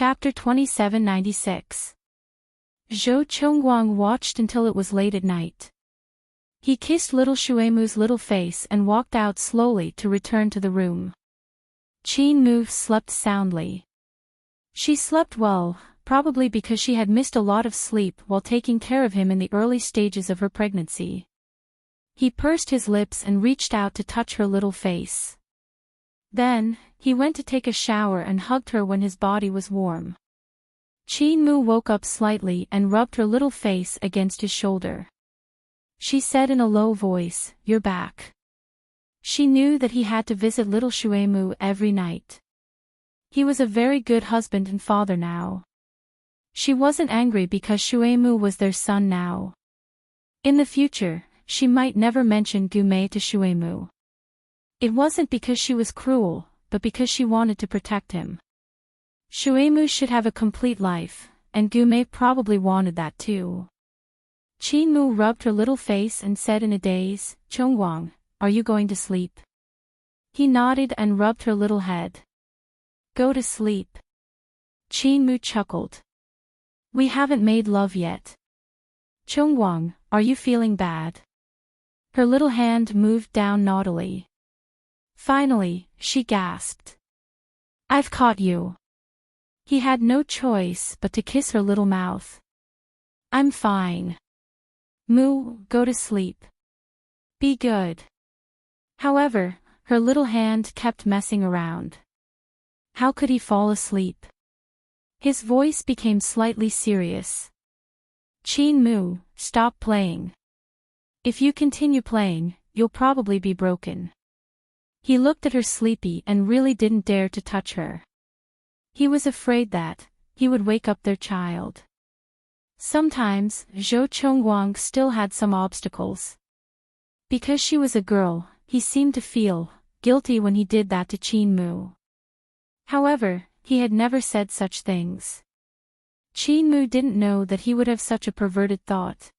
Chapter 2796. Zhou Chongguang watched until it was late at night. He kissed little Shuemu's little face and walked out slowly to return to the room. Qin Mu slept soundly. She slept well, probably because she had missed a lot of sleep while taking care of him in the early stages of her pregnancy. He pursed his lips and reached out to touch her little face. Then, he went to take a shower and hugged her when his body was warm. Qin Mu woke up slightly and rubbed her little face against his shoulder. She said in a low voice, "You're back." She knew that he had to visit little Shuemu every night. He was a very good husband and father now. She wasn't angry because Shuemu was their son now. In the future, she might never mention Gumei to Shuemu. It wasn't because she was cruel, but because she wanted to protect him. Shuemu should have a complete life, and Gumei probably wanted that too. Qin Mu rubbed her little face and said in a daze, "Chongguang, are you going to sleep?" He nodded and rubbed her little head. "Go to sleep." Qin Mu chuckled. "We haven't made love yet." "Chongguang, are you feeling bad?" Her little hand moved down naughtily. Finally, she gasped. "I've caught you." He had no choice but to kiss her little mouth. "I'm fine. Mu, go to sleep. Be good." However, her little hand kept messing around. How could he fall asleep? His voice became slightly serious. "Qin Mu, stop playing. If you continue playing, you'll probably be broken." He looked at her sleepy and really didn't dare to touch her. He was afraid that he would wake up their child. Sometimes, Zhou Chongguang still had some obstacles. Because she was a girl, he seemed to feel guilty when he did that to Qin Mu. However, he had never said such things. Qin Mu didn't know that he would have such a perverted thought.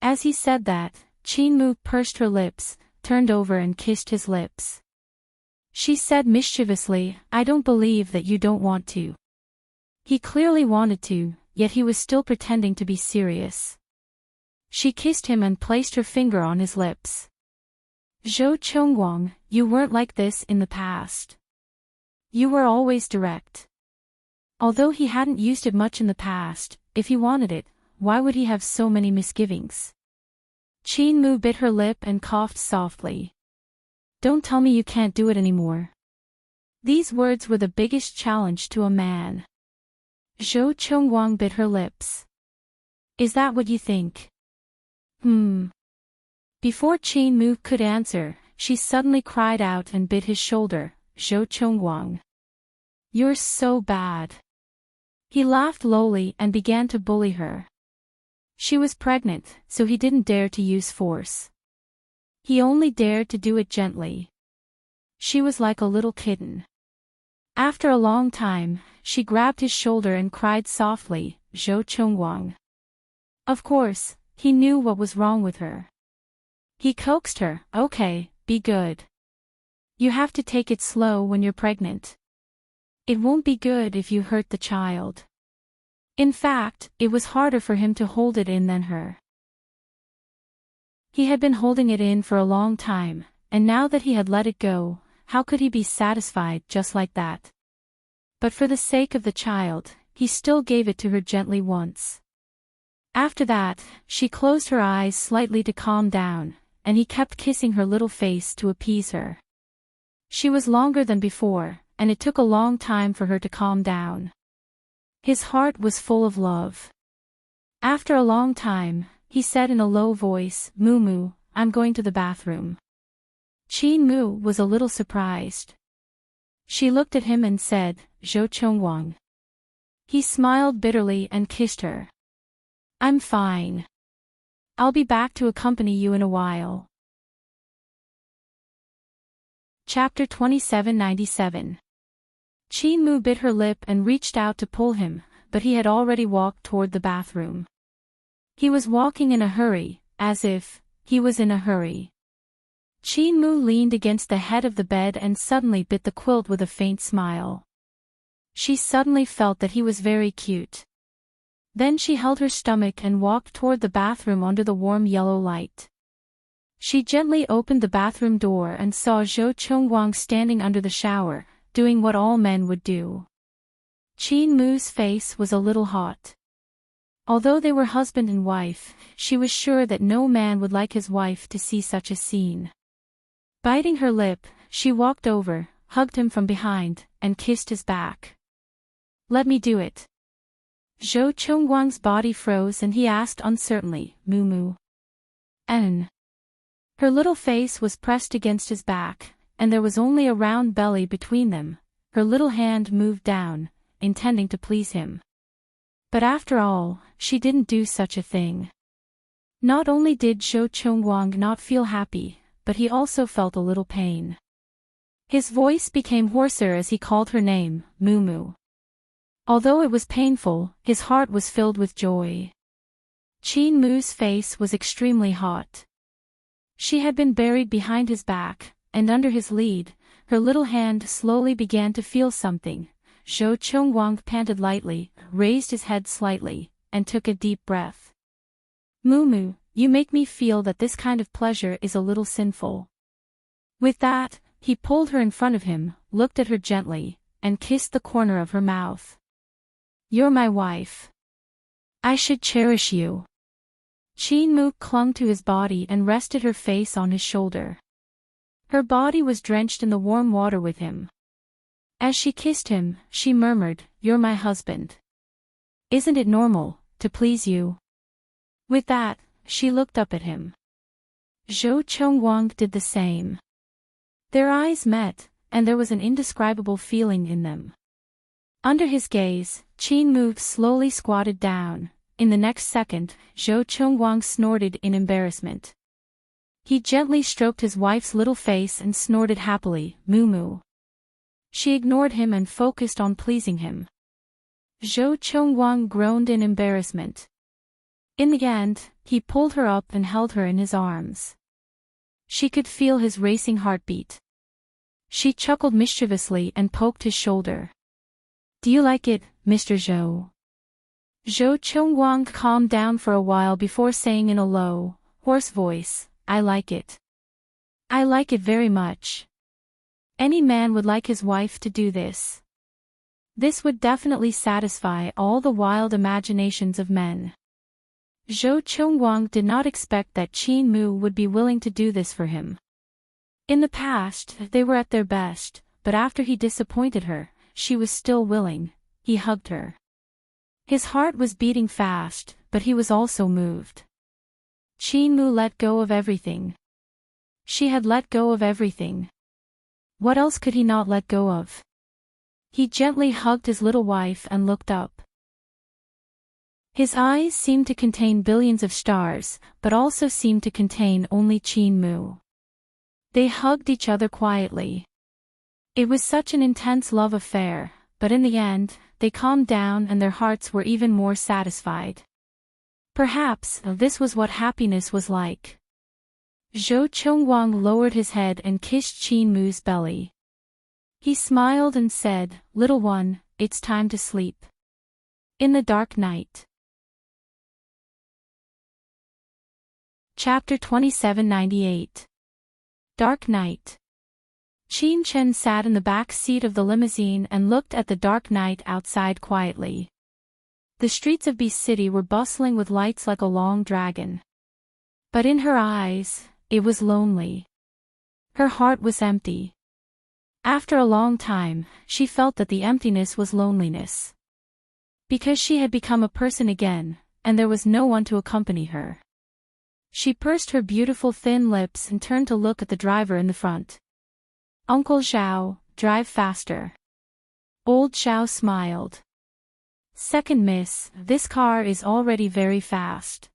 As he said that, Qin Mu pursed her lips, turned over and kissed his lips. She said mischievously, "I don't believe that you don't want to." He clearly wanted to, yet he was still pretending to be serious. She kissed him and placed her finger on his lips. "Zhou Chongguang, you weren't like this in the past. You were always direct." Although he hadn't used it much in the past, if he wanted it, why would he have so many misgivings? Qin Mu bit her lip and coughed softly. "Don't tell me you can't do it anymore." These words were the biggest challenge to a man. Zhou Chongguang bit her lips. "Is that what you think?" Before Qin Mu could answer, she suddenly cried out and bit his shoulder, "Zhou Chongguang. You're so bad." He laughed lowly and began to bully her. She was pregnant, so he didn't dare to use force. He only dared to do it gently. She was like a little kitten. After a long time, she grabbed his shoulder and cried softly, "Zhou Chongguang." Of course, he knew what was wrong with her. He coaxed her, "Okay, be good. You have to take it slow when you're pregnant. It won't be good if you hurt the child." In fact, it was harder for him to hold it in than her. He had been holding it in for a long time, and now that he had let it go, how could he be satisfied just like that? But for the sake of the child, he still gave it to her gently once. After that, she closed her eyes slightly to calm down, and he kept kissing her little face to appease her. She was longer than before, and it took a long time for her to calm down. His heart was full of love. After a long time, he said in a low voice, "Mu, I'm going to the bathroom." Qin Mu was a little surprised. She looked at him and said, "Zhou Chongguang." He smiled bitterly and kissed her. "I'm fine. I'll be back to accompany you in a while." Chapter 2797. Qin Mu bit her lip and reached out to pull him, but he had already walked toward the bathroom. He was walking in a hurry, as if he was in a hurry. Qin Mu leaned against the head of the bed and suddenly bit the quilt with a faint smile. She suddenly felt that he was very cute. Then she held her stomach and walked toward the bathroom under the warm yellow light. She gently opened the bathroom door and saw Zhou Chongguang standing under the shower, doing what all men would do. Qin Mu's face was a little hot. Although they were husband and wife, she was sure that no man would like his wife to see such a scene. Biting her lip, she walked over, hugged him from behind, and kissed his back. "Let me do it." Zhou Chongguang's body froze and he asked uncertainly, "Moo?" "En." Her little face was pressed against his back, and there was only a round belly between them. Her little hand moved down, intending to please him. But after all, she didn't do such a thing. Not only did Zhou Chongguang not feel happy, but he also felt a little pain. His voice became hoarser as he called her name, Moo. Although it was painful, his heart was filled with joy. Qin Mu's face was extremely hot. She had been buried behind his back, and under his lead, her little hand slowly began to feel something. Zhou Chongguang panted lightly, raised his head slightly, and took a deep breath. "Moo, you make me feel that this kind of pleasure is a little sinful." With that, he pulled her in front of him, looked at her gently, and kissed the corner of her mouth. "You're my wife. I should cherish you." Qin Mu clung to his body and rested her face on his shoulder. Her body was drenched in the warm water with him. As she kissed him, she murmured, "You're my husband. Isn't it normal to please you?" With that, she looked up at him. Zhou Chongguang did the same. Their eyes met, and there was an indescribable feeling in them. Under his gaze, Qin Mu slowly squatted down. In the next second, Zhou Chongguang snorted in embarrassment. He gently stroked his wife's little face and snorted happily, "Moo." She ignored him and focused on pleasing him. Zhou Chongguang groaned in embarrassment. In the end, he pulled her up and held her in his arms. She could feel his racing heartbeat. She chuckled mischievously and poked his shoulder. "Do you like it, Mr. Zhou?" Zhou Chongguang calmed down for a while before saying in a low, hoarse voice, "I like it. I like it very much. Any man would like his wife to do this. This would definitely satisfy all the wild imaginations of men." Zhou Chongguang did not expect that Qin Mu would be willing to do this for him. In the past, they were at their best, but after he disappointed her, she was still willing. He hugged her. His heart was beating fast, but he was also moved. Qin Mu let go of everything. She had let go of everything. What else could he not let go of? He gently hugged his little wife and looked up. His eyes seemed to contain billions of stars, but also seemed to contain only Qin Mu. They hugged each other quietly. It was such an intense love affair, but in the end, they calmed down and their hearts were even more satisfied. Perhaps this was what happiness was like. Zhou Chongguang lowered his head and kissed Qin Mu's belly. He smiled and said, "Little one, it's time to sleep." In the dark night. Chapter 2798. Dark Night. Qin Chen sat in the back seat of the limousine and looked at the dark night outside quietly. The streets of Beast City were bustling with lights like a long dragon. But in her eyes, it was lonely. Her heart was empty. After a long time, she felt that the emptiness was loneliness. Because she had become a person again, and there was no one to accompany her. She pursed her beautiful thin lips and turned to look at the driver in the front. "Uncle Zhao, drive faster." Old Zhao smiled. "Second miss, this car is already very fast.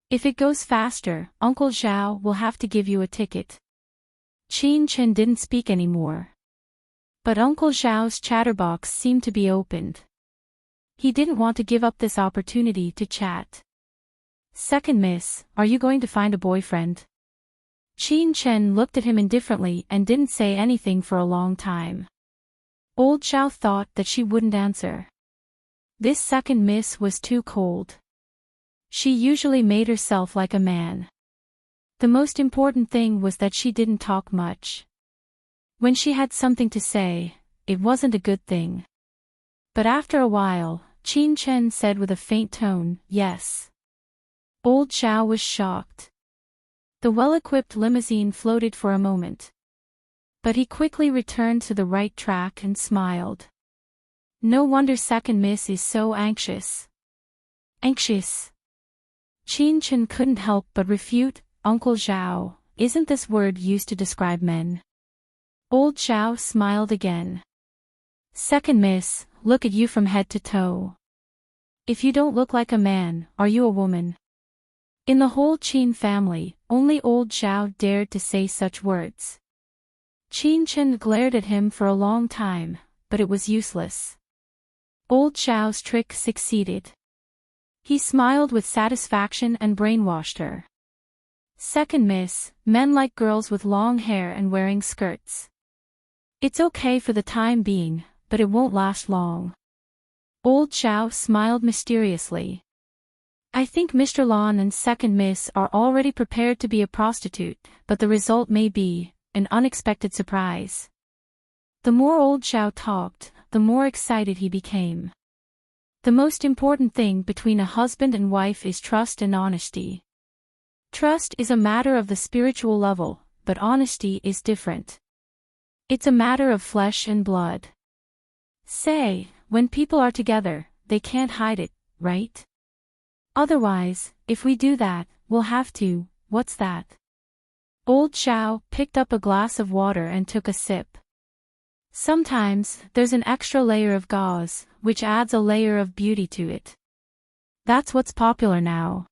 If it goes faster, Uncle Zhao will have to give you a ticket." Qin Chen didn't speak anymore. But Uncle Zhao's chatterbox seemed to be opened. He didn't want to give up this opportunity to chat. "Second miss, are you going to find a boyfriend?" Qin Chen looked at him indifferently and didn't say anything for a long time. Old Zhao thought that she wouldn't answer. This second miss was too cold. She usually made herself like a man. The most important thing was that she didn't talk much. When she had something to say, it wasn't a good thing. But after a while, Qin Chen said with a faint tone, "Yes." Old Zhao was shocked. The well-equipped limousine floated for a moment. But he quickly returned to the right track and smiled. No wonder second miss is so anxious. Anxious. Qin Chen couldn't help but refute, "Uncle Zhao, isn't this word used to describe men?" Old Zhao smiled again. "Second miss, look at you from head to toe. If you don't look like a man, are you a woman?" In the whole Qin family, only old Zhao dared to say such words. Qin Chen glared at him for a long time, but it was useless. Old Zhao's trick succeeded. He smiled with satisfaction and brainwashed her. "Second miss, men like girls with long hair and wearing skirts. It's okay for the time being, but it won't last long." Old Zhao smiled mysteriously. "I think Mr. Lon and second miss are already prepared to be a prostitute, but the result may be an unexpected surprise." The more old Zhao talked, the more excited he became. The most important thing between a husband and wife is trust and honesty. Trust is a matter of the spiritual level, but honesty is different. It's a matter of flesh and blood. Say, when people are together, they can't hide it, right? Otherwise, if we do that, we'll have to. What's that? Old Zhao picked up a glass of water and took a sip. Sometimes, there's an extra layer of gauze, which adds a layer of beauty to it. That's what's popular now.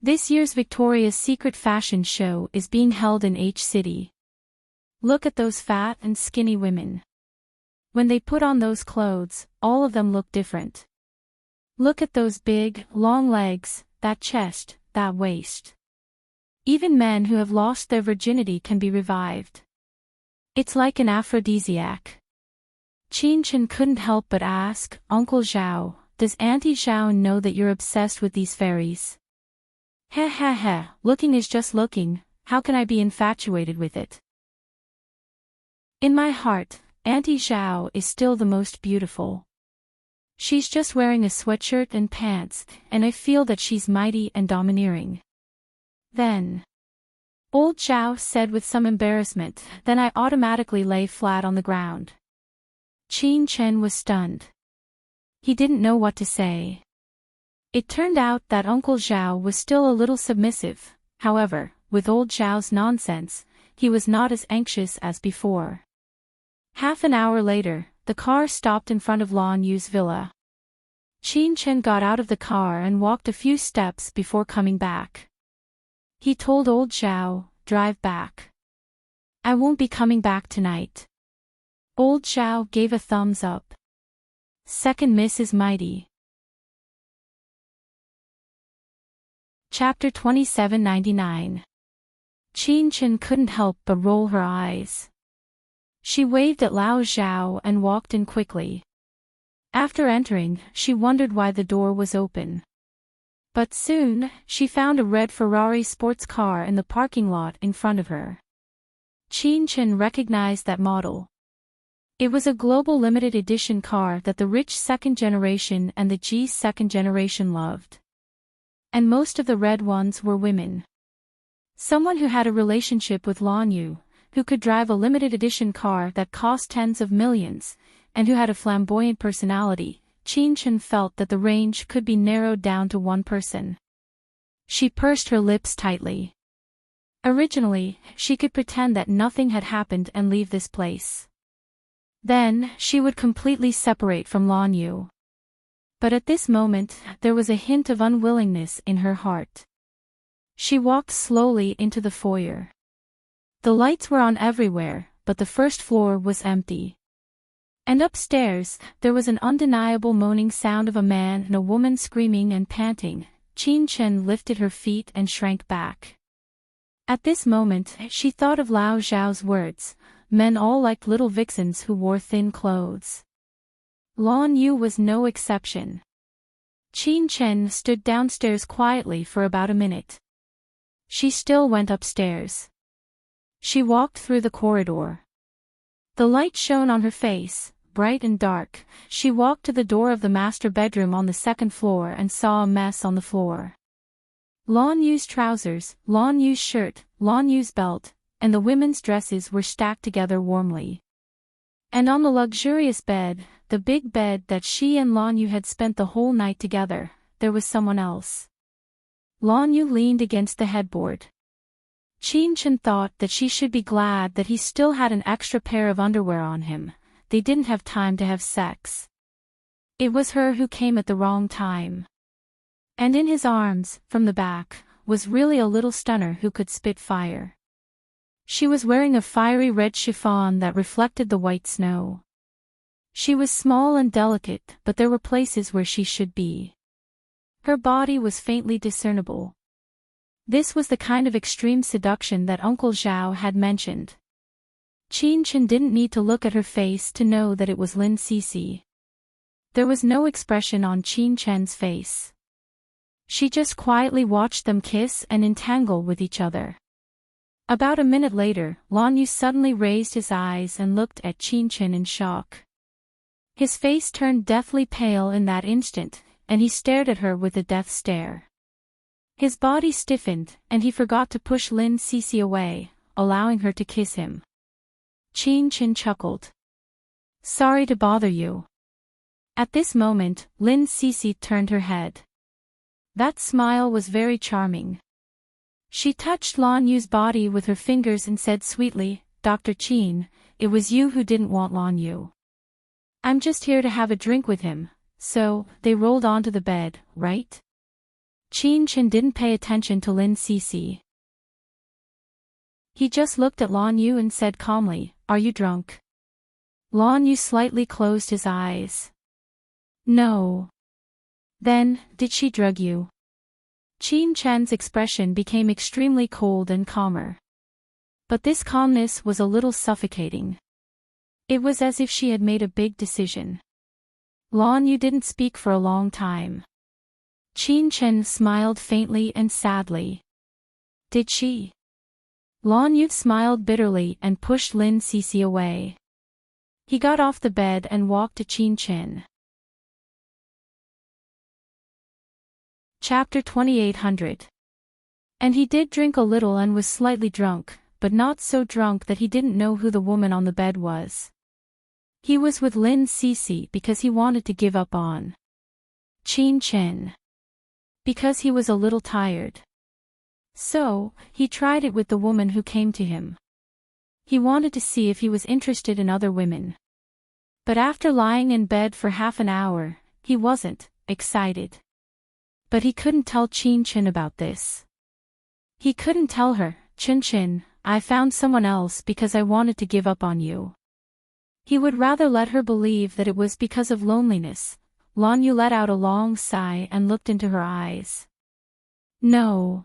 This year's Victoria's Secret fashion show is being held in H City. Look at those fat and skinny women. When they put on those clothes, all of them look different. Look at those big, long legs, that chest, that waist. Even men who have lost their virginity can be revived. It's like an aphrodisiac. Qin Chen couldn't help but ask, "Uncle Zhao, does Auntie Zhao know that you're obsessed with these fairies?" "Heh heh heh, looking is just looking, how can I be infatuated with it? In my heart, Auntie Zhao is still the most beautiful. She's just wearing a sweatshirt and pants, and I feel that she's mighty and domineering." Then, Old Zhao said with some embarrassment, "Then I automatically lay flat on the ground." Qin Chen was stunned. He didn't know what to say. It turned out that Uncle Zhao was still a little submissive. However, with old Zhao's nonsense, he was not as anxious as before. Half an hour later, the car stopped in front of Lan Yu's villa. Qin Chen got out of the car and walked a few steps before coming back. He told old Zhao, "Drive back. I won't be coming back tonight." Old Zhao gave a thumbs up. Second miss is mighty. Chapter 2799. Qin Chen couldn't help but roll her eyes. She waved at Lao Zhao and walked in quickly. After entering, she wondered why the door was open. But soon, she found a red Ferrari sports car in the parking lot in front of her. Qin Chen recognized that model. It was a global limited edition car that the rich second generation and the G second generation loved. And most of the red ones were women. Someone who had a relationship with Lan Yu, who could drive a limited edition car that cost tens of millions, and who had a flamboyant personality, Qin Chen felt that the range could be narrowed down to one person. She pursed her lips tightly. Originally, she could pretend that nothing had happened and leave this place. Then, she would completely separate from Lan Yu. But at this moment, there was a hint of unwillingness in her heart. She walked slowly into the foyer. The lights were on everywhere, but the first floor was empty. And upstairs, there was an undeniable moaning sound of a man and a woman screaming and panting. Qin Chen lifted her feet and shrank back. At this moment, she thought of Lao Zhao's words, men all liked little vixens who wore thin clothes. Lan Yu was no exception. Qin Chen stood downstairs quietly for about a minute. She still went upstairs. She walked through the corridor. The light shone on her face, bright and dark. She walked to the door of the master bedroom on the second floor and saw a mess on the floor. Lan Yu's trousers, Lan Yu's shirt, Lan Yu's belt, and the women's dresses were stacked together warmly. And on the luxurious bed, the big bed that she and Lan Yu had spent the whole night together, there was someone else. Lan Yu leaned against the headboard. Qin Chen thought that she should be glad that he still had an extra pair of underwear on him. They didn't have time to have sex. It was her who came at the wrong time. And in his arms, from the back, was really a little stunner who could spit fire. She was wearing a fiery red chiffon that reflected the white snow. She was small and delicate, but there were places where she should be. Her body was faintly discernible. This was the kind of extreme seduction that Uncle Zhao had mentioned. Qin Chen didn't need to look at her face to know that it was Lin Cece. There was no expression on Qin Chen's face. She just quietly watched them kiss and entangle with each other. About a minute later, Lan Yu suddenly raised his eyes and looked at Qin Chen in shock. His face turned deathly pale in that instant, and he stared at her with a death stare. His body stiffened, and he forgot to push Lin Cece away, allowing her to kiss him. Qin Chen chuckled. "Sorry to bother you." At this moment, Lin Cece turned her head. That smile was very charming. She touched Lan Yu's body with her fingers and said sweetly, "Dr. Qin, it was you who didn't want Lan Yu. I'm just here to have a drink with him." So, they rolled onto the bed, right? Qin Chen didn't pay attention to Lin Cece. He just looked at Lan Yu and said calmly, "Are you drunk?" Lan Yu slightly closed his eyes. "No." "Then, did she drug you?" Qin Chen's expression became extremely cold and calmer. But this calmness was a little suffocating. It was as if she had made a big decision. Lan Yu didn't speak for a long time. Qin Chen smiled faintly and sadly. "Did she?" Lan Yu smiled bitterly and pushed Lin Cece away. He got off the bed and walked to Qin Chen. Chapter 2800. And he did drink a little and was slightly drunk, but not so drunk that he didn't know who the woman on the bed was. He was with Lin Cece because he wanted to give up on Qin Chen. Because he was a little tired. So, he tried it with the woman who came to him. He wanted to see if he was interested in other women. But after lying in bed for half an hour, he wasn't excited. But he couldn't tell Qin Chen about this. He couldn't tell her, "Qin Chen, I found someone else because I wanted to give up on you." He would rather let her believe that it was because of loneliness. Lan Yu let out a long sigh and looked into her eyes. "No."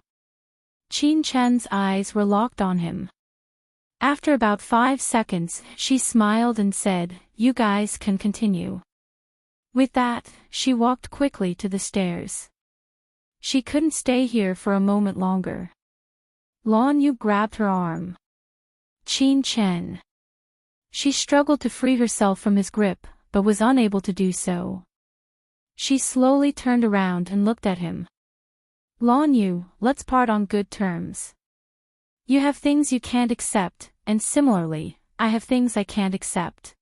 Qin Chen's eyes were locked on him. After about 5 seconds, she smiled and said, "You guys can continue." With that, she walked quickly to the stairs. She couldn't stay here for a moment longer. Lan Yu grabbed her arm. "Qin Chen." She struggled to free herself from his grip, but was unable to do so. She slowly turned around and looked at him. "Lan Yu, let's part on good terms. You have things you can't accept, and similarly, I have things I can't accept."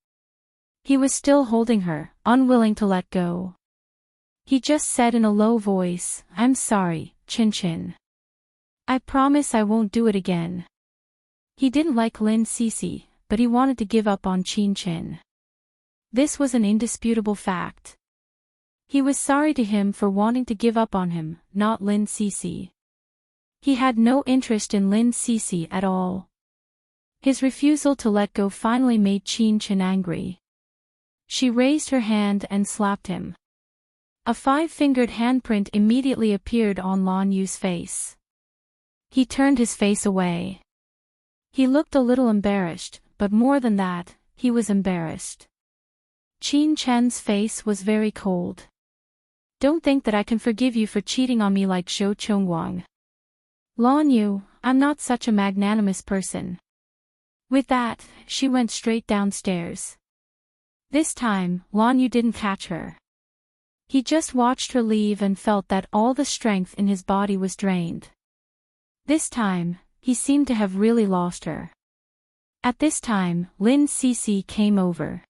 He was still holding her, unwilling to let go. He just said in a low voice, "I'm sorry, Qin Chen. I promise I won't do it again." He didn't like Lin Cece, but he wanted to give up on Qin Chen. This was an indisputable fact. He was sorry to him for wanting to give up on him, not Lin Cece. He had no interest in Lin Cece at all. His refusal to let go finally made Qin Chen angry. She raised her hand and slapped him. A 5-fingered handprint immediately appeared on Lan Yu's face. He turned his face away. He looked a little embarrassed, but more than that, he was embarrassed. Qin Chen's face was very cold. Don't think that I can forgive you for cheating on me like Zhou Chongguang. Lan Yu, I'm not such a magnanimous person. With that, she went straight downstairs. This time, Lan Yu didn't catch her. He just watched her leave and felt that all the strength in his body was drained. This time, he seemed to have really lost her. At this time, Lin Cece came over.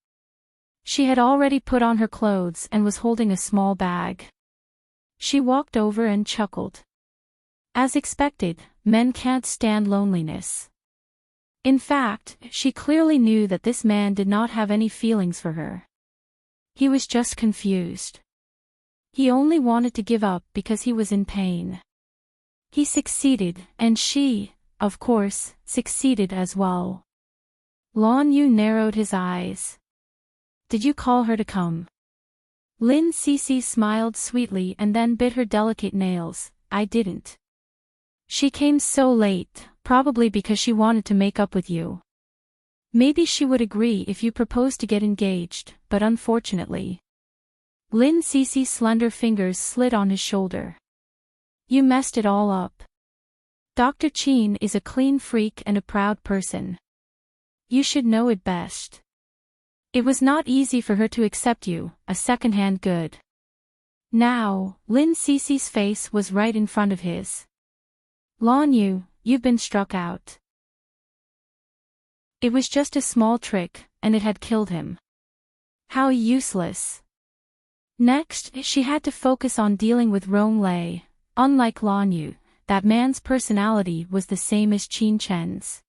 She had already put on her clothes and was holding a small bag. She walked over and chuckled. As expected, men can't stand loneliness. In fact, she clearly knew that this man did not have any feelings for her. He was just confused. He only wanted to give up because he was in pain. He succeeded, and she, of course, succeeded as well. Lan Yu narrowed his eyes. Did you call her to come? Lin Cece smiled sweetly and then bit her delicate nails. I didn't. She came so late, probably because she wanted to make up with you. Maybe she would agree if you proposed to get engaged, but unfortunately. Lin Cece's slender fingers slid on his shoulder. You messed it all up. Dr. Qin is a clean freak and a proud person. You should know it best. It was not easy for her to accept you, a second-hand good. Now, Lin Cece's face was right in front of his. Lan Yu, you've been struck out. It was just a small trick, and it had killed him. How useless. Next, she had to focus on dealing with Rong Lei. Unlike Lan Yu, that man's personality was the same as Qin Chen's.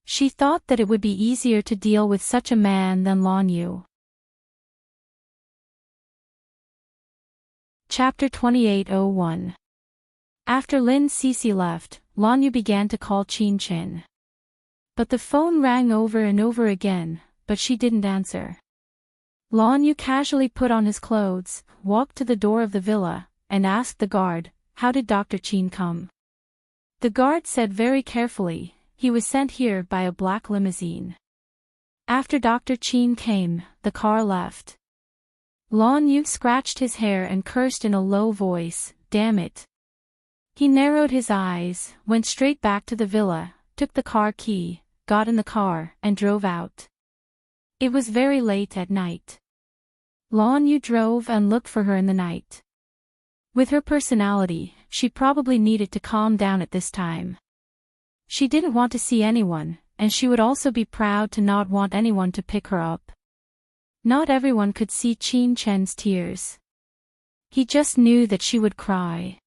She thought that it would be easier to deal with such a man than Lan Yu. Chapter 2801. After Lin Cece left, Lan Yu began to call Qin Chen. But the phone rang over and over again, but she didn't answer. Lan Yu casually put on his clothes, walked to the door of the villa, and asked the guard, how did Dr. Qin come? The guard said very carefully, he was sent here by a black limousine. After Dr. Qin came, the car left. Lan Yu scratched his hair and cursed in a low voice, damn it. He narrowed his eyes, went straight back to the villa, took the car key, got in the car, and drove out. It was very late at night. Lan Yu drove and looked for her in the night. With her personality, she probably needed to calm down at this time. She didn't want to see anyone, and she would also be proud to not want anyone to pick her up. Not everyone could see Qin Chen's tears. He just knew that she would cry.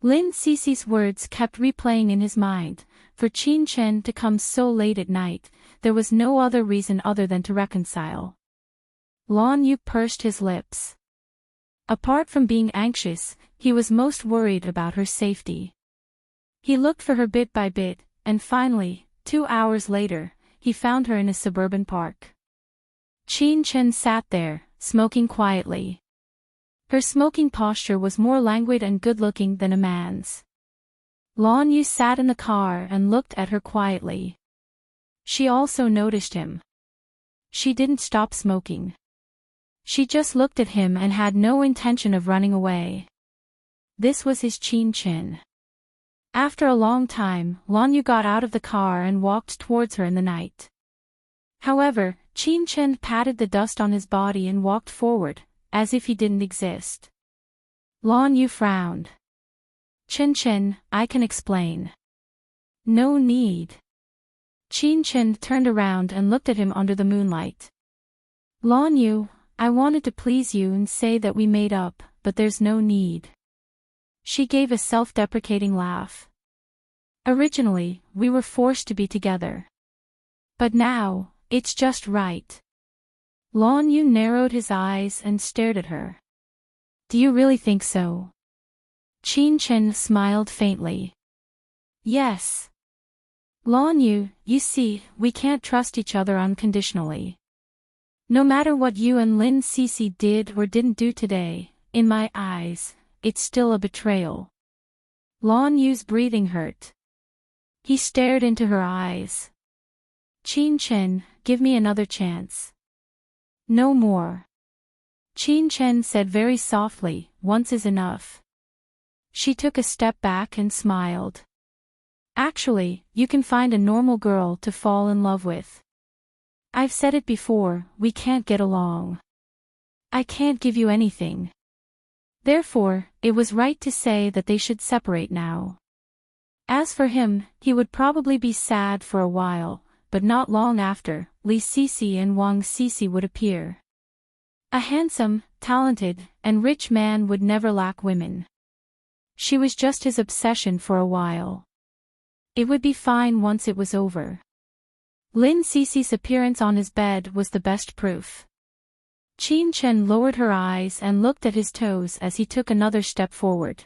Lin Cece's words kept replaying in his mind. For Qin Chen to come so late at night, there was no other reason other than to reconcile. Lan Yu pursed his lips. Apart from being anxious, he was most worried about her safety. He looked for her bit by bit, and finally, 2 hours later, he found her in a suburban park. Qin Chen sat there, smoking quietly. Her smoking posture was more languid and good-looking than a man's. Lan Yu sat in the car and looked at her quietly. She also noticed him. She didn't stop smoking. She just looked at him and had no intention of running away. This was his Qin Chen. After a long time, Lan Yu got out of the car and walked towards her in the night. However, Qin Chen patted the dust on his body and walked forward, as if he didn't exist. Lan Yu frowned. Chen, I can explain. No need. Qin Chen turned around and looked at him under the moonlight. Lan Yu, I wanted to please you and say that we made up, but there's no need. She gave a self-deprecating laugh. Originally, we were forced to be together. But now, it's just right. Lan Yu narrowed his eyes and stared at her. Do you really think so? Qin Chen smiled faintly. Yes. Lan Yu, you see, we can't trust each other unconditionally. No matter what you and Lin Cece did or didn't do today, in my eyes, it's still a betrayal. Lan Yu's breathing hurt. He stared into her eyes. Qin Chen, give me another chance. No more. Qin Chen said very softly, once is enough. She took a step back and smiled. Actually, you can find a normal girl to fall in love with. I've said it before, we can't get along. I can't give you anything. Therefore, it was right to say that they should separate now. As for him, he would probably be sad for a while, but not long after, Li Sisi and Wang Sisi would appear. A handsome, talented, and rich man would never lack women. She was just his obsession for a while. It would be fine once it was over. Lin Sisi's appearance on his bed was the best proof. Qin Chen lowered her eyes and looked at his toes as he took another step forward.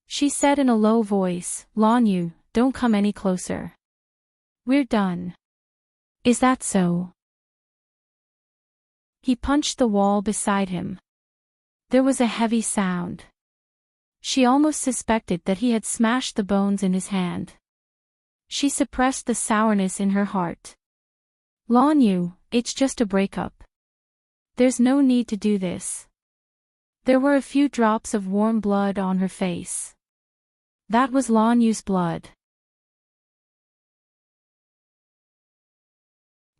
She said in a low voice, Lan Yu, don't come any closer. We're done. Is that so? He punched the wall beside him. There was a heavy sound. She almost suspected that he had smashed the bones in his hand. She suppressed the sourness in her heart. Lan Yu, it's just a breakup. There's no need to do this. There were a few drops of warm blood on her face. That was Lan Yu's blood.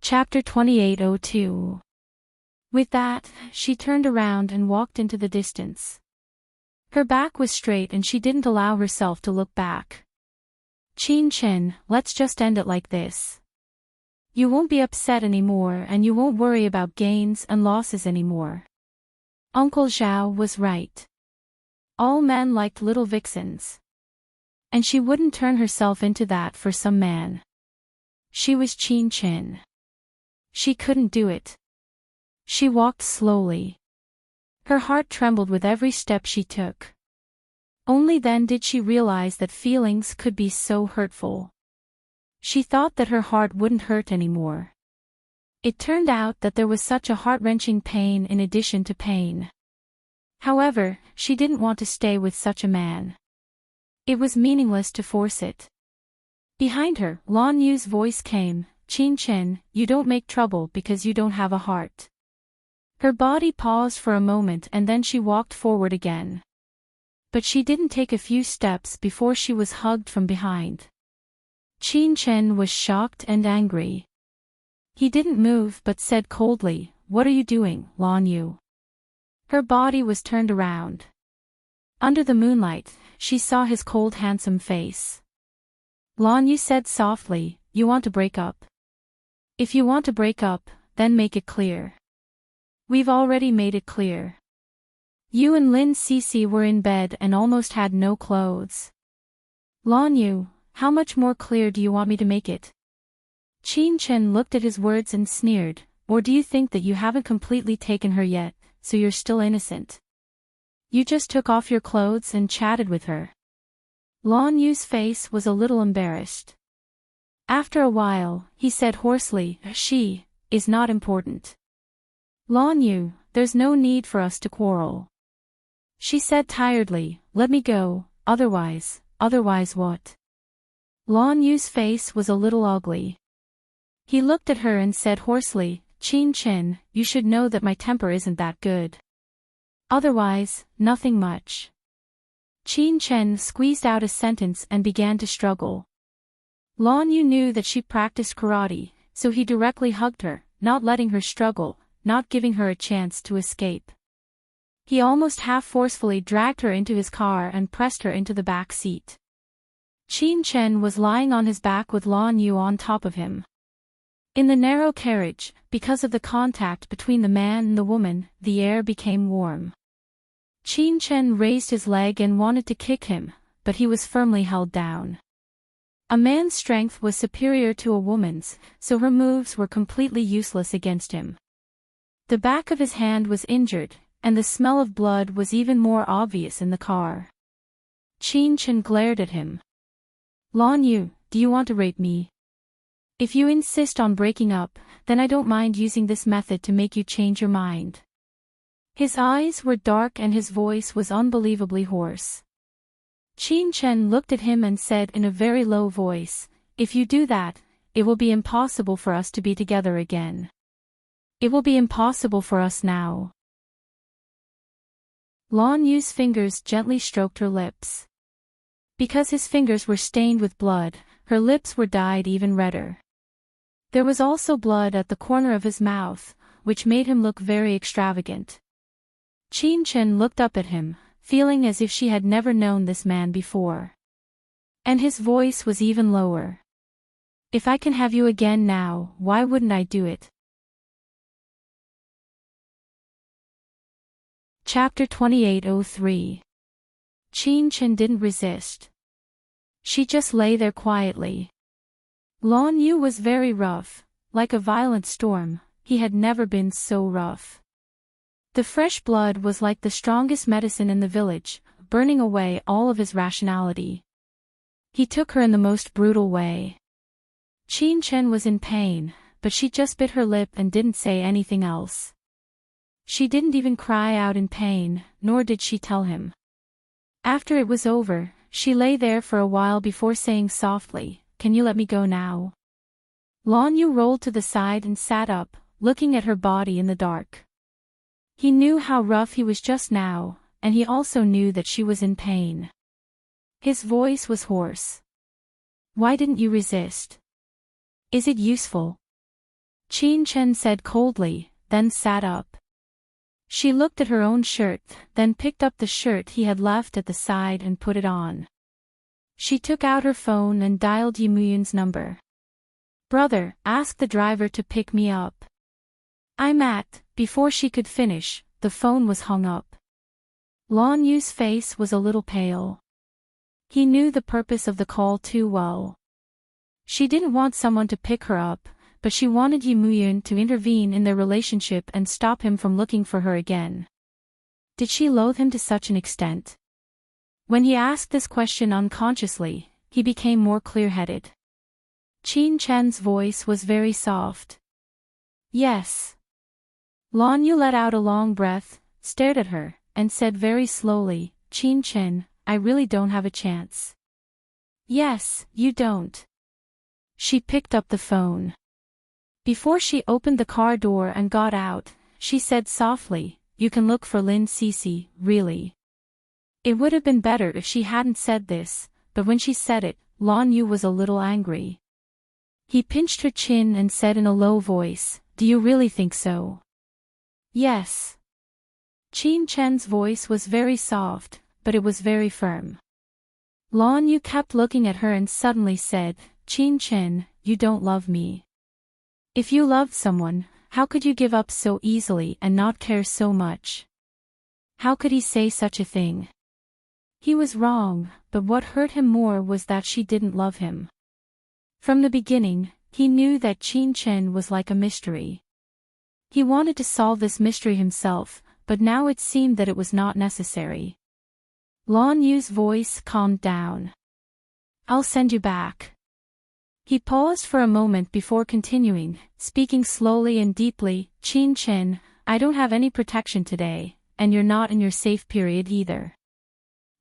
Chapter 2802. With that, she turned around and walked into the distance. Her back was straight and she didn't allow herself to look back. Qin Chen, let's just end it like this. You won't be upset anymore and you won't worry about gains and losses anymore. Uncle Zhao was right. All men liked little vixens. And she wouldn't turn herself into that for some man. She was Qin Chen. She couldn't do it. She walked slowly. Her heart trembled with every step she took. Only then did she realize that feelings could be so hurtful. She thought that her heart wouldn't hurt anymore. It turned out that there was such a heart-wrenching pain in addition to pain. However, she didn't want to stay with such a man. It was meaningless to force it. Behind her, Lan Yu's voice came, Qin Chen, you don't make trouble because you don't have a heart. Her body paused for a moment and then she walked forward again. But she didn't take a few steps before she was hugged from behind. Qin Chen was shocked and angry. He didn't move but said coldly, what are you doing, Lan Yu? Her body was turned around. Under the moonlight, she saw his cold handsome face. Lan Yu said softly, you want to break up? If you want to break up, then make it clear. We've already made it clear. You and Lin Sisi were in bed and almost had no clothes. Lan Yu, how much more clear do you want me to make it? Qin Chen looked at his words and sneered, or do you think that you haven't completely taken her yet, so you're still innocent? You just took off your clothes and chatted with her. Lan Yu's face was a little embarrassed. After a while, he said hoarsely, she is not important. Lan Yu, there's no need for us to quarrel. She said tiredly, let me go, otherwise what? Lan Yu's face was a little ugly. He looked at her and said hoarsely, Qin Chen, you should know that my temper isn't that good. Otherwise, nothing much. Qin Chen squeezed out a sentence and began to struggle. Lan Yu knew that she practiced karate, so he directly hugged her, not letting her struggle, not giving her a chance to escape. He almost half-forcefully dragged her into his car and pressed her into the back seat. Qin Chen was lying on his back with Lan Yu on top of him. In the narrow carriage, because of the contact between the man and the woman, the air became warm. Qin Chen raised his leg and wanted to kick him, but he was firmly held down. A man's strength was superior to a woman's, so her moves were completely useless against him. The back of his hand was injured, and the smell of blood was even more obvious in the car. Qin Chen glared at him. Lan Yu, do you want to rape me? If you insist on breaking up, then I don't mind using this method to make you change your mind. His eyes were dark and his voice was unbelievably hoarse. Qin Chen looked at him and said in a very low voice, if you do that, it will be impossible for us to be together again. It will be impossible for us now. Lan Yu's fingers gently stroked her lips. Because his fingers were stained with blood, her lips were dyed even redder. There was also blood at the corner of his mouth, which made him look very extravagant. Qin Chen looked up at him, feeling as if she had never known this man before. And his voice was even lower. If I can have you again now, why wouldn't I do it? Chapter 2803. Qin Chen didn't resist. She just lay there quietly. Lan Yu was very rough, like a violent storm. He had never been so rough. The fresh blood was like the strongest medicine in the village, burning away all of his rationality. He took her in the most brutal way. Qin Chen was in pain, but she just bit her lip and didn't say anything else. She didn't even cry out in pain, nor did she tell him. After it was over, she lay there for a while before saying softly, "Can you let me go now?" Lan Yu rolled to the side and sat up, looking at her body in the dark. He knew how rough he was just now, and he also knew that she was in pain. His voice was hoarse. "Why didn't you resist? Is it useful?" Qin Chen said coldly, then sat up. She looked at her own shirt, then picked up the shirt he had left at the side and put it on. She took out her phone and dialed Yimuyun's number. "Brother, ask the driver to pick me up. I'm at..." Before she could finish, the phone was hung up. Lan Yu's face was a little pale. He knew the purpose of the call too well. She didn't want someone to pick her up, but she wanted Yimuyun to intervene in their relationship and stop him from looking for her again. Did she loathe him to such an extent? When he asked this question unconsciously, he became more clear-headed. Qin Chen's voice was very soft. "Yes." Lan Yu let out a long breath, stared at her, and said very slowly, "Qin Chen, I really don't have a chance." "Yes, you don't." She picked up the phone. Before she opened the car door and got out, she said softly, "You can look for Lin Cece, really." It would have been better if she hadn't said this, but when she said it, Lan Yu was a little angry. He pinched her chin and said in a low voice, "Do you really think so?" "Yes." Qin Chen's voice was very soft, but it was very firm. Lan Yu kept looking at her and suddenly said, "Qin Chen, you don't love me. If you loved someone, how could you give up so easily and not care so much? How could he say such a thing?" He was wrong, but what hurt him more was that she didn't love him. From the beginning, he knew that Qin Chen was like a mystery. He wanted to solve this mystery himself, but now it seemed that it was not necessary. Lan Yu's voice calmed down. "I'll send you back." He paused for a moment before continuing, speaking slowly and deeply, "Qin Chen, I don't have any protection today, and you're not in your safe period either.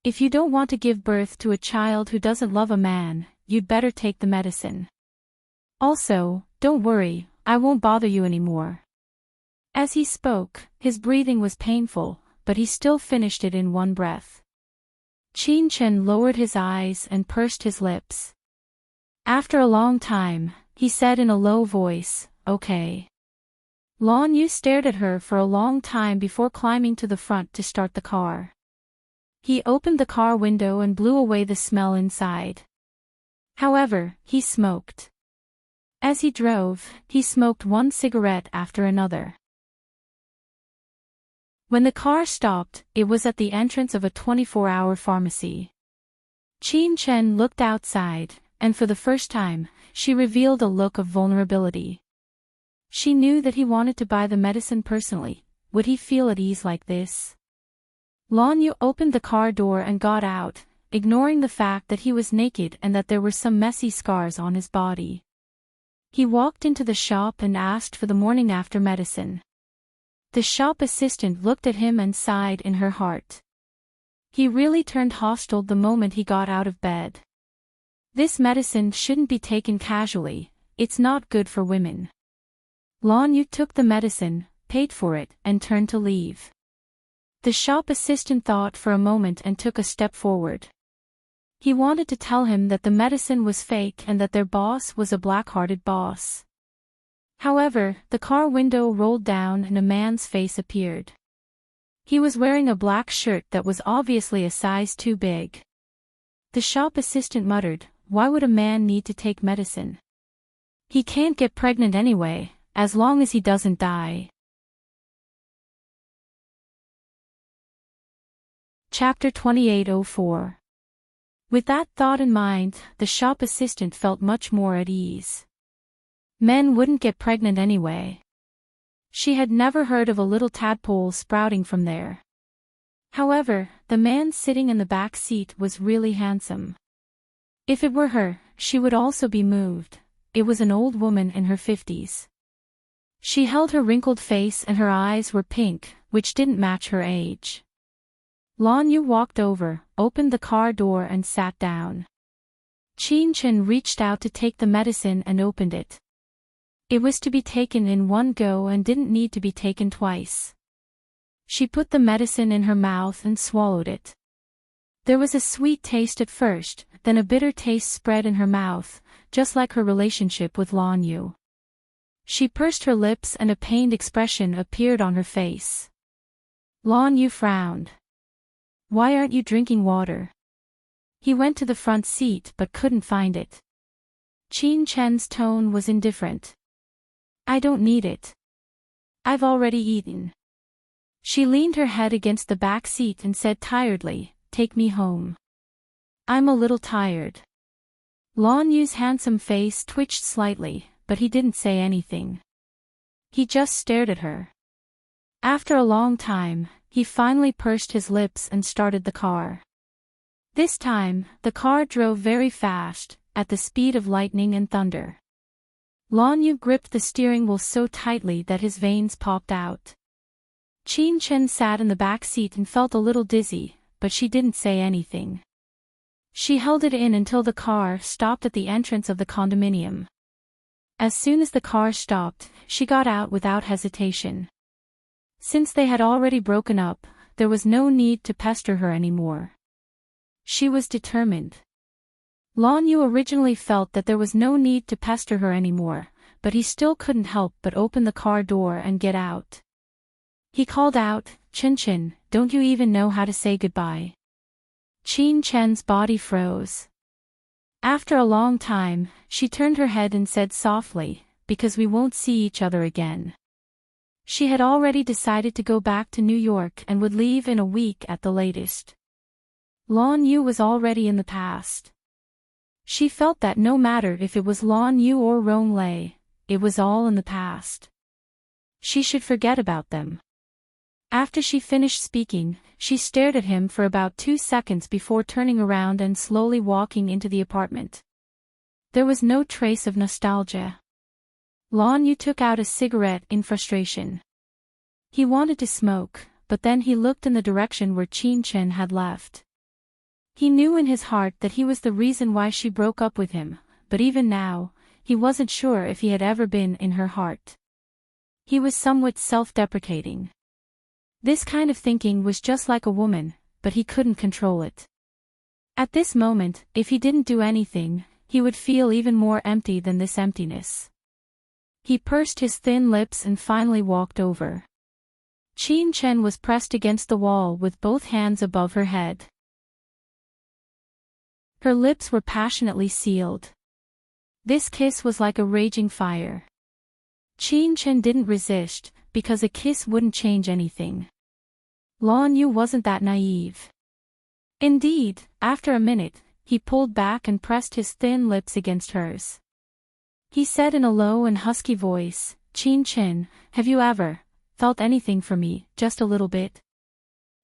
If you don't want to give birth to a child who doesn't love a man, you'd better take the medicine. Also, don't worry, I won't bother you anymore." As he spoke, his breathing was painful, but he still finished it in one breath. Qin Chen lowered his eyes and pursed his lips. After a long time, he said in a low voice, "Okay." Lan Yu stared at her for a long time before climbing to the front to start the car. He opened the car window and blew away the smell inside. However, he smoked. As he drove, he smoked one cigarette after another. When the car stopped, it was at the entrance of a 24-hour pharmacy. Qin Chen looked outside, and for the first time, she revealed a look of vulnerability. She knew that he wanted to buy the medicine personally. Would he feel at ease like this? Lan Yu opened the car door and got out, ignoring the fact that he was naked and that there were some messy scars on his body. He walked into the shop and asked for the morning after medicine. The shop assistant looked at him and sighed in her heart. He really turned hostile the moment he got out of bed. This medicine shouldn't be taken casually, it's not good for women. Lan Yu took the medicine, paid for it, and turned to leave. The shop assistant thought for a moment and took a step forward. He wanted to tell him that the medicine was fake and that their boss was a black-hearted boss. However, the car window rolled down and a man's face appeared. He was wearing a black shirt that was obviously a size too big. The shop assistant muttered, "Why would a man need to take medicine? He can't get pregnant anyway, as long as he doesn't die." Chapter 2804. With that thought in mind, the shop assistant felt much more at ease. Men wouldn't get pregnant anyway. She had never heard of a little tadpole sprouting from there. However, the man sitting in the back seat was really handsome. If it were her, she would also be moved. It was an old woman in her 50s. She held her wrinkled face and her eyes were pink, which didn't match her age. Lan Yu walked over, opened the car door and sat down. Qin Chen reached out to take the medicine and opened it. It was to be taken in one go and didn't need to be taken twice. She put the medicine in her mouth and swallowed it. There was a sweet taste at first, then a bitter taste spread in her mouth, just like her relationship with Lan Yu. She pursed her lips and a pained expression appeared on her face. Lan Yu frowned. "Why aren't you drinking water?" He went to the front seat but couldn't find it. Qin Chen's tone was indifferent. "I don't need it. I've already eaten." She leaned her head against the back seat and said tiredly, "Take me home. I'm a little tired." Lan Yu's handsome face twitched slightly, but he didn't say anything. He just stared at her. After a long time, he finally pursed his lips and started the car. This time, the car drove very fast, at the speed of lightning and thunder. Lan Yu gripped the steering wheel so tightly that his veins popped out. Qin Chen sat in the back seat and felt a little dizzy, but she didn't say anything. She held it in until the car stopped at the entrance of the condominium. As soon as the car stopped, she got out without hesitation. Since they had already broken up, there was no need to pester her anymore. She was determined. Lan Yu originally felt that there was no need to pester her anymore, but he still couldn't help but open the car door and get out. He called out, "Chen Chen, don't you even know how to say goodbye?" Qin Chen's body froze. After a long time, she turned her head and said softly, "Because we won't see each other again." She had already decided to go back to New York and would leave in a week at the latest. Lan Yu was already in the past. She felt that no matter if it was Lan Yu or Rong Lei, it was all in the past. She should forget about them. After she finished speaking, she stared at him for about 2 seconds before turning around and slowly walking into the apartment. There was no trace of nostalgia. Lan Yu took out a cigarette in frustration. He wanted to smoke, but then he looked in the direction where Qin Chen had left. He knew in his heart that he was the reason why she broke up with him, but even now, he wasn't sure if he had ever been in her heart. He was somewhat self-deprecating. This kind of thinking was just like a woman, but he couldn't control it. At this moment, if he didn't do anything, he would feel even more empty than this emptiness. He pursed his thin lips and finally walked over. Qin Chen was pressed against the wall with both hands above her head. Her lips were passionately sealed. This kiss was like a raging fire. Qin Chen didn't resist, because a kiss wouldn't change anything. Lan Yu wasn't that naive. Indeed, after a minute, he pulled back and pressed his thin lips against hers. He said in a low and husky voice, "Qin Chen, have you ever felt anything for me, just a little bit?"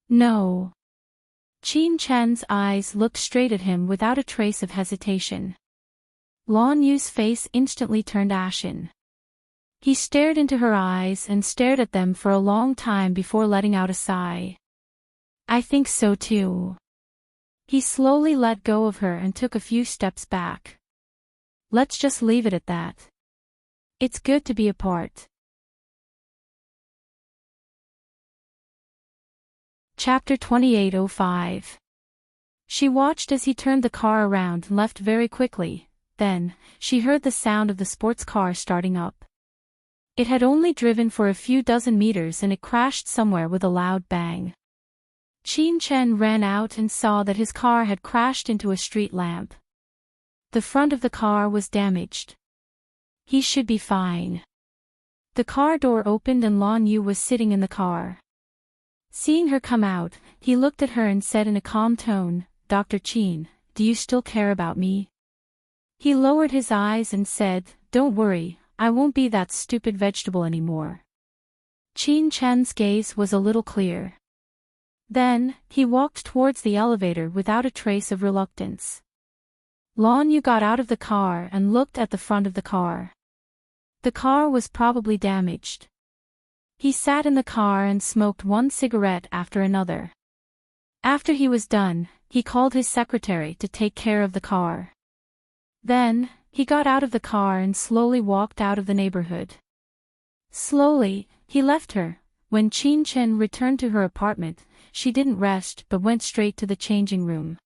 "No." Qin Chen's eyes looked straight at him without a trace of hesitation. Lan Yu's face instantly turned ashen. He stared into her eyes and stared at them for a long time before letting out a sigh. "I think so too." He slowly let go of her and took a few steps back. "Let's just leave it at that." It's good to be apart. Chapter 28:05. She watched as he turned the car around and left very quickly. Then, she heard the sound of the sports car starting up. It had only driven for a few dozen meters and it crashed somewhere with a loud bang. Qin Chen ran out and saw that his car had crashed into a street lamp. The front of the car was damaged. He should be fine. The car door opened and Lan Yu was sitting in the car. Seeing her come out, he looked at her and said in a calm tone, "Dr. Qin, do you still care about me?" He lowered his eyes and said, "Don't worry, I won't be that stupid vegetable anymore." Qin Chen's gaze was a little clear. Then, he walked towards the elevator without a trace of reluctance. Lan Yu got out of the car and looked at the front of the car. The car was probably damaged. He sat in the car and smoked one cigarette after another. After he was done, he called his secretary to take care of the car. Then, he got out of the car and slowly walked out of the neighborhood. Slowly, he left her. When Qin Chen returned to her apartment, she didn't rest but went straight to the changing room.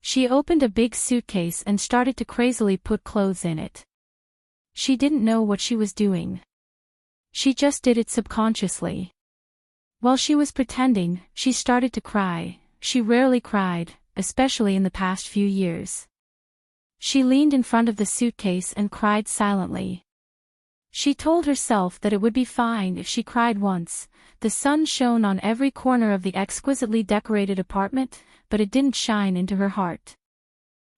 She opened a big suitcase and started to crazily put clothes in it. She didn't know what she was doing. She just did it subconsciously. While she was pretending, she started to cry. She rarely cried, especially in the past few years. She leaned in front of the suitcase and cried silently. She told herself that it would be fine if she cried once. The sun shone on every corner of the exquisitely decorated apartment, but it didn't shine into her heart.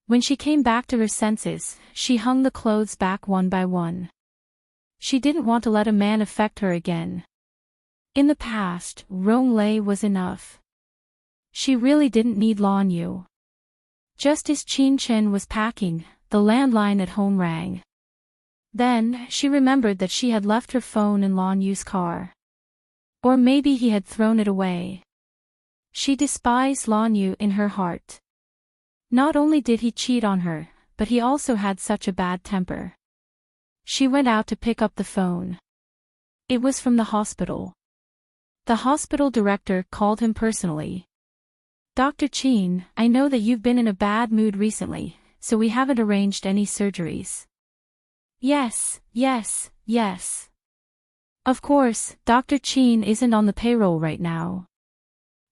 When she came back to her senses, she hung the clothes back one by one. She didn't want to let a man affect her again. In the past, Rong Lei was enough. She really didn't need Lan Yu. Just as Qin Chen was packing, the landline at home rang. Then, she remembered that she had left her phone in Lan Yu's car. Or maybe he had thrown it away. She despised Lan Yu in her heart. Not only did he cheat on her, but he also had such a bad temper. She went out to pick up the phone. It was from the hospital. The hospital director called him personally. "Dr. Qin, I know that you've been in a bad mood recently, so we haven't arranged any surgeries." Yes. Of course, Dr. Qin isn't on the payroll right now.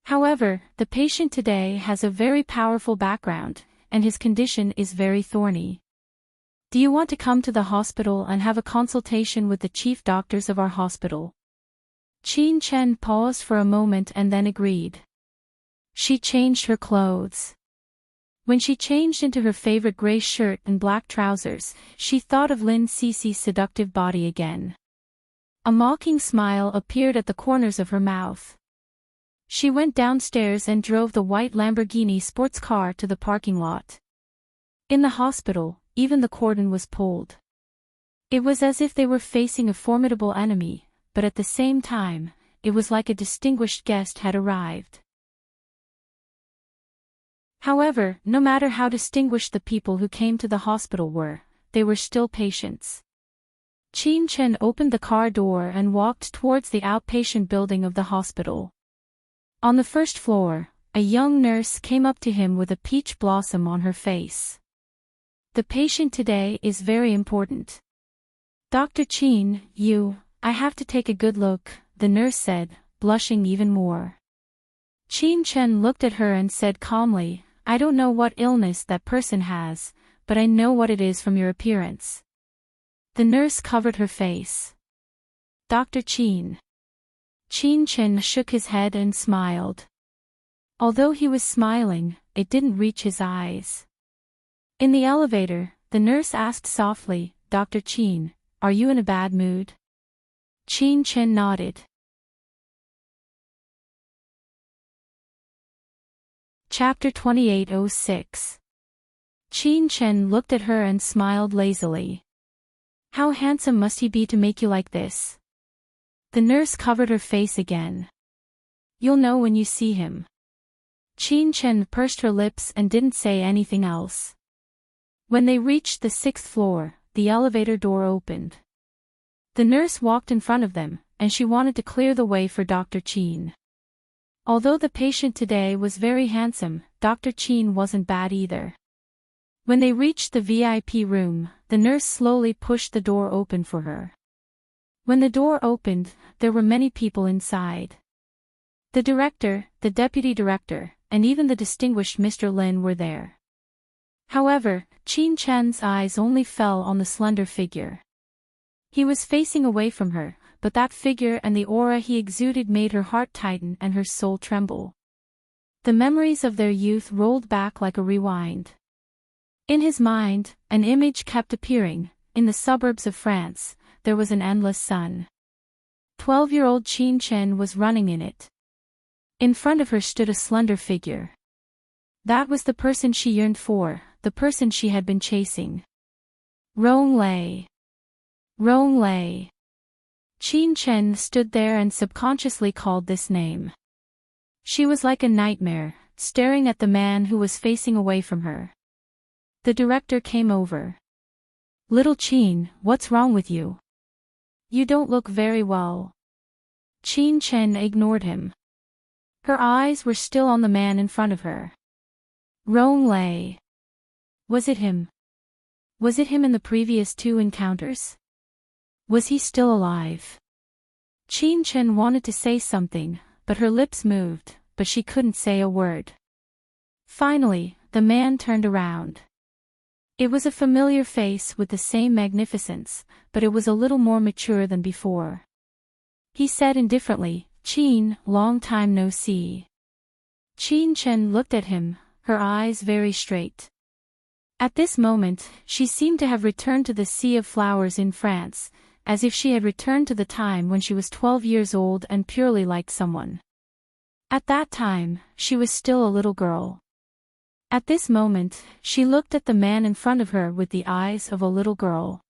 However, the patient today has a very powerful background, and his condition is very thorny. Do you want to come to the hospital and have a consultation with the chief doctors of our hospital? Qin Chen paused for a moment and then agreed. She changed her clothes. When she changed into her favorite gray shirt and black trousers, she thought of Lin Cici's seductive body again. A mocking smile appeared at the corners of her mouth. She went downstairs and drove the white Lamborghini sports car to the parking lot. In the hospital, even the cordon was pulled. It was as if they were facing a formidable enemy, but at the same time, it was like a distinguished guest had arrived. However, no matter how distinguished the people who came to the hospital were, they were still patients. Qin Chen opened the car door and walked towards the outpatient building of the hospital. On the first floor, a young nurse came up to him with a peach blossom on her face. "The patient today is very important. Dr. Qin, I have to take a good look," the nurse said, blushing even more. Qin Chen looked at her and said calmly, "I don't know what illness that person has, but I know what it is from your appearance." The nurse covered her face. "Dr. Qin." Qin Chen shook his head and smiled. Although he was smiling, it didn't reach his eyes. In the elevator, the nurse asked softly, "Dr. Qin, are you in a bad mood?" Qin Chen nodded. Chapter 28:06. Qin Chen looked at her and smiled lazily. "How handsome must he be to make you like this?" The nurse covered her face again. "You'll know when you see him." Qin Chen pursed her lips and didn't say anything else. When they reached the 6th floor, the elevator door opened. The nurse walked in front of them, and she wanted to clear the way for Dr. Chin. Although the patient today was very handsome, Dr. Chin wasn't bad either. When they reached the VIP room, the nurse slowly pushed the door open for her. When the door opened, there were many people inside. The director, the deputy director, and even the distinguished Mr. Lin were there. However, Qin Chen's eyes only fell on the slender figure. He was facing away from her, but that figure and the aura he exuded made her heart tighten and her soul tremble. The memories of their youth rolled back like a rewind. In his mind, an image kept appearing. In the suburbs of France, there was an endless sun. 12-year-old Qin Chen was running in it. In front of her stood a slender figure. That was the person she yearned for, the person she had been chasing. Rong Lei. Rong Lei. Qin Chen stood there and subconsciously called this name. She was like a nightmare, staring at the man who was facing away from her. The director came over. Little Qin, what's wrong with you? You don't look very well. Qin Chen ignored him. Her eyes were still on the man in front of her. Rong Lei. Was it him? Was it him in the previous 2 encounters? Was he still alive? Qin Chen wanted to say something, but her lips moved, but she couldn't say a word. Finally, the man turned around. It was a familiar face with the same magnificence, but it was a little more mature than before. He said indifferently, Qin, long time no see. Qin Chen looked at him, her eyes very straight. At this moment, she seemed to have returned to the Sea of Flowers in France, as if she had returned to the time when she was 12 years old and purely liked someone. At that time, she was still a little girl. At this moment, she looked at the man in front of her with the eyes of a little girl.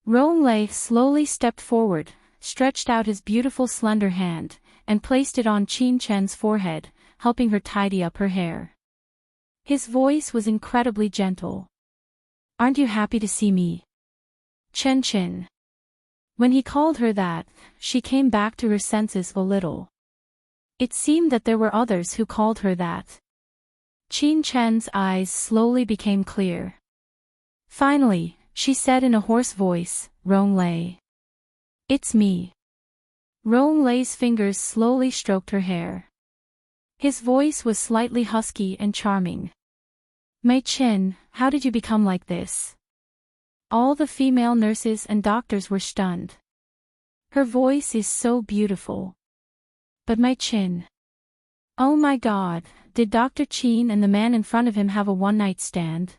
Rong Lei slowly stepped forward, stretched out his beautiful slender hand, and placed it on Qin Chen's forehead, helping her tidy up her hair. His voice was incredibly gentle. Aren't you happy to see me? Chen Chen. When he called her that, she came back to her senses a little. It seemed that there were others who called her that. Qin Chen's eyes slowly became clear. Finally, she said in a hoarse voice, Rong Lei. It's me. Rong Lei's fingers slowly stroked her hair. His voice was slightly husky and charming. Mei Qin, how did you become like this? All the female nurses and doctors were stunned. Her voice is so beautiful. But Mei Qin. Oh my God, did Dr. Qin and the man in front of him have a one-night stand?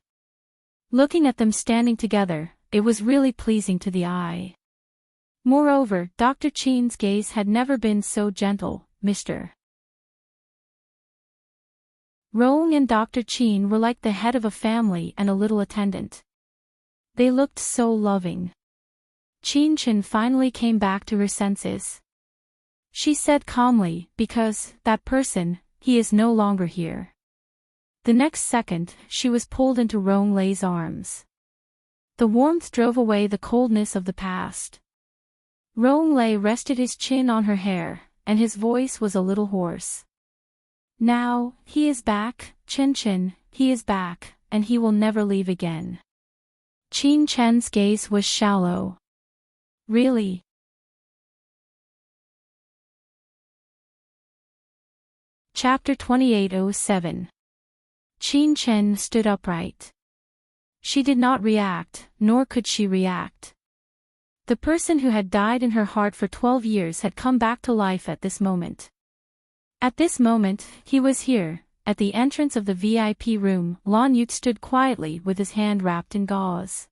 Looking at them standing together, it was really pleasing to the eye. Moreover, Dr. Qin's gaze had never been so gentle. Mr. Rong and Dr. Qin were like the head of a family and a little attendant. They looked so loving. Qin Chen finally came back to her senses. She said calmly, because, that person, he is no longer here. The next second, she was pulled into Rong Lei's arms. The warmth drove away the coldness of the past. Rong Lei rested his chin on her hair, and his voice was a little hoarse. Now, he is back, Chen Chen, he is back, and he will never leave again. Qin Chen's gaze was shallow. Really? Chapter 2807. Qin Chen stood upright. She did not react, nor could she react. The person who had died in her heart for 12 years had come back to life at this moment. At this moment, he was here. At the entrance of the VIP room, Lan Yu stood quietly with his hand wrapped in gauze.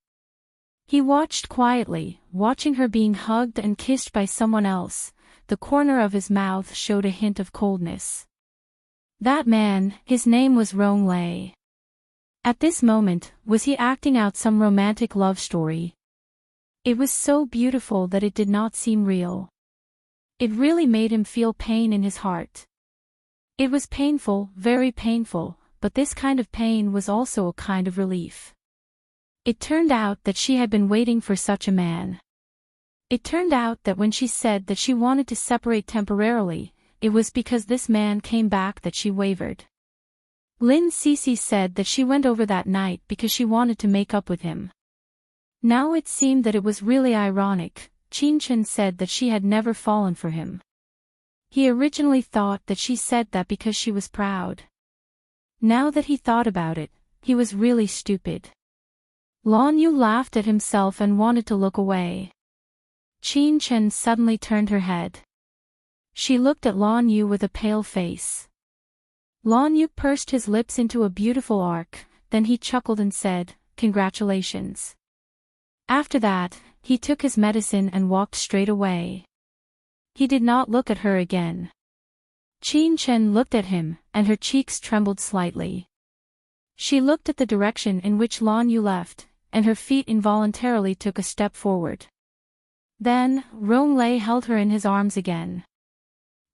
He watched quietly, watching her being hugged and kissed by someone else. The corner of his mouth showed a hint of coldness. That man, his name was Rong Lei. At this moment, was he acting out some romantic love story? It was so beautiful that it did not seem real. It really made him feel pain in his heart. It was painful, very painful, but this kind of pain was also a kind of relief. It turned out that she had been waiting for such a man. It turned out that when she said that she wanted to separate temporarily, it was because this man came back that she wavered. Lin Cece said that she went over that night because she wanted to make up with him. Now it seemed that it was really ironic. Qin Chen said that she had never fallen for him. He originally thought that she said that because she was proud. Now that he thought about it, he was really stupid. Lan Yu laughed at himself and wanted to look away. Qin Chen suddenly turned her head. She looked at Lan Yu with a pale face. Lan Yu pursed his lips into a beautiful arc, then he chuckled and said, "Congratulations." After that, he took his medicine and walked straight away. He did not look at her again. Qin Chen looked at him, and her cheeks trembled slightly. She looked at the direction in which Lan Yu left, and her feet involuntarily took a step forward. Then, Ronglei held her in his arms again.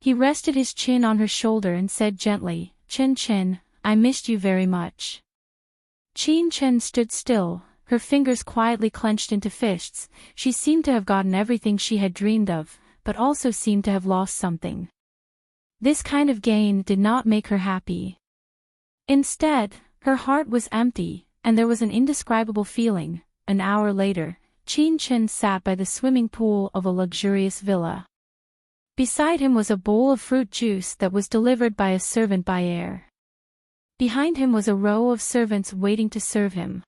He rested his chin on her shoulder and said gently, "Chen Chen, I missed you very much." Qin Chen stood still, her fingers quietly clenched into fists. She seemed to have gotten everything she had dreamed of, but also seemed to have lost something. This kind of gain did not make her happy. Instead, her heart was empty, and there was an indescribable feeling. An hour later, Qin Chen sat by the swimming pool of a luxurious villa. Beside him was a bowl of fruit juice that was delivered by a servant by air. Behind him was a row of servants waiting to serve him.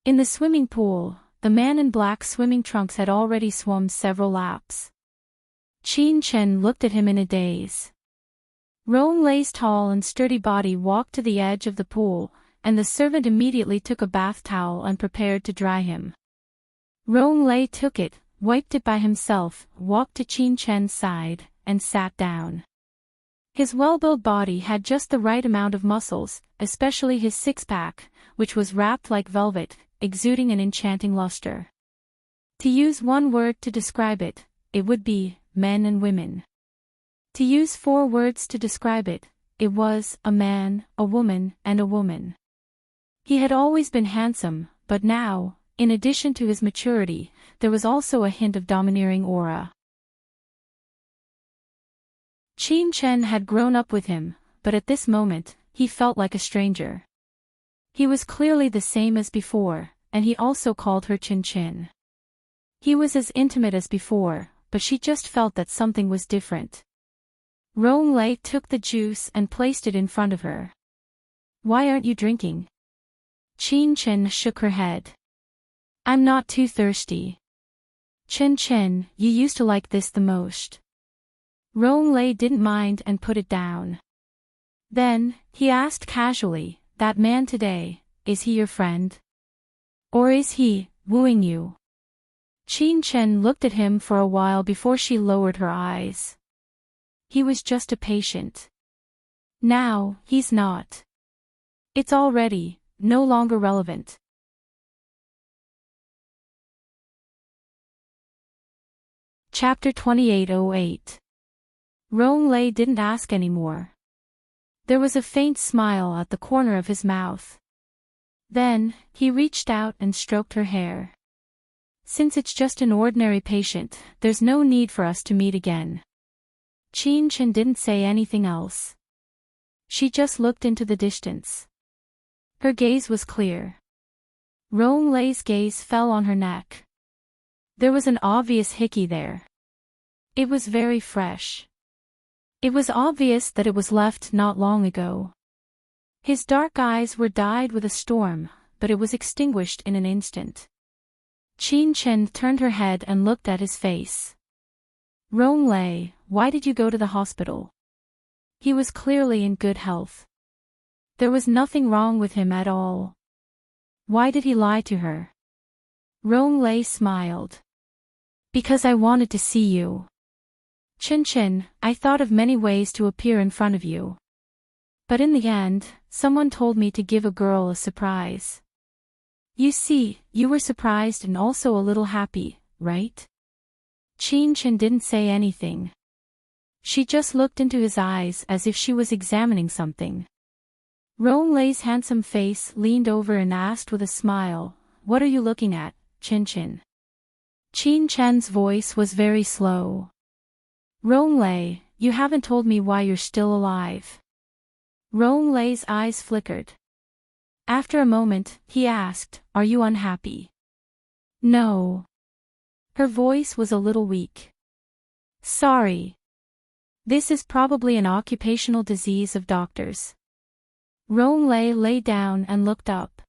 In the swimming pool, the man in black swimming trunks had already swum several laps. Qin Chen looked at him in a daze. Ronglai's tall and sturdy body walked to the edge of the pool, and the servant immediately took a bath towel and prepared to dry him. Ronglai took it, wiped it by himself, walked to Qin Chen's side, and sat down. His well-built body had just the right amount of muscles, especially his six-pack, which was wrapped like velvet, exuding an enchanting luster. To use one word to describe it, it would be, men and women. To use 4 words to describe it, it was, a man, a woman, and a woman. He had always been handsome, but now, in addition to his maturity, there was also a hint of domineering aura. Qin Chen had grown up with him, but at this moment, he felt like a stranger. He was clearly the same as before, and he also called her Qin Chen. He was as intimate as before, but she just felt that something was different. Ronglai took the juice and placed it in front of her. "Why aren't you drinking?" Qin Chen shook her head. "I'm not too thirsty." "Chen Chen, you used to like this the most." Ronglai didn't mind and put it down. Then, he asked casually, "That man today, is he your friend? Or is he, wooing you?" Qin Chen looked at him for a while before she lowered her eyes. "He was just a patient. Now, he's not. It's already, no longer relevant." Chapter 2808. Ronglai didn't ask anymore. There was a faint smile at the corner of his mouth. Then, he reached out and stroked her hair. "Since it's just an ordinary patient, there's no need for us to meet again." Qin Chen didn't say anything else. She just looked into the distance. Her gaze was clear. Ronglai's gaze fell on her neck. There was an obvious hickey there. It was very fresh. It was obvious that it was left not long ago. His dark eyes were dyed with a storm, but it was extinguished in an instant. Qin Chen turned her head and looked at his face. "Ronglai, why did you go to the hospital?" He was clearly in good health. There was nothing wrong with him at all. Why did he lie to her? Ronglai smiled. "Because I wanted to see you. Chen Chen, I thought of many ways to appear in front of you. But in the end, someone told me to give a girl a surprise. You see, you were surprised and also a little happy, right?" Qin Chen didn't say anything. She just looked into his eyes as if she was examining something. Ronglai's handsome face leaned over and asked with a smile, "What are you looking at, Qin Chen?" Qin Chen's voice was very slow. Ronglei, you haven't told me why you're still alive. Ronglei's eyes flickered. After a moment, he asked, are you unhappy? No. Her voice was a little weak. Sorry. This is probably an occupational disease of doctors. Ronglei lay down and looked up.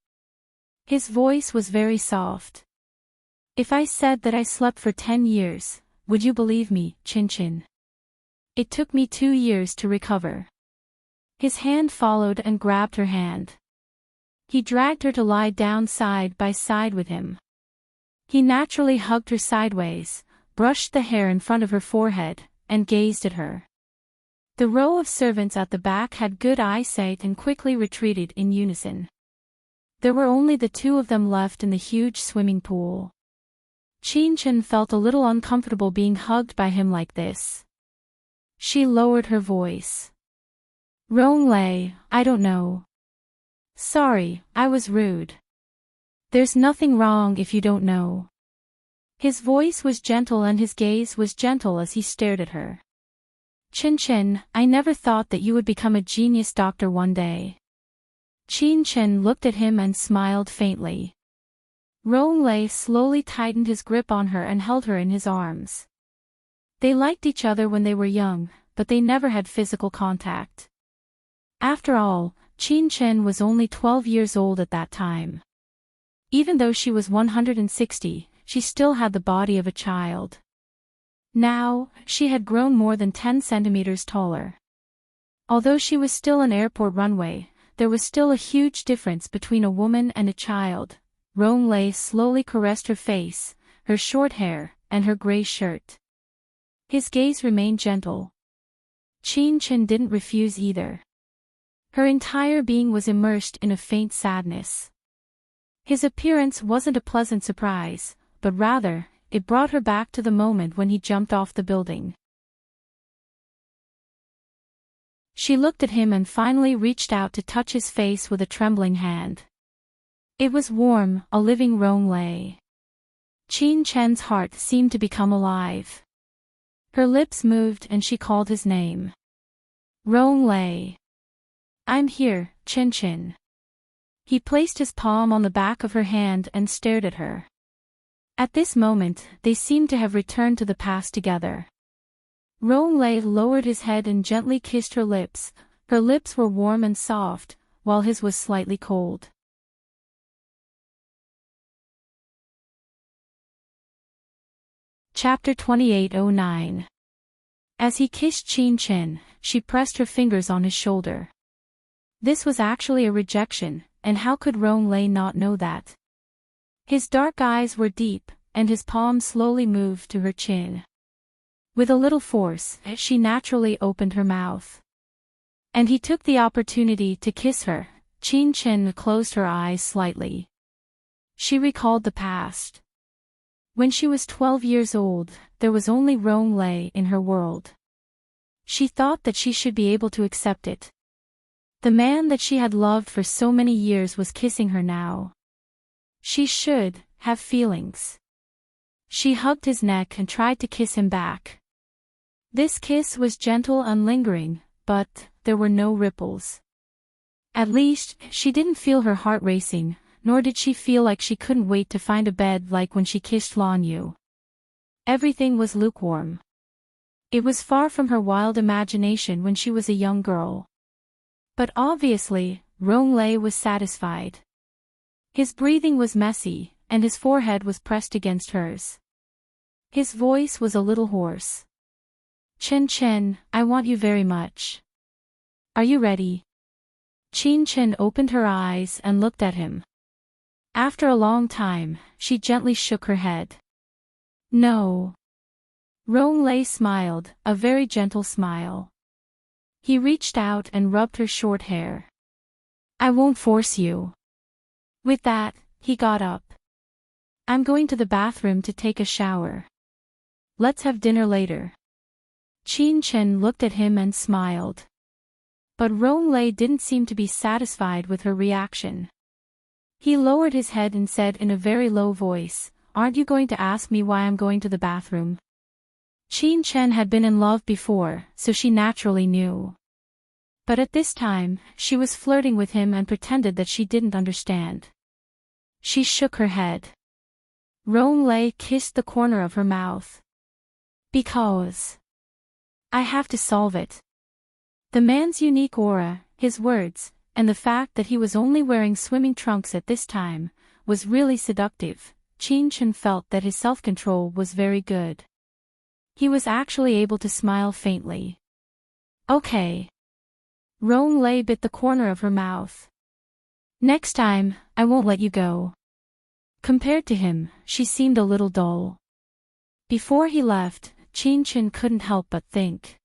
His voice was very soft. If I said that I slept for 10 years, would you believe me, Qin? It took me 2 years to recover. His hand followed and grabbed her hand. He dragged her to lie down side by side with him. He naturally hugged her sideways, brushed the hair in front of her forehead, and gazed at her. The row of servants at the back had good eyesight and quickly retreated in unison. There were only the two of them left in the huge swimming pool. Qin Chen felt a little uncomfortable being hugged by him like this. She lowered her voice. Ronglei, I don't know. Sorry, I was rude. There's nothing wrong if you don't know. His voice was gentle and his gaze was gentle as he stared at her. Qin, I never thought that you would become a genius doctor one day. Qin Chen looked at him and smiled faintly. Ronglei slowly tightened his grip on her and held her in his arms. They liked each other when they were young, but they never had physical contact. After all, Qin Chen was only 12 years old at that time. Even though she was 160, she still had the body of a child. Now, she had grown more than 10 centimeters taller. Although she was still an airport runway, there was still a huge difference between a woman and a child. Ronglei slowly caressed her face, her short hair, and her gray shirt. His gaze remained gentle. Qin Chen didn't refuse either. Her entire being was immersed in a faint sadness. His appearance wasn't a pleasant surprise, but rather, it brought her back to the moment when he jumped off the building. She looked at him and finally reached out to touch his face with a trembling hand. It was warm, a living Ronglei. Qin Chen's heart seemed to become alive. Her lips moved and she called his name. Ronglei. I'm here, Qin. He placed his palm on the back of her hand and stared at her. At this moment, they seemed to have returned to the past together. Ronglei lowered his head and gently kissed her lips. Her lips were warm and soft, while his was slightly cold. Chapter 2809. As he kissed Qin Chen, she pressed her fingers on his shoulder. This was actually a rejection, and how could Ronglei not know that? His dark eyes were deep, and his palm slowly moved to her chin. With a little force, she naturally opened her mouth. And he took the opportunity to kiss her. Qin Chen closed her eyes slightly. She recalled the past. When she was 12 years old, there was only Ronglei in her world. She thought that she should be able to accept it. The man that she had loved for so many years was kissing her now. She should have feelings. She hugged his neck and tried to kiss him back. This kiss was gentle and lingering, but there were no ripples. At least, she didn't feel her heart racing, nor did she feel like she couldn't wait to find a bed like when she kissed Lan Yu. Everything was lukewarm. It was far from her wild imagination when she was a young girl. But obviously, Ronglei was satisfied. His breathing was messy, and his forehead was pressed against hers. His voice was a little hoarse. Qin, I want you very much. Are you ready? Qin Chen opened her eyes and looked at him. After a long time, she gently shook her head. No. Ronglei smiled, a very gentle smile. He reached out and rubbed her short hair. I won't force you. With that, he got up. I'm going to the bathroom to take a shower. Let's have dinner later. Qin Chen looked at him and smiled. But Ronglei didn't seem to be satisfied with her reaction. He lowered his head and said in a very low voice, aren't you going to ask me why I'm going to the bathroom? Qin Chen had been in love before, so she naturally knew. But at this time, she was flirting with him and pretended that she didn't understand. She shook her head. Ronglei kissed the corner of her mouth. Because I have to solve it. The man's unique aura, his words, and the fact that he was only wearing swimming trunks at this time, was really seductive. Qin Chen felt that his self-control was very good. He was actually able to smile faintly. Okay. Ronglei bit the corner of her mouth. Next time, I won't let you go. Compared to him, she seemed a little dull. Before he left, Qin Chen couldn't help but think.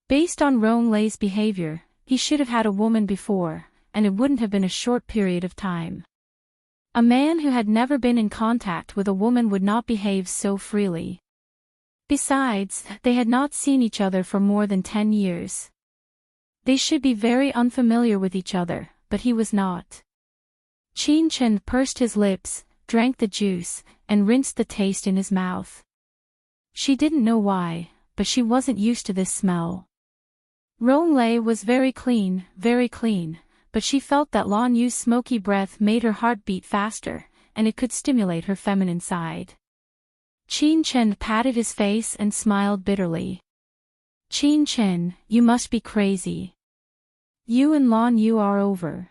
Based on Ronglei's behavior, he should have had a woman before, and it wouldn't have been a short period of time. A man who had never been in contact with a woman would not behave so freely. Besides, they had not seen each other for more than 10 years. They should be very unfamiliar with each other, but he was not. Qin Chen pursed his lips, drank the juice, and rinsed the taste in his mouth. She didn't know why, but she wasn't used to this smell. Ronglei was very clean, but she felt that Lan Yu's smoky breath made her heart beat faster, and it could stimulate her feminine side. Qin Chen patted his face and smiled bitterly. Qin Chen, you must be crazy. You and Lan Yu are over.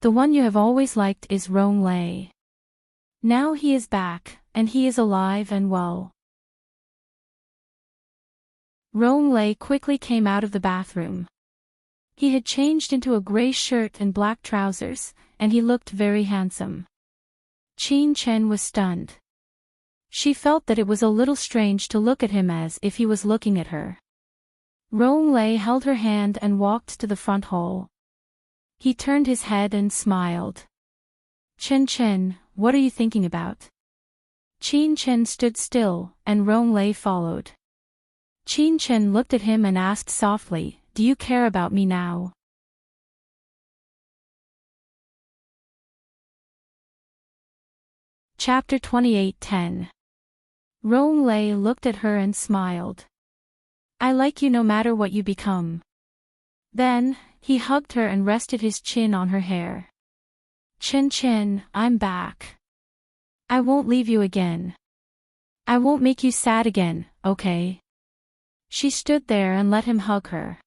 The one you have always liked is Ronglei. Now he is back, and he is alive and well. Ronglei quickly came out of the bathroom. He had changed into a gray shirt and black trousers, and he looked very handsome. Qin Chen was stunned. She felt that it was a little strange to look at him as if he was looking at her. Ronglei held her hand and walked to the front hall. He turned his head and smiled. Chen Chen, what are you thinking about? Qin Chen stood still, and Ronglei followed. Qin Chen looked at him and asked softly, do you care about me now? Chapter 28:10. Ronglei looked at her and smiled. I like you no matter what you become. Then, he hugged her and rested his chin on her hair. Chen Chen, I'm back. I won't leave you again. I won't make you sad again, okay? She stood there and let him hug her.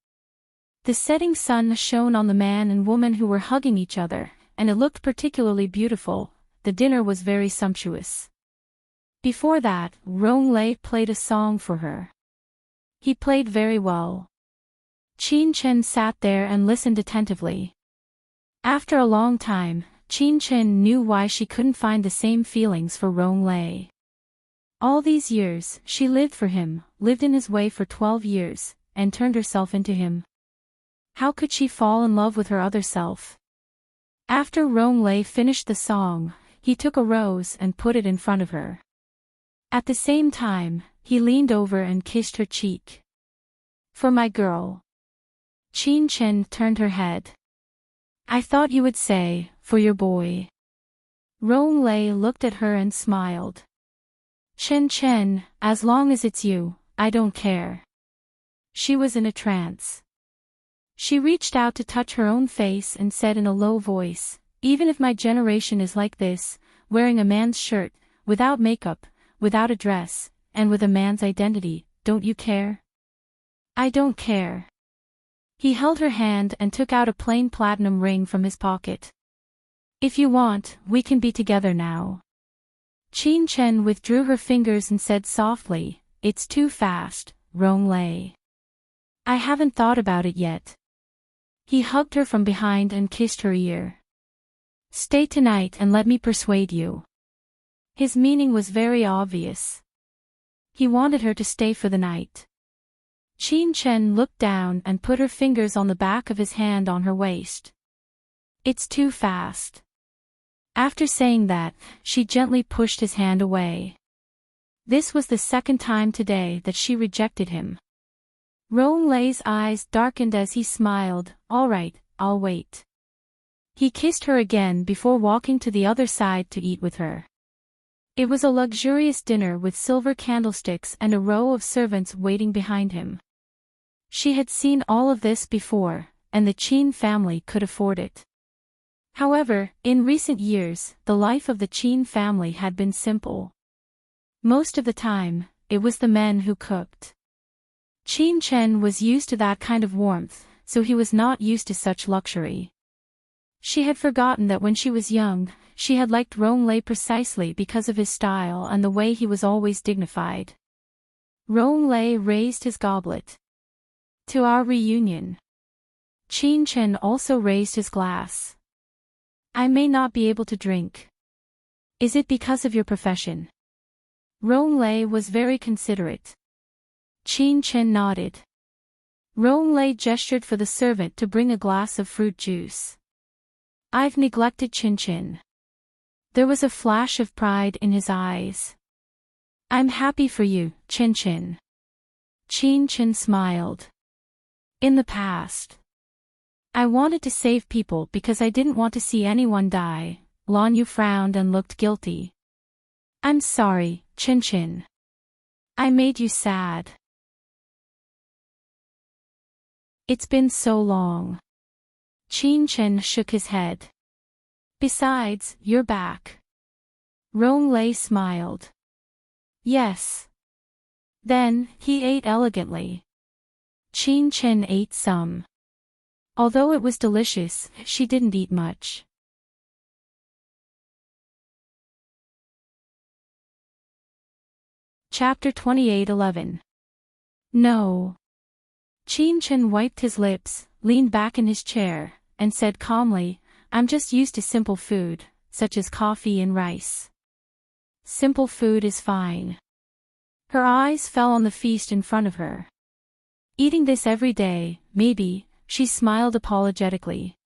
The setting sun shone on the man and woman who were hugging each other, and it looked particularly beautiful. The dinner was very sumptuous. Before that, Ronglei played a song for her. He played very well. Qin Chen sat there and listened attentively. After a long time, Qin Chen knew why she couldn't find the same feelings for Ronglei. All these years, she lived for him, lived in his way for 12 years, and turned herself into him. How could she fall in love with her other self? After Ronglei finished the song, he took a rose and put it in front of her. At the same time, he leaned over and kissed her cheek. For my girl. Qin Chen turned her head. I thought you would say, for your boy. Ronglei looked at her and smiled. Chen Chen, as long as it's you, I don't care. She was in a trance. She reached out to touch her own face and said in a low voice, even if my generation is like this, wearing a man's shirt, without makeup, without a dress, and with a man's identity, don't you care? I don't care. He held her hand and took out a plain platinum ring from his pocket. If you want, we can be together now. Qin Chen withdrew her fingers and said softly, it's too fast, Ronglei. I haven't thought about it yet. He hugged her from behind and kissed her ear. Stay tonight and let me persuade you. His meaning was very obvious. He wanted her to stay for the night. Qin Chen looked down and put her fingers on the back of his hand on her waist. It's too fast. After saying that, she gently pushed his hand away. This was the second time today that she rejected him. Ronglei's eyes darkened as he smiled, all right, I'll wait. He kissed her again before walking to the other side to eat with her. It was a luxurious dinner with silver candlesticks and a row of servants waiting behind him. She had seen all of this before, and the Qin family could afford it. However, in recent years, the life of the Qin family had been simple. Most of the time, it was the men who cooked. Qin Chen was used to that kind of warmth, so he was not used to such luxury. She had forgotten that when she was young, she had liked Rollercoasters precisely because of his style and the way he was always dignified. Rollercoasters raised his goblet. To our reunion. Qin Chen also raised his glass. I may not be able to drink. Is it because of your profession? Rollercoasters was very considerate. Qin Chen nodded. Rollercoasters gestured for the servant to bring a glass of fruit juice. I've neglected Qin Chen. There was a flash of pride in his eyes. I'm happy for you, Qin Chen. Qin Chen smiled. In the past. I wanted to save people because I didn't want to see anyone die. Lan Yu frowned and looked guilty. I'm sorry, Qin Chen. I made you sad. It's been so long. Qin Chen shook his head. Besides, you're back. Rollercoasters smiled. Yes. Then, he ate elegantly. Qin Chen ate some. Although it was delicious, she didn't eat much. Chapter 28:11. No. Qin Chen wiped his lips, leaned back in his chair, and said calmly, I'm just used to simple food, such as coffee and rice. Simple food is fine. Her eyes fell on the feast in front of her. Eating this every day, maybe, she smiled apologetically.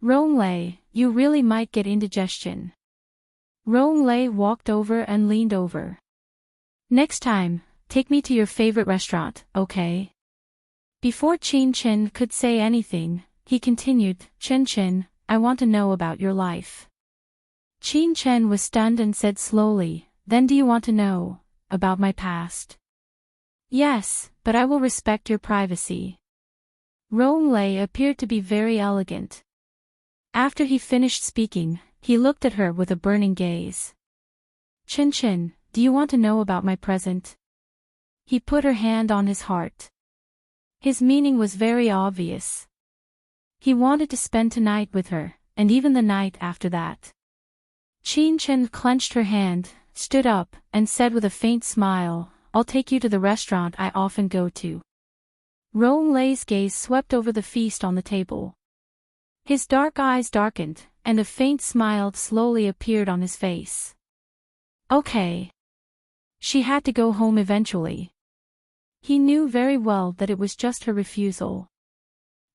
Rollercoasters, you really might get indigestion. Rollercoasters walked over and leaned over. Next time, take me to your favorite restaurant, okay? Before Qin Chen could say anything, he continued, Qin Chen, I want to know about your life. Qin Chen was stunned and said slowly, then do you want to know about my past? Yes, but I will respect your privacy. Rollercoasters appeared to be very elegant. After he finished speaking, he looked at her with a burning gaze. Qin Chen, do you want to know about my present? He put her hand on his heart. His meaning was very obvious. He wanted to spend tonight with her, and even the night after that. Qin Chen clenched her hand, stood up, and said with a faint smile, I'll take you to the restaurant I often go to. Rollercoasters' gaze swept over the feast on the table. His dark eyes darkened, and a faint smile slowly appeared on his face. Okay. She had to go home eventually. He knew very well that it was just her refusal.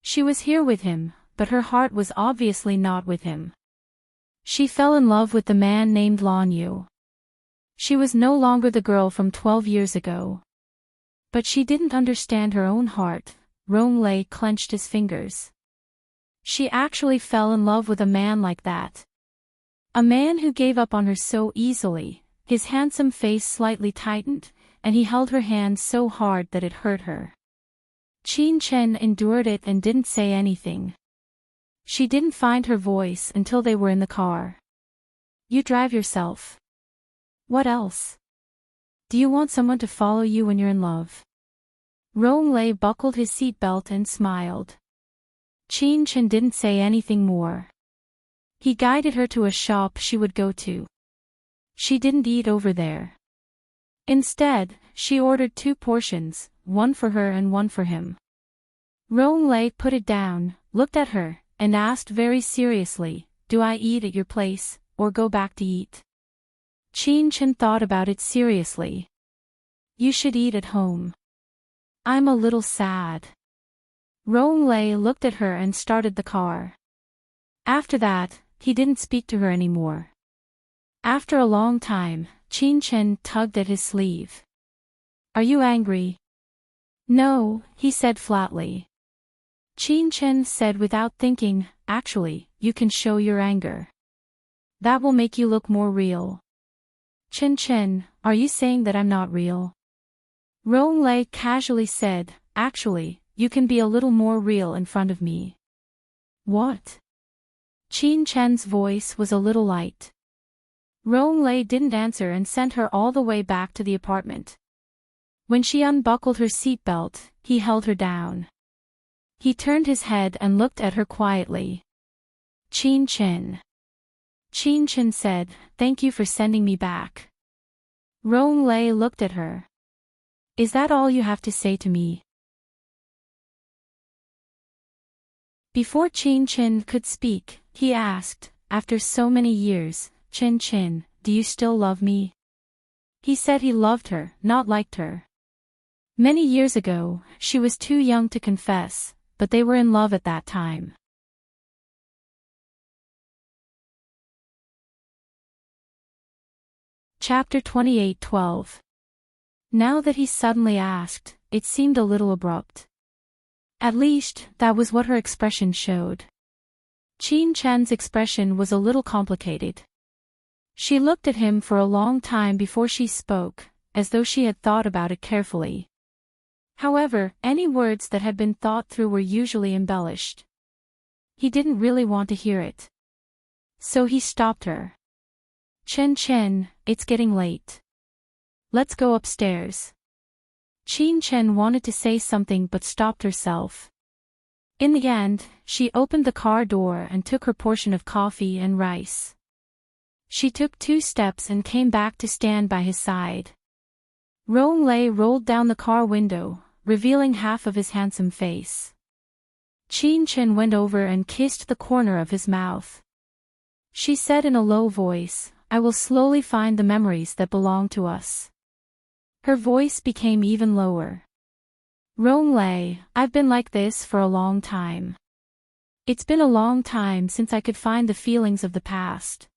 She was here with him, but her heart was obviously not with him. She fell in love with the man named Lan Yu. She was no longer the girl from 12 years ago. But she didn't understand her own heart. Rollercoasters clenched his fingers. She actually fell in love with a man like that. A man who gave up on her so easily. His handsome face slightly tightened, and he held her hand so hard that it hurt her. Qin Chen endured it and didn't say anything. She didn't find her voice until they were in the car. You drive yourself. What else? Do you want someone to follow you when you're in love? Rollercoasters buckled his seatbelt and smiled. Qin Chen didn't say anything more. He guided her to a shop she would go to. She didn't eat over there. Instead, she ordered 2 portions, one for her and one for him. Rollercoasters put it down, looked at her, and asked very seriously, do I eat at your place, or go back to eat? Qin Chen thought about it seriously. You should eat at home. I'm a little sad. Rollercoasters looked at her and started the car. After that, he didn't speak to her anymore. After a long time, Qin Chen tugged at his sleeve. Are you angry? No, he said flatly. Qin Chen said without thinking, actually, you can show your anger. That will make you look more real. Chen, are you saying that I'm not real? Lei casually said, actually, you can be a little more real in front of me. What? Chen's voice was a little light. Lei didn't answer and sent her all the way back to the apartment. When she unbuckled her seatbelt, he held her down. He turned his head and looked at her quietly. Chen said, thank you for sending me back. Lei looked at her. Is that all you have to say to me? Before Chen could speak, he asked, after so many years, Chen, do you still love me? He said he loved her, not liked her. Many years ago, she was too young to confess, but they were in love at that time. Chapter 28:12. Now that he suddenly asked, it seemed a little abrupt. At least, that was what her expression showed. Chen's expression was a little complicated. She looked at him for a long time before she spoke, as though she had thought about it carefully. However, any words that had been thought through were usually embellished. He didn't really want to hear it. So he stopped her. Chen, it's getting late. Let's go upstairs. Chen wanted to say something but stopped herself. In the end, she opened the car door and took her portion of coffee and rice. She took 2 steps and came back to stand by his side. Lei rolled down the car window, revealing half of his handsome face. Chen went over and kissed the corner of his mouth. She said in a low voice, I will slowly find the memories that belong to us. Her voice became even lower. Lei, I've been like this for a long time. It's been a long time since I could find the feelings of the past.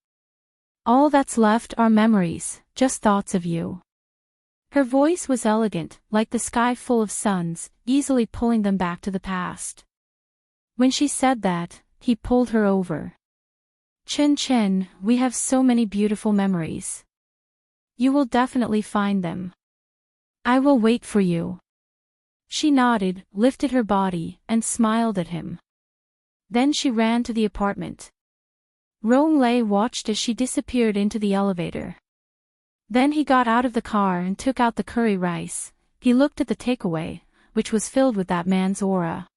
All that's left are memories, just thoughts of you. Her voice was elegant, like the sky full of suns, easily pulling them back to the past. When she said that, he pulled her over. Chen, we have so many beautiful memories. You will definitely find them. I will wait for you. She nodded, lifted her body, and smiled at him. Then she ran to the apartment. Lei watched as she disappeared into the elevator. Then he got out of the car and took out the curry rice. He looked at the takeaway, which was filled with that man's aura.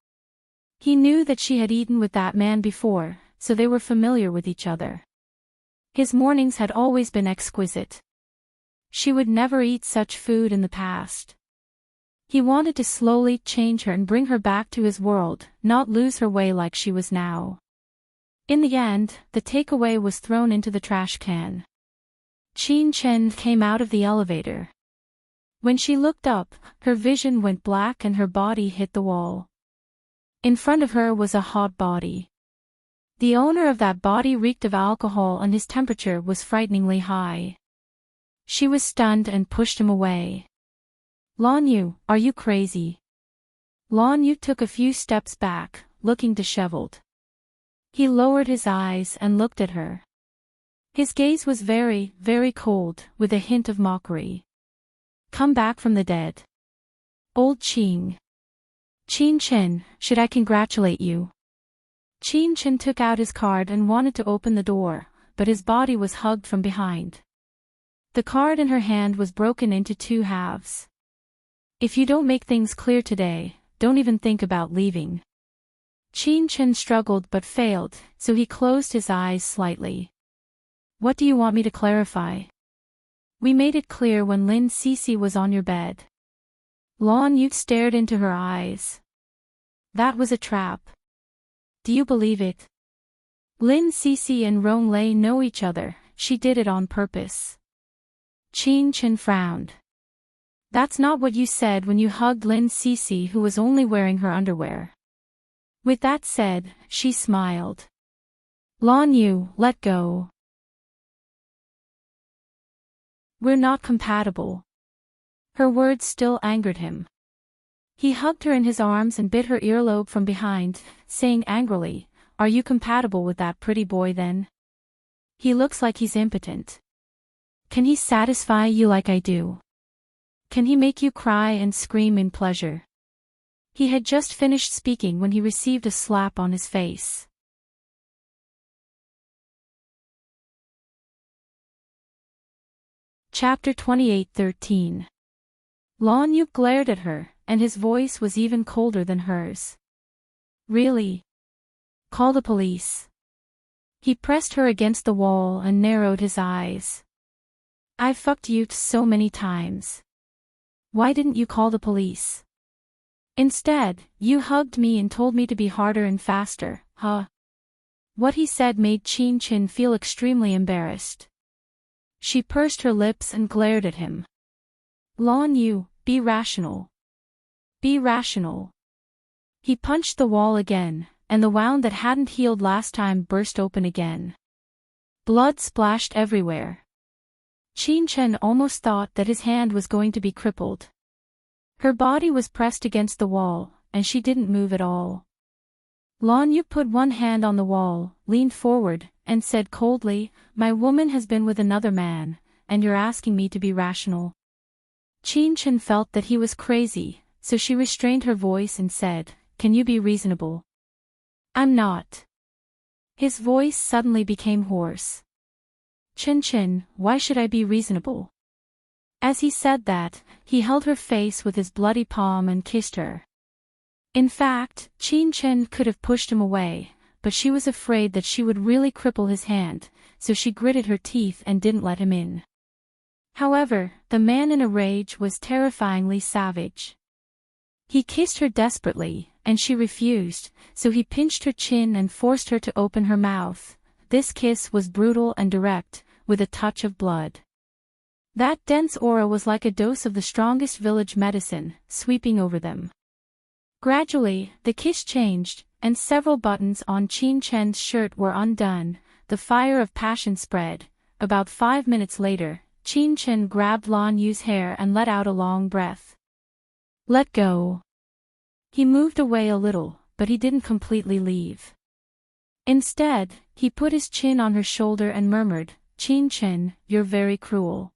He knew that she had eaten with that man before, so they were familiar with each other. His mornings had always been exquisite. She would never eat such food in the past. He wanted to slowly change her and bring her back to his world, not lose her way like she was now. In the end, the takeaway was thrown into the trash can. Chen came out of the elevator. When she looked up, her vision went black and her body hit the wall. In front of her was a hot body. The owner of that body reeked of alcohol and his temperature was frighteningly high. She was stunned and pushed him away. Yu, are you crazy? Yu took a few steps back, looking disheveled. He lowered his eyes and looked at her. His gaze was very, very cold, with a hint of mockery. Come back from the dead. Old Chen, should I congratulate you? Chen took out his card and wanted to open the door, but his body was hugged from behind. The card in her hand was broken into 2 halves. If you don't make things clear today, don't even think about leaving. Chen struggled but failed, so he closed his eyes slightly. What do you want me to clarify? We made it clear when Lin Cece was on your bed. Yu stared into her eyes. That was a trap. Do you believe it? Lin Cece and Lei know each other, she did it on purpose. Chen frowned. That's not what you said when you hugged Lin Cece, who was only wearing her underwear. With that said, she smiled. Yu, let go. We're not compatible. Her words still angered him. He hugged her in his arms and bit her earlobe from behind, saying angrily, Are you compatible with that pretty boy then? He looks like he's impotent. Can he satisfy you like I do? Can he make you cry and scream in pleasure? He had just finished speaking when he received a slap on his face. Chapter 28:13. Lon Yu glared at her, and his voice was even colder than hers. Really? Call the police. He pressed her against the wall and narrowed his eyes. I've fucked you so many times. Why didn't you call the police? Instead, you hugged me and told me to be harder and faster, huh? What he said made Chin Chin feel extremely embarrassed. She pursed her lips and glared at him. Lon Yu, be rational. Be rational. He punched the wall again, and the wound that hadn't healed last time burst open again. Blood splashed everywhere. Chin Chen almost thought that his hand was going to be crippled. Her body was pressed against the wall, and she didn't move at all. Lon Yu put one hand on the wall, leaned forward, and said coldly, My woman has been with another man, and you're asking me to be rational. Chin Chen felt that he was crazy, so she restrained her voice and said, Can you be reasonable? I'm not. His voice suddenly became hoarse. Chin Chin, why should I be reasonable? As he said that, he held her face with his bloody palm and kissed her. In fact, Chin Chen could have pushed him away, but she was afraid that she would really cripple his hand, so she gritted her teeth and didn't let him in. However, the man in a rage was terrifyingly savage. He kissed her desperately, and she refused, so he pinched her chin and forced her to open her mouth. This kiss was brutal and direct, with a touch of blood. That dense aura was like a dose of the strongest village medicine, sweeping over them. Gradually, the kiss changed, and several buttons on Chin Chen's shirt were undone. The fire of passion spread. About 5 minutes later, Chin Chen grabbed Lon Yu's hair and let out a long breath. Let go. He moved away a little, but he didn't completely leave. Instead, he put his chin on her shoulder and murmured, Chin Chen, you're very cruel.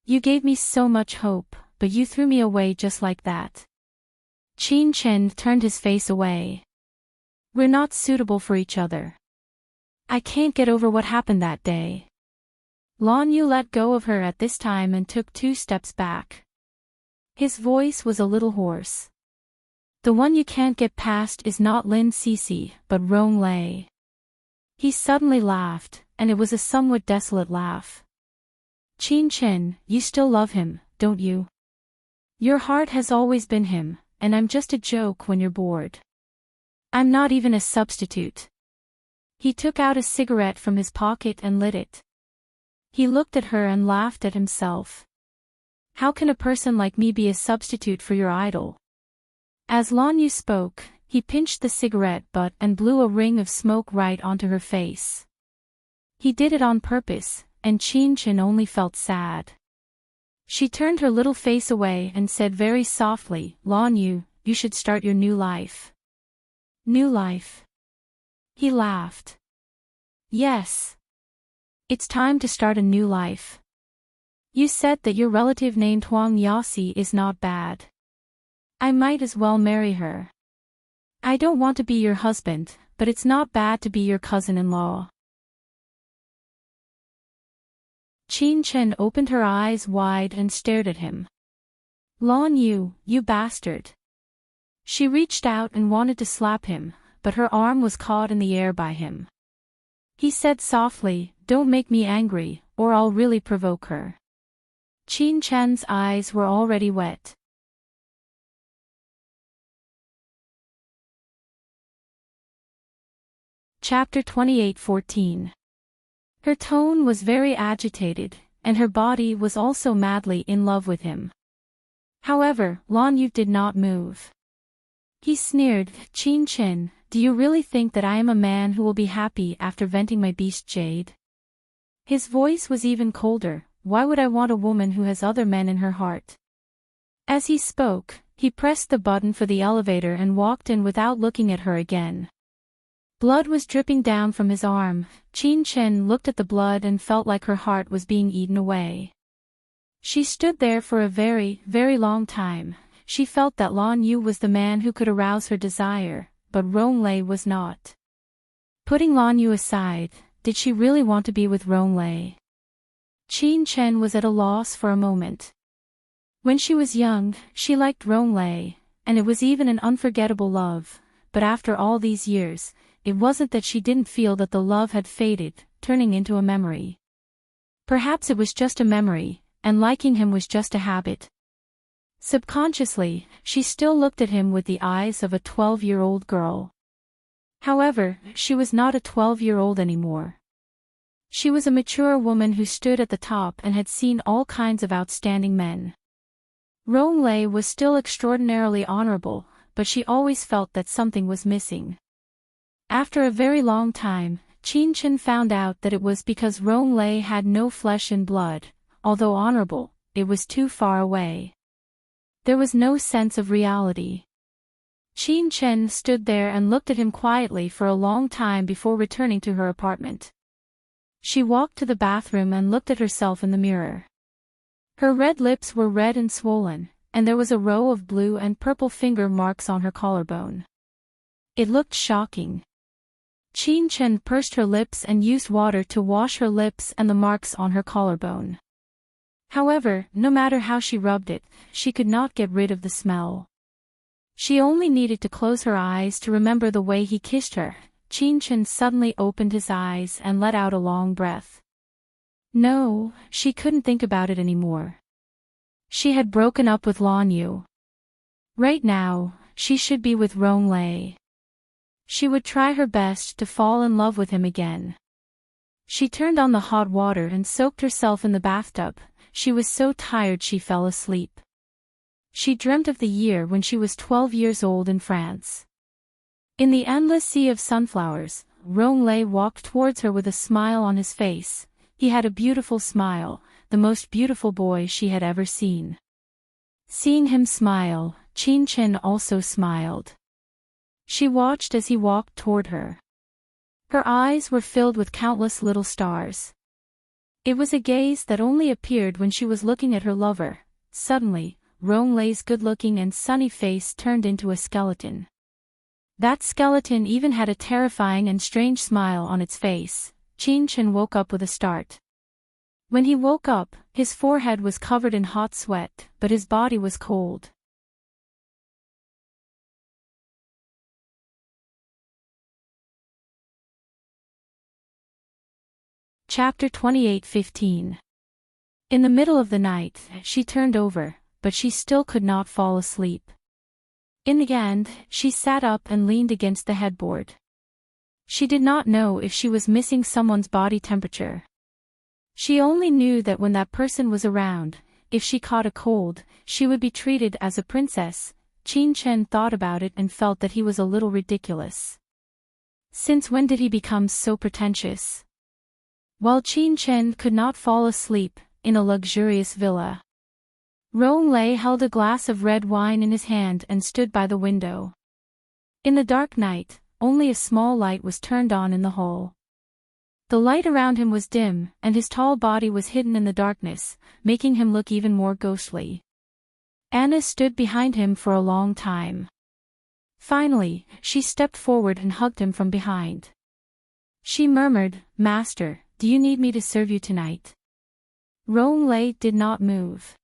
You gave me so much hope, but you threw me away just like that. Chin Chen turned his face away. We're not suitable for each other. I can't get over what happened that day. Lon Yu let go of her at this time and took 2 steps back. His voice was a little hoarse. The one you can't get past is not Lin Cece, but Rong Lei. He suddenly laughed, and it was a somewhat desolate laugh. Chin Chen, you still love him, don't you? Your heart has always been him, and I'm just a joke when you're bored. I'm not even a substitute. He took out a cigarette from his pocket and lit it. He looked at her and laughed at himself. How can a person like me be a substitute for your idol? As Lon Yu spoke, he pinched the cigarette butt and blew a ring of smoke right onto her face. He did it on purpose, and Chin Chen only felt sad. She turned her little face away and said very softly, Lon Yu, you should start your new life. New life? He laughed. Yes. It's time to start a new life. You said that your relative named Huang Yasi is not bad. I might as well marry her. I don't want to be your husband, but it's not bad to be your cousin-in-law. Chin Chen opened her eyes wide and stared at him. Lon Yu, you bastard. She reached out and wanted to slap him, but her arm was caught in the air by him. He said softly, Don't make me angry, or I'll really provoke her. Chin Chen's eyes were already wet. Chapter 28:14. Her tone was very agitated, and her body was also madly in love with him. However, Lon Yu did not move. He sneered, Chin Chen, do you really think that I am a man who will be happy after venting my beast jade? His voice was even colder. Why would I want a woman who has other men in her heart? As he spoke, he pressed the button for the elevator and walked in without looking at her again. Blood was dripping down from his arm. Qin Chen looked at the blood and felt like her heart was being eaten away. She stood there for a very, very long time. She felt that Lan Yu was the man who could arouse her desire, but Ronglei was not. Putting Lan Yu aside, did she really want to be with Ronglei? Qin Chen was at a loss for a moment. When she was young, she liked Ronglei, and it was even an unforgettable love, but after all these years, it wasn't that she didn't feel that the love had faded, turning into a memory. Perhaps it was just a memory, and liking him was just a habit. Subconsciously, she still looked at him with the eyes of a 12-year-old girl. However, she was not a 12-year-old anymore. She was a mature woman who stood at the top and had seen all kinds of outstanding men. Ronglei was still extraordinarily honorable, but she always felt that something was missing. After a very long time, Qin Chen found out that it was because Ronglei had no flesh and blood. Although honorable, it was too far away. There was no sense of reality. Qin Chen stood there and looked at him quietly for a long time before returning to her apartment. She walked to the bathroom and looked at herself in the mirror. Her red lips were red and swollen, and there was a row of blue and purple finger marks on her collarbone. It looked shocking. Qin Chen pursed her lips and used water to wash her lips and the marks on her collarbone. However, no matter how she rubbed it, she could not get rid of the smell. She only needed to close her eyes to remember the way he kissed her. Qin Chen suddenly opened his eyes and let out a long breath. No, she couldn't think about it anymore. She had broken up with Lan Yu. Right now, she should be with Ronglei. She would try her best to fall in love with him again. She turned on the hot water and soaked herself in the bathtub. She was so tired she fell asleep. She dreamt of the year when she was 12 years old in France. In the endless sea of sunflowers, Ronglei walked towards her with a smile on his face. He had a beautiful smile, the most beautiful boy she had ever seen. Seeing him smile, Qin Chen also smiled. She watched as he walked toward her. Her eyes were filled with countless little stars. It was a gaze that only appeared when she was looking at her lover. Suddenly, Ronglei's good-looking and sunny face turned into a skeleton. That skeleton even had a terrifying and strange smile on its face. Qin Chen woke up with a start. When he woke up, his forehead was covered in hot sweat, but his body was cold. Chapter 28:15. In the middle of the night, she turned over, but she still could not fall asleep. In the end, she sat up and leaned against the headboard. She did not know if she was missing someone's body temperature. She only knew that when that person was around, if she caught a cold, she would be treated as a princess. Qin Chen thought about it and felt that he was a little ridiculous. Since when did he become so pretentious? While Qin Chen could not fall asleep, in a luxurious villa, Ronglei held a glass of red wine in his hand and stood by the window. In the dark night, only a small light was turned on in the hall. The light around him was dim, and his tall body was hidden in the darkness, making him look even more ghostly. Anna stood behind him for a long time. Finally, she stepped forward and hugged him from behind. She murmured, "Master, do you need me to serve you tonight?" Ronglei did not move.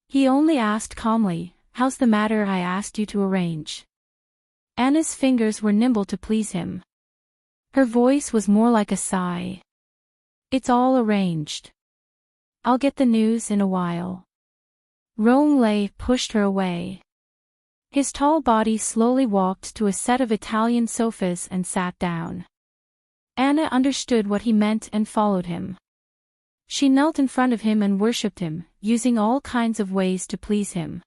He only asked calmly, "How's the matter I asked you to arrange?" Anna's fingers were nimble to please him. Her voice was more like a sigh. "It's all arranged. I'll get the news in a while." Ronglei pushed her away. His tall body slowly walked to a set of Italian sofas and sat down. Anna understood what he meant and followed him. She knelt in front of him and worshipped him, using all kinds of ways to please him.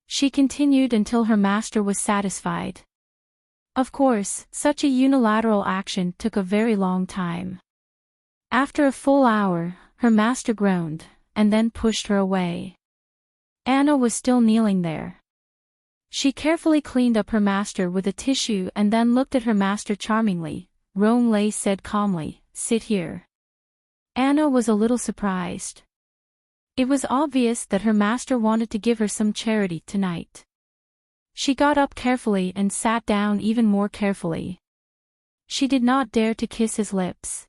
She continued until her master was satisfied. Of course, such a unilateral action took a very long time. After a full hour, her master groaned, and then pushed her away. Anna was still kneeling there. She carefully cleaned up her master with a tissue and then looked at her master charmingly. Ronglei said calmly, "Sit here." Anna was a little surprised. It was obvious that her master wanted to give her some charity tonight. She got up carefully and sat down even more carefully. She did not dare to kiss his lips.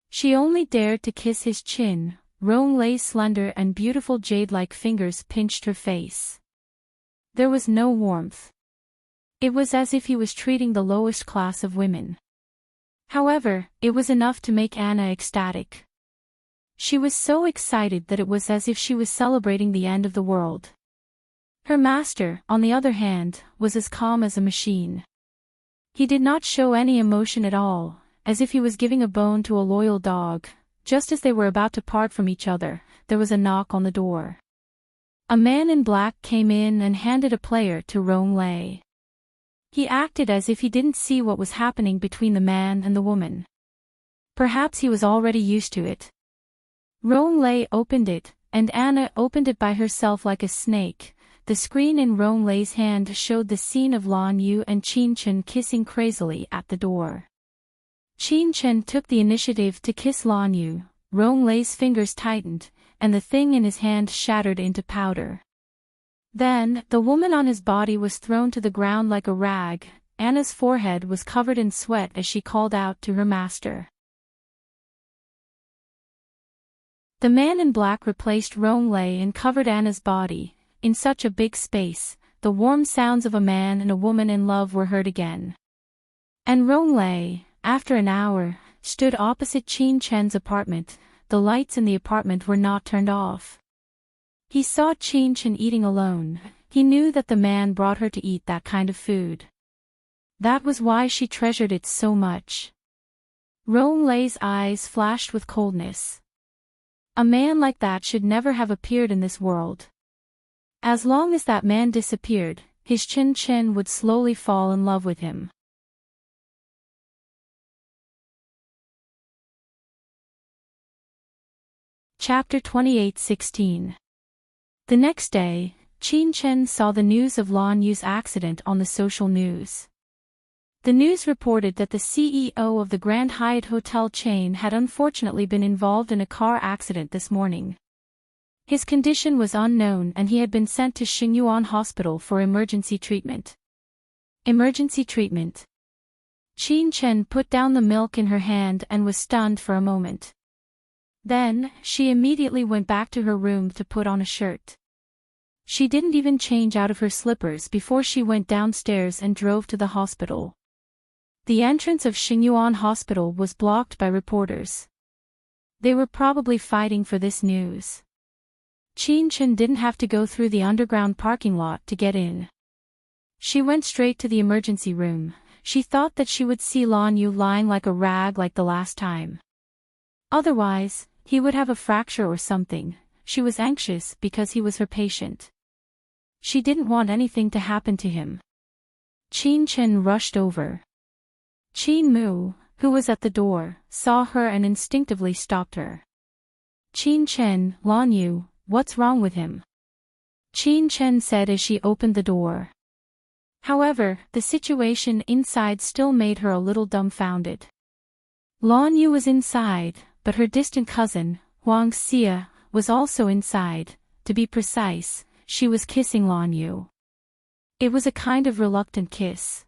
She only dared to kiss his chin. Ronglai's slender and beautiful jade-like fingers pinched her face. There was no warmth. It was as if he was treating the lowest class of women. However, it was enough to make Anna ecstatic. She was so excited that it was as if she was celebrating the end of the world. Her master, on the other hand, was as calm as a machine. He did not show any emotion at all, as if he was giving a bone to a loyal dog. Just as they were about to part from each other, there was a knock on the door. A man in black came in and handed a player to Ronglei. He acted as if he didn't see what was happening between the man and the woman. Perhaps he was already used to it. Ronglei opened it, and Anna opened it by herself like a snake. The screen in Ronglei's hand showed the scene of Lan Yu and Qin Chen kissing crazily at the door. Qin Chen took the initiative to kiss Lan Yu. Ronglei's fingers tightened, and the thing in his hand shattered into powder. Then, the woman on his body was thrown to the ground like a rag. Anna's forehead was covered in sweat as she called out to her master. The man in black replaced Ronglei and covered Anna's body. In such a big space, the warm sounds of a man and a woman in love were heard again. And Ronglei, after an hour, stood opposite Qin Chen's apartment. The lights in the apartment were not turned off. He saw Qin Chen eating alone. He knew that the man brought her to eat that kind of food. That was why she treasured it so much. Ronglei's eyes flashed with coldness. A man like that should never have appeared in this world. As long as that man disappeared, his Qin Chen would slowly fall in love with him. Chapter 28:16. The next day, Qin Chen saw the news of Lan Yu's accident on the social news. The news reported that the CEO of the Grand Hyatt hotel chain had unfortunately been involved in a car accident this morning. His condition was unknown and he had been sent to Xingyuan Hospital for emergency treatment. Emergency treatment. Qin Chen put down the milk in her hand and was stunned for a moment. Then, she immediately went back to her room to put on a shirt. She didn't even change out of her slippers before she went downstairs and drove to the hospital. The entrance of Xingyuan Hospital was blocked by reporters. They were probably fighting for this news. Qin Chen didn't have to go through the underground parking lot to get in. She went straight to the emergency room. She thought that she would see Lan Yu lying like a rag like the last time. Otherwise, he would have a fracture or something. She was anxious because he was her patient. She didn't want anything to happen to him. Qin Chen rushed over. Qin Mu, who was at the door, saw her and instinctively stopped her. "Qin Chen, Lan Yu, what's wrong with him?" Qin Chen said as she opened the door. However, the situation inside still made her a little dumbfounded. Lan Yu was inside, but her distant cousin, Huang Xia, was also inside. To be precise, she was kissing Lan Yu. It was a kind of reluctant kiss.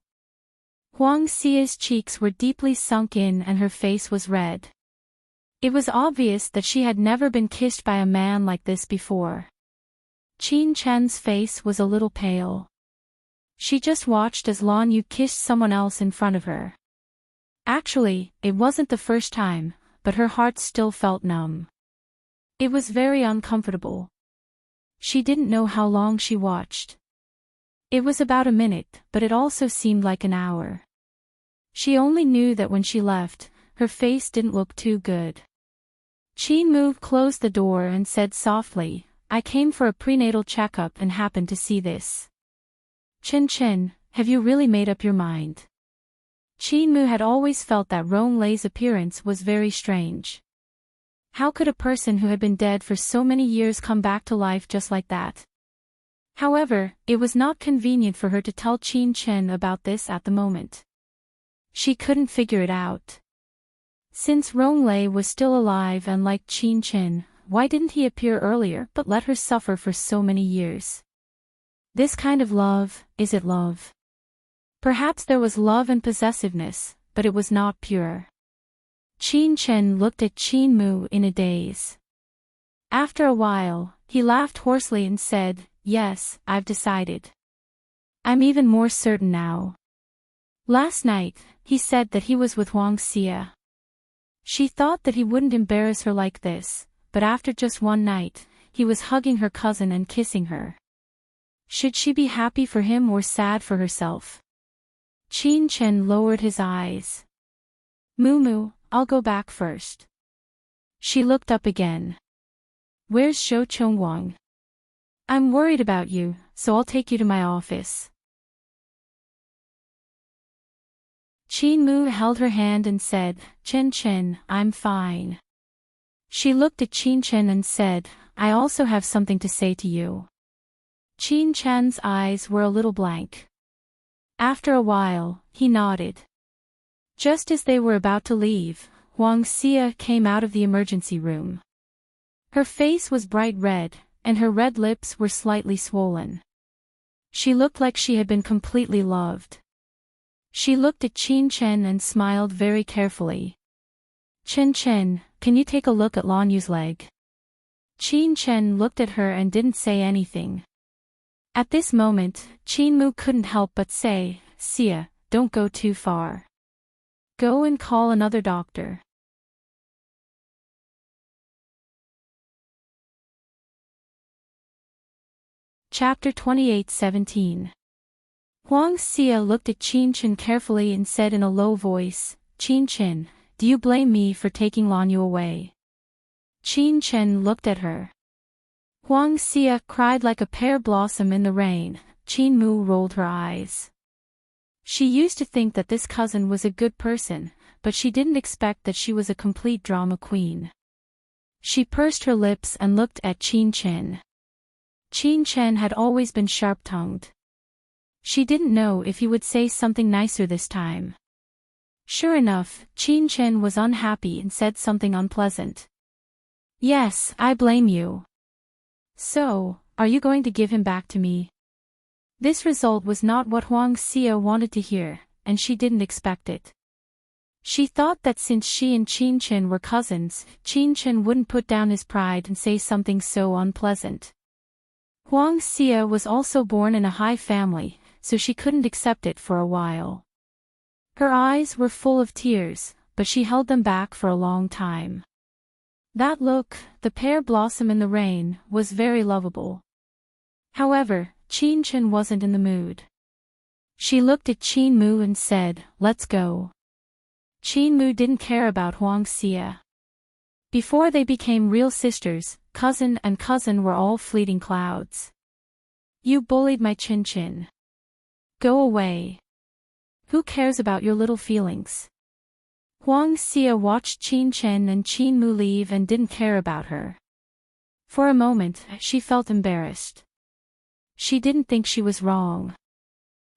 Huang Xia's cheeks were deeply sunk in and her face was red. It was obvious that she had never been kissed by a man like this before. Qin Chen's face was a little pale. She just watched as Lan Yu kissed someone else in front of her. Actually, it wasn't the first time, but her heart still felt numb. It was very uncomfortable. She didn't know how long she watched. It was about a minute, but it also seemed like an hour. She only knew that when she left, her face didn't look too good. Qin Mu closed the door and said softly, "I came for a prenatal checkup and happened to see this. Qin Chen, have you really made up your mind?" Qin Mu had always felt that Ronglei's appearance was very strange. How could a person who had been dead for so many years come back to life just like that? However, it was not convenient for her to tell Qin Chen about this at the moment. She couldn't figure it out. Since Ronglei was still alive and liked Qin Chen, why didn't he appear earlier but let her suffer for so many years? This kind of love, is it love? Perhaps there was love and possessiveness, but it was not pure. Qin Chen looked at Qin Mu in a daze. After a while, he laughed hoarsely and said, "Yes, I've decided. I'm even more certain now." Last night, he said that he was with Huang Xia. She thought that he wouldn't embarrass her like this, but after just one night, he was hugging her cousin and kissing her. Should she be happy for him or sad for herself? Qin Chen lowered his eyes. "Mumu, I'll go back first." She looked up again. "Where's Shou Chongwang?" "I'm worried about you, so I'll take you to my office." Qin Mu held her hand and said, "Chen Chen, I'm fine." She looked at Qin Chen and said, "I also have something to say to you." Qin Chen's eyes were a little blank. After a while, he nodded. Just as they were about to leave, Huang Xia came out of the emergency room. Her face was bright red, and her red lips were slightly swollen. She looked like she had been completely loved. She looked at Qin Chen and smiled very carefully. "Chen Chen, can you take a look at Lan Yu's leg?" Qin Chen looked at her and didn't say anything. At this moment, Qin Mu couldn't help but say, "Xia, don't go too far. Go and call another doctor." Chapter 28:17. Huang Xia looked at Qin Chen carefully and said in a low voice, "Qin Chen, do you blame me for taking Lan Yu away?" Qin Chen looked at her. Huang Xia cried like a pear blossom in the rain. Qin Mu rolled her eyes. She used to think that this cousin was a good person, but she didn't expect that she was a complete drama queen. She pursed her lips and looked at Qin Chen. Qin Chen had always been sharp-tongued. She didn't know if he would say something nicer this time. Sure enough, Qin Chen was unhappy and said something unpleasant. "Yes, I blame you. So, are you going to give him back to me?" This result was not what Huang Xia wanted to hear, and she didn't expect it. She thought that since she and Qin Chen were cousins, Qin Chen wouldn't put down his pride and say something so unpleasant. Huang Xia was also born in a high family, so she couldn't accept it for a while. Her eyes were full of tears, but she held them back for a long time. That look, the pear blossom in the rain, was very lovable. However, Qin Chen wasn't in the mood. She looked at Qin Mu and said, "Let's go." Qin Mu didn't care about Huang Xia. Before they became real sisters, cousin and cousin were all fleeting clouds. "You bullied my Chin Chin. Go away. Who cares about your little feelings?" Huang Xia watched Qin Chen and Qin Mu leave and didn't care about her. For a moment, she felt embarrassed. She didn't think she was wrong.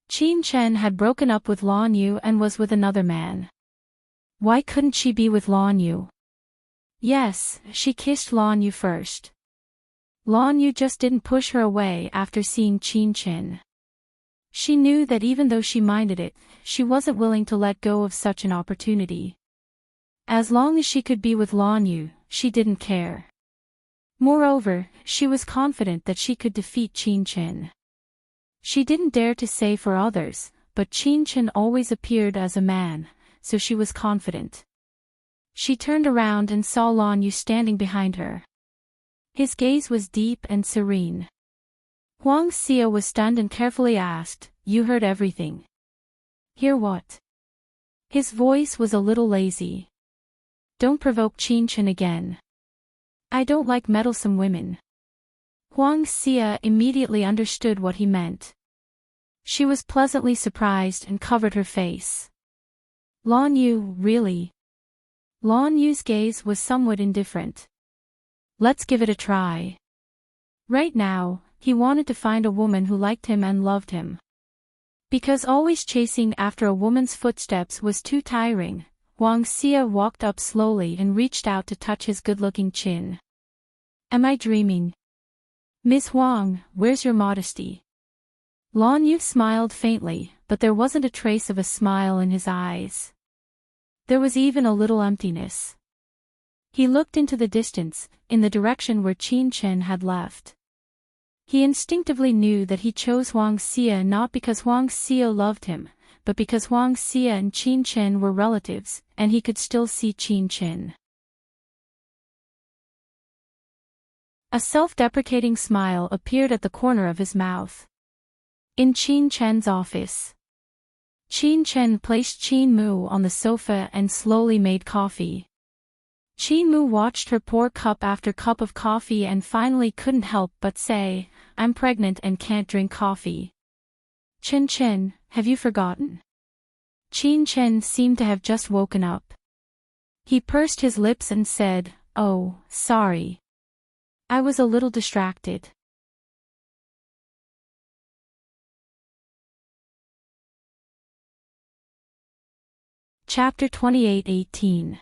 Qin Chen had broken up with Lan Yu and was with another man. Why couldn't she be with Lan Yu? Yes, she kissed Lan Yu first. Lan Yu just didn't push her away after seeing Qin Chen. She knew that even though she minded it, she wasn't willing to let go of such an opportunity. As long as she could be with Lan Yu, she didn't care. Moreover, she was confident that she could defeat Qin Chen. She didn't dare to say for others, but Qin Chen always appeared as a man, so she was confident. She turned around and saw Lan Yu standing behind her. His gaze was deep and serene. Huang Xia was stunned and carefully asked, "You heard everything?" "Hear what?" His voice was a little lazy. "Don't provoke Qin Chen again. I don't like meddlesome women." Huang Xia immediately understood what he meant. She was pleasantly surprised and covered her face. "Lan Yu, really?" Lan Yu's gaze was somewhat indifferent. "Let's give it a try." Right now, he wanted to find a woman who liked him and loved him. Because always chasing after a woman's footsteps was too tiring, Wang Xia walked up slowly and reached out to touch his good-looking chin. Am I dreaming? Miss Huang, where's your modesty? Lan Yu smiled faintly, but there wasn't a trace of a smile in his eyes. There was even a little emptiness. He looked into the distance, in the direction where Qin Chen had left. He instinctively knew that he chose Wang Xia not because Wang Xia loved him, but because Wang Xia and Qin Chen were relatives, and he could still see Qin Chen. A self-deprecating smile appeared at the corner of his mouth. In Qin Chen's office. Qin Chen placed Qin Mu on the sofa and slowly made coffee. Qin Mu watched her pour cup after cup of coffee and finally couldn't help but say, I'm pregnant and can't drink coffee. Chen Chen, have you forgotten? Qin Chen seemed to have just woken up. He pursed his lips and said, Oh, sorry. I was a little distracted. Chapter 28:18.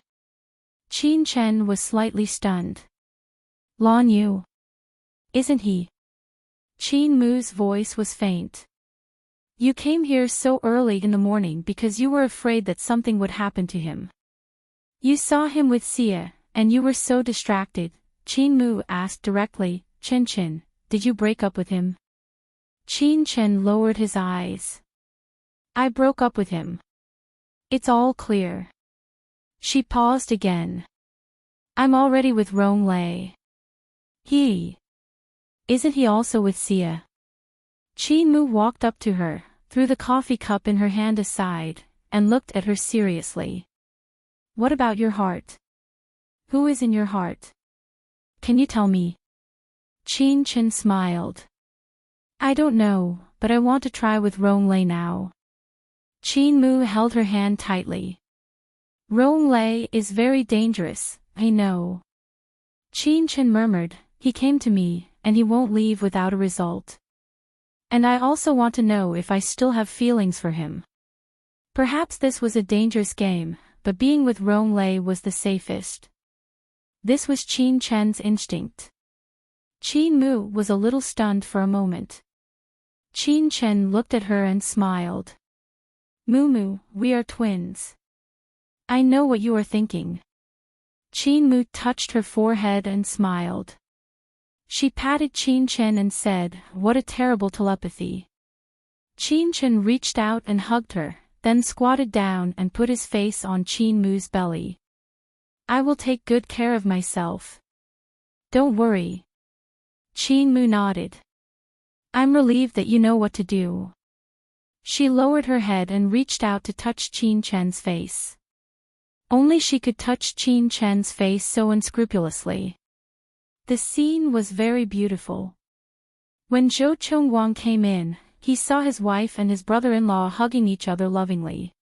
Qin Chen was slightly stunned. Lan Yu. Isn't he? Qin Mu's voice was faint. You came here so early in the morning because you were afraid that something would happen to him. You saw him with Xia, and you were so distracted. Qin Mu asked directly, Chen Chen, did you break up with him? Qin Chen lowered his eyes. I broke up with him. It's all clear. She paused again. I'm already with Rong Lei. Isn't he also with Xia? Qin Mu walked up to her, threw the coffee cup in her hand aside, and looked at her seriously. What about your heart? Who is in your heart? Can you tell me? Qin Chen smiled. I don't know, but I want to try with Rong Lei now. Qin Mu held her hand tightly. Rong Lei is very dangerous, I know. Qin Chen murmured, he came to me, and he won't leave without a result. And I also want to know if I still have feelings for him. Perhaps this was a dangerous game, but being with Rong Lei was the safest. This was Qin Chen's instinct. Qin Mu was a little stunned for a moment. Qin Chen looked at her and smiled. Mu, we are twins. I know what you are thinking. Qin Mu touched her forehead and smiled. She patted Qin Chen and said, what a terrible telepathy. Qin Chen reached out and hugged her, then squatted down and put his face on Qin Mu's belly. I will take good care of myself. Don't worry. Qin Mu nodded. I'm relieved that you know what to do. She lowered her head and reached out to touch Qin Chen's face. Only she could touch Qin Chen's face so unscrupulously. The scene was very beautiful. When Zhou Chongguang came in, he saw his wife and his brother-in-law hugging each other lovingly.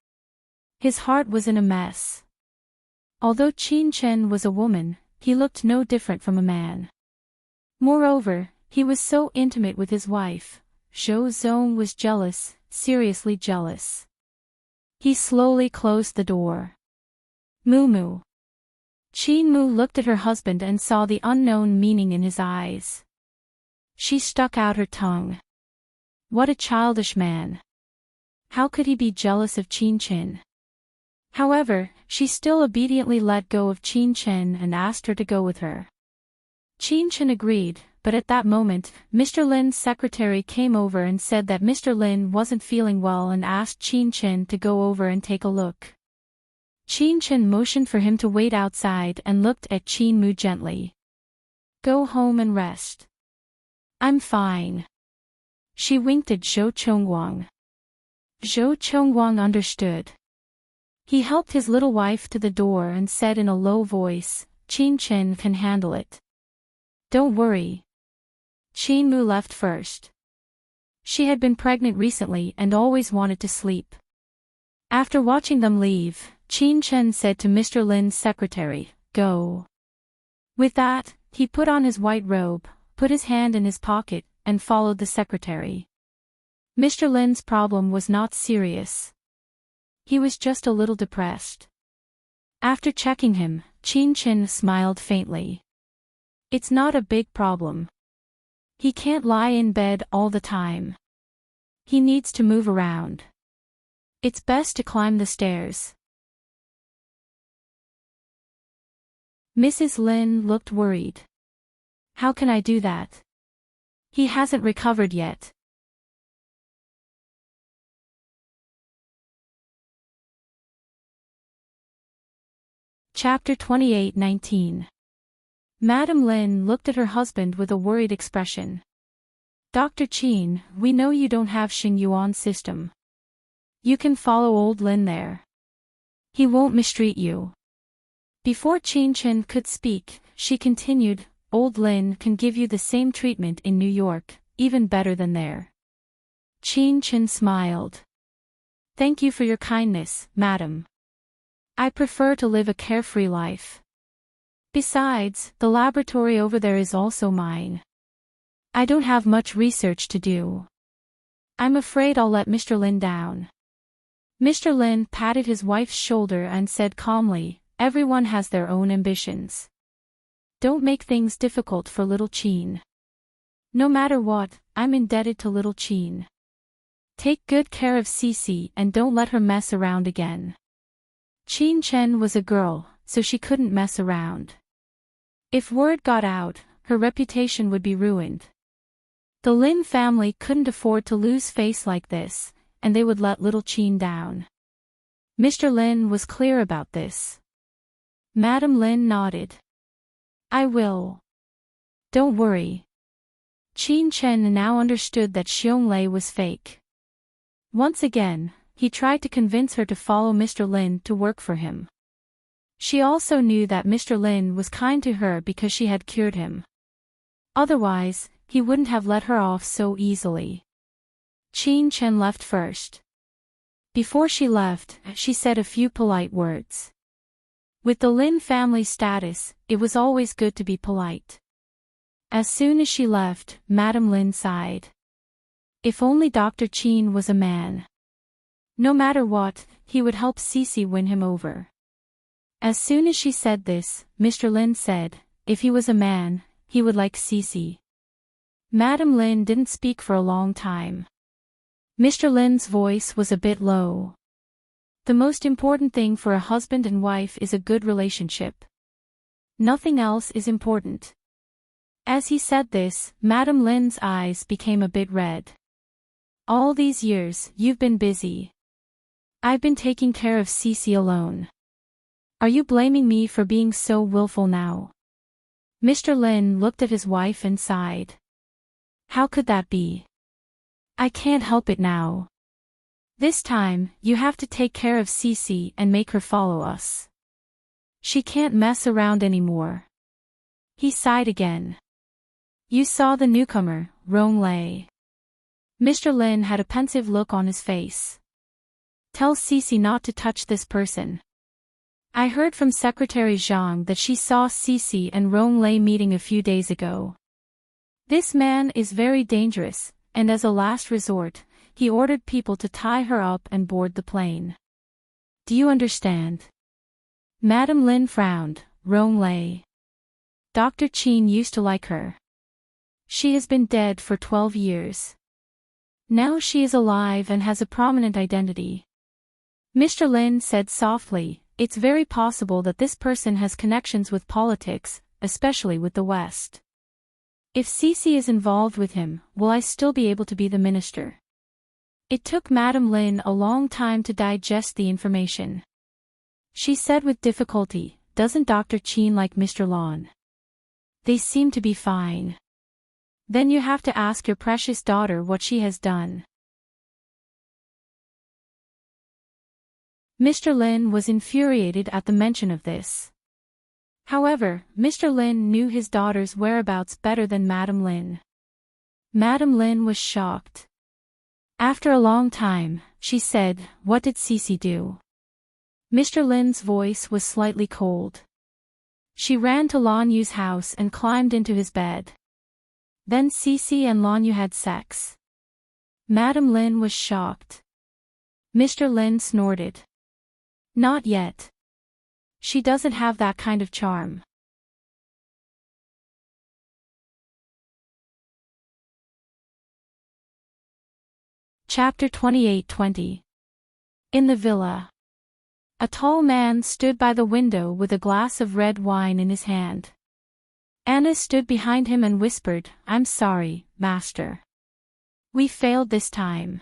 His heart was in a mess. Although Qin Chen was a woman, he looked no different from a man. Moreover, he was so intimate with his wife. Zhou Zong was jealous, seriously jealous. He slowly closed the door. Mu. Qin Mu looked at her husband and saw the unknown meaning in his eyes. She stuck out her tongue. What a childish man. How could he be jealous of Qin Chen? However, she still obediently let go of Qin Chen and asked her to go with her. Qin Chen agreed, but at that moment, Mr. Lin's secretary came over and said that Mr. Lin wasn't feeling well and asked Qin Chen to go over and take a look. Qin Chen motioned for him to wait outside and looked at Qin Mu gently. Go home and rest. I'm fine. She winked at Zhou Chongguang. Zhou Chongguang understood. He helped his little wife to the door and said in a low voice, Qin Chen can handle it. Don't worry. Qin Mu left first. She had been pregnant recently and always wanted to sleep. After watching them leave, Qin Chen said to Mr. Lin's secretary, Go. With that, he put on his white robe, put his hand in his pocket, and followed the secretary. Mr. Lin's problem was not serious. He was just a little depressed. After checking him, Chin smiled faintly. It's not a big problem. He can't lie in bed all the time. He needs to move around. It's best to climb the stairs. Mrs. Lin looked worried. How can I do that? He hasn't recovered yet. Chapter 28:19. Madam Lin looked at her husband with a worried expression. Dr. Qin, we know you don't have Xing Yuan system. You can follow old Lin there. He won't mistreat you. Before Qin could speak, she continued, Old Lin can give you the same treatment in New York, even better than there. Qin smiled. Thank you for your kindness, madam. I prefer to live a carefree life. Besides, the laboratory over there is also mine. I don't have much research to do. I'm afraid I'll let Mr. Lin down. Mr. Lin patted his wife's shoulder and said calmly, Everyone has their own ambitions. Don't make things difficult for little Qin. No matter what, I'm indebted to little Qin. Take good care of Cece and don't let her mess around again. Qin Chen was a girl, so she couldn't mess around. If word got out, her reputation would be ruined. The Lin family couldn't afford to lose face like this, and they would let little Qin down. Mr. Lin was clear about this. Madam Lin nodded. I will. Don't worry. Qin Chen now understood that Xiong was fake. Once again, he tried to convince her to follow Mr. Lin to work for him. She also knew that Mr. Lin was kind to her because she had cured him. Otherwise, he wouldn't have let her off so easily. Qin Chen left first. Before she left, she said a few polite words. With the Lin family status, it was always good to be polite. As soon as she left, Madam Lin sighed. If only Dr. Qin was a man. No matter what, he would help Cece win him over. As soon as she said this, Mr. Lin said, if he was a man, he would like Cece. Madam Lin didn't speak for a long time. Mr. Lin's voice was a bit low. The most important thing for a husband and wife is a good relationship. Nothing else is important. As he said this, Madam Lin's eyes became a bit red. All these years, you've been busy. I've been taking care of Cece alone. Are you blaming me for being so willful now? Mr. Lin looked at his wife and sighed. How could that be? I can't help it now. This time, you have to take care of Cece and make her follow us. She can't mess around anymore. He sighed again. You saw the newcomer, Rong Lei. Mr. Lin had a pensive look on his face. Tell Cece not to touch this person. I heard from Secretary Zhang that she saw Cece and Rong Lei meeting a few days ago. This man is very dangerous, and as a last resort, he ordered people to tie her up and board the plane. Do you understand? Madam Lin frowned. Rong Lei. Dr. Qin used to like her. She has been dead for 12 years. Now she is alive and has a prominent identity. Mr. Lin said softly, it's very possible that this person has connections with politics, especially with the West. If Cece is involved with him, will I still be able to be the minister? It took Madam Lin a long time to digest the information. She said with difficulty, doesn't Dr. Qin like Mr. Lon? They seem to be fine. Then you have to ask your precious daughter what she has done. Mr. Lin was infuriated at the mention of this. However, Mr. Lin knew his daughter's whereabouts better than Madam Lin. Madam Lin was shocked. After a long time, she said, what did Cece do? Mr. Lin's voice was slightly cold. She ran to Lan Yu's house and climbed into his bed. Then Cece and Lanyu had sex. Madame Lin was shocked. Mr. Lin snorted. Not yet. She doesn't have that kind of charm. Chapter 28-20. In the villa. A tall man stood by the window with a glass of red wine in his hand. Anna stood behind him and whispered, "I'm sorry, master. We failed this time."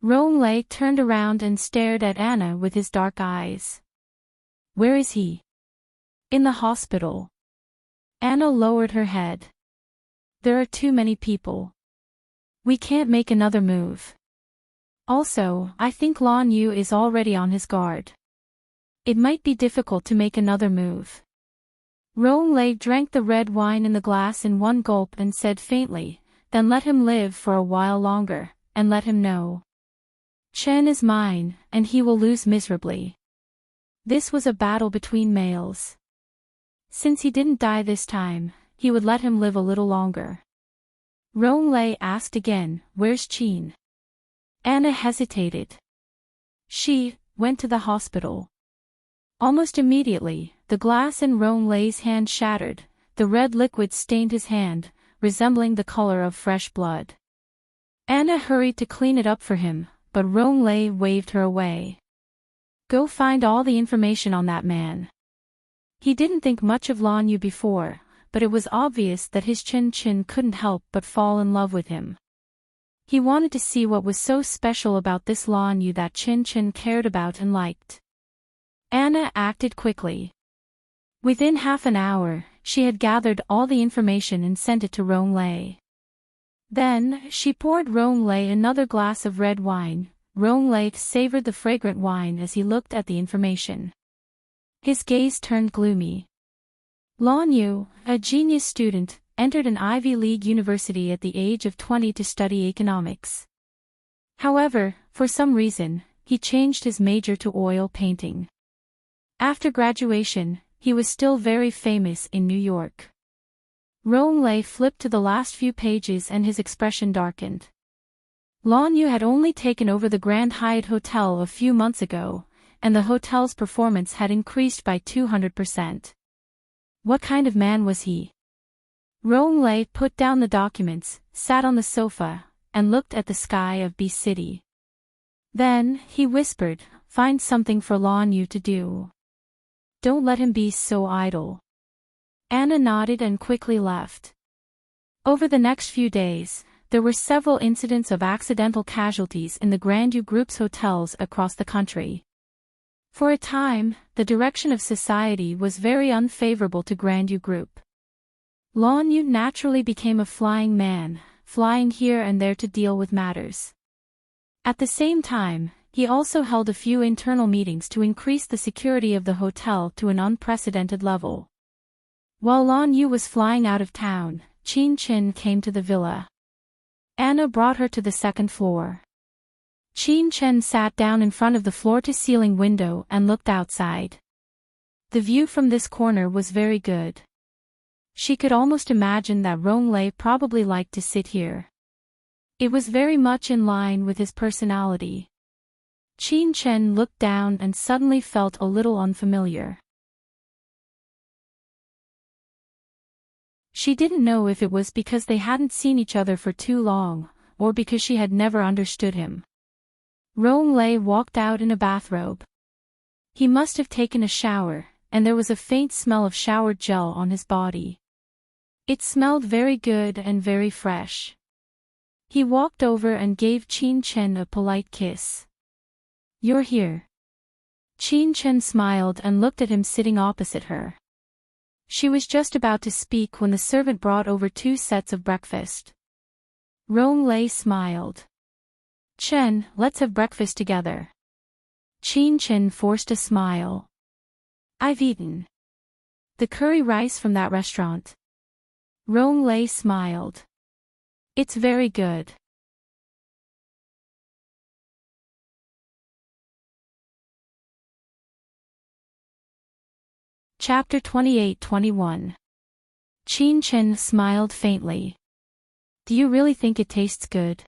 Ronglei turned around and stared at Anna with his dark eyes. "Where is he?" "In the hospital." Anna lowered her head. "There are too many people. We can't make another move. Also, I think Lan Yu is already on his guard. It might be difficult to make another move." Ronglei drank the red wine in the glass in one gulp and said faintly, "Then let him live for a while longer, and let him know. Chen is mine, and he will lose miserably." This was a battle between males. Since he didn't die this time, he would let him live a little longer. Ronglei asked again, "Where's Qin?" Anna hesitated. "She went to the hospital." Almost immediately, the glass in Ronglai's hand shattered, the red liquid stained his hand, resembling the color of fresh blood. Anna hurried to clean it up for him, but Ronglai waved her away. "Go find all the information on that man." He didn't think much of Lan Yu before, but it was obvious that his Chin couldn't help but fall in love with him. He wanted to see what was so special about this Lan Yu that Chin cared about and liked. Anna acted quickly. Within half an hour, she had gathered all the information and sent it to Ronglei. Then, she poured Ronglei another glass of red wine. Ronglei savored the fragrant wine as he looked at the information. His gaze turned gloomy. Lan Yu, a genius student, entered an Ivy League university at the age of 20 to study economics. However, for some reason, he changed his major to oil painting. After graduation, he was still very famous in New York. Ronglei flipped to the last few pages and his expression darkened. Lan Yu had only taken over the Grand Hyatt Hotel a few months ago, and the hotel's performance had increased by 200%. What kind of man was he? Ronglei put down the documents, sat on the sofa, and looked at the sky of B City. Then, he whispered, "Find something for Lan Yu to do. Don't let him be so idle." Anna nodded and quickly left. Over the next few days, there were several incidents of accidental casualties in the Grandview Group's hotels across the country. For a time, the direction of society was very unfavorable to Grandview Group. Lan Yu naturally became a flying man, flying here and there to deal with matters. At the same time, he also held a few internal meetings to increase the security of the hotel to an unprecedented level. While Lan Yu was flying out of town, Qin came to the villa. Anna brought her to the second floor. Qin sat down in front of the floor-to-ceiling window and looked outside. The view from this corner was very good. She could almost imagine that Ronglei probably liked to sit here. It was very much in line with his personality. Qin looked down and suddenly felt a little unfamiliar. She didn't know if it was because they hadn't seen each other for too long, or because she had never understood him. Ronglei walked out in a bathrobe. He must have taken a shower, and there was a faint smell of shower gel on his body. It smelled very good and very fresh. He walked over and gave Qin a polite kiss. "You're here." Qin smiled and looked at him sitting opposite her. She was just about to speak when the servant brought over 2 sets of breakfast. Ronglei smiled. "Chen, let's have breakfast together." Qin forced a smile. "I've eaten the curry rice from that restaurant." Ronglei smiled. "It's very good." Chapter 28-21. Qin smiled faintly. Do you really think it tastes good?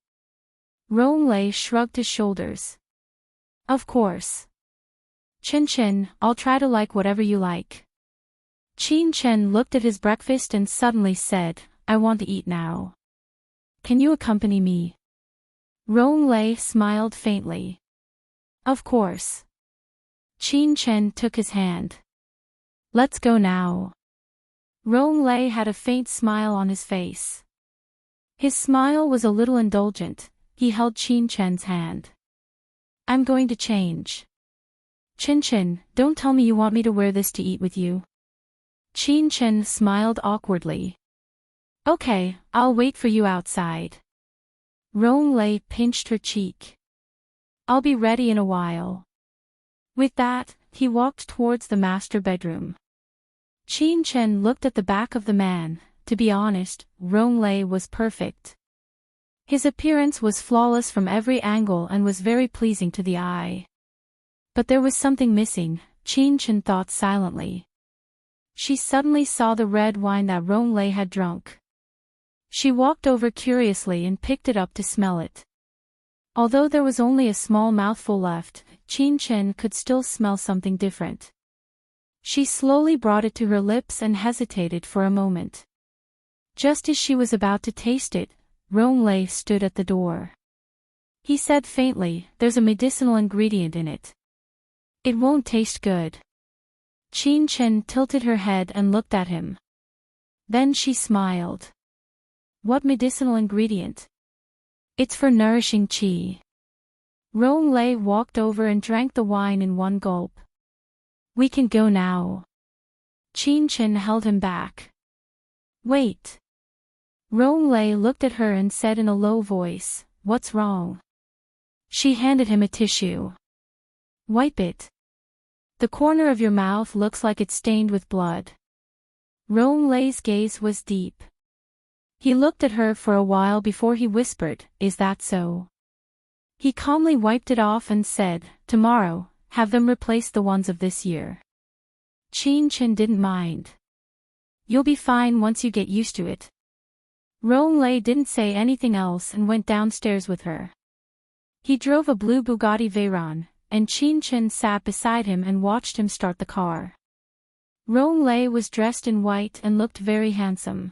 Rollercoasters shrugged his shoulders. Of course. Chin, I'll try to like whatever you like. Chen looked at his breakfast and suddenly said, I want to eat now. Can you accompany me? Rollercoasters smiled faintly. Of course. Chen took his hand. Let's go now. Rollercoasters had a faint smile on his face. His smile was a little indulgent. He held Chen's hand. I'm going to change. Chen, don't tell me you want me to wear this to eat with you. Chen smiled awkwardly. Okay, I'll wait for you outside. Rollercoasters pinched her cheek. I'll be ready in a while. With that, he walked towards the master bedroom. Chen looked at the back of the man. To be honest, Rollercoasters was perfect. His appearance was flawless from every angle and was very pleasing to the eye. But there was something missing, Chen thought silently. She suddenly saw the red wine that Rollercoasters had drunk. She walked over curiously and picked it up to smell it. Although there was only a small mouthful left, Chen could still smell something different. She slowly brought it to her lips and hesitated for a moment. Just as she was about to taste it, Rollercoasters stood at the door. He said faintly, there's a medicinal ingredient in it. It won't taste good. Chen tilted her head and looked at him. Then she smiled. What medicinal ingredient? It's for nourishing qi. Rollercoasters walked over and drank the wine in one gulp. We can go now. Chen held him back. Wait. Rollercoasters looked at her and said in a low voice, what's wrong? She handed him a tissue. Wipe it. The corner of your mouth looks like it's stained with blood. Rollercoasters' gaze was deep. He looked at her for a while before he whispered, is that so? He calmly wiped it off and said, tomorrow, have them replace the ones of this year. Chen didn't mind. You'll be fine once you get used to it. Rollercoasters didn't say anything else and went downstairs with her. He drove a blue Bugatti Veyron, and Chen sat beside him and watched him start the car. Rollercoasters was dressed in white and looked very handsome.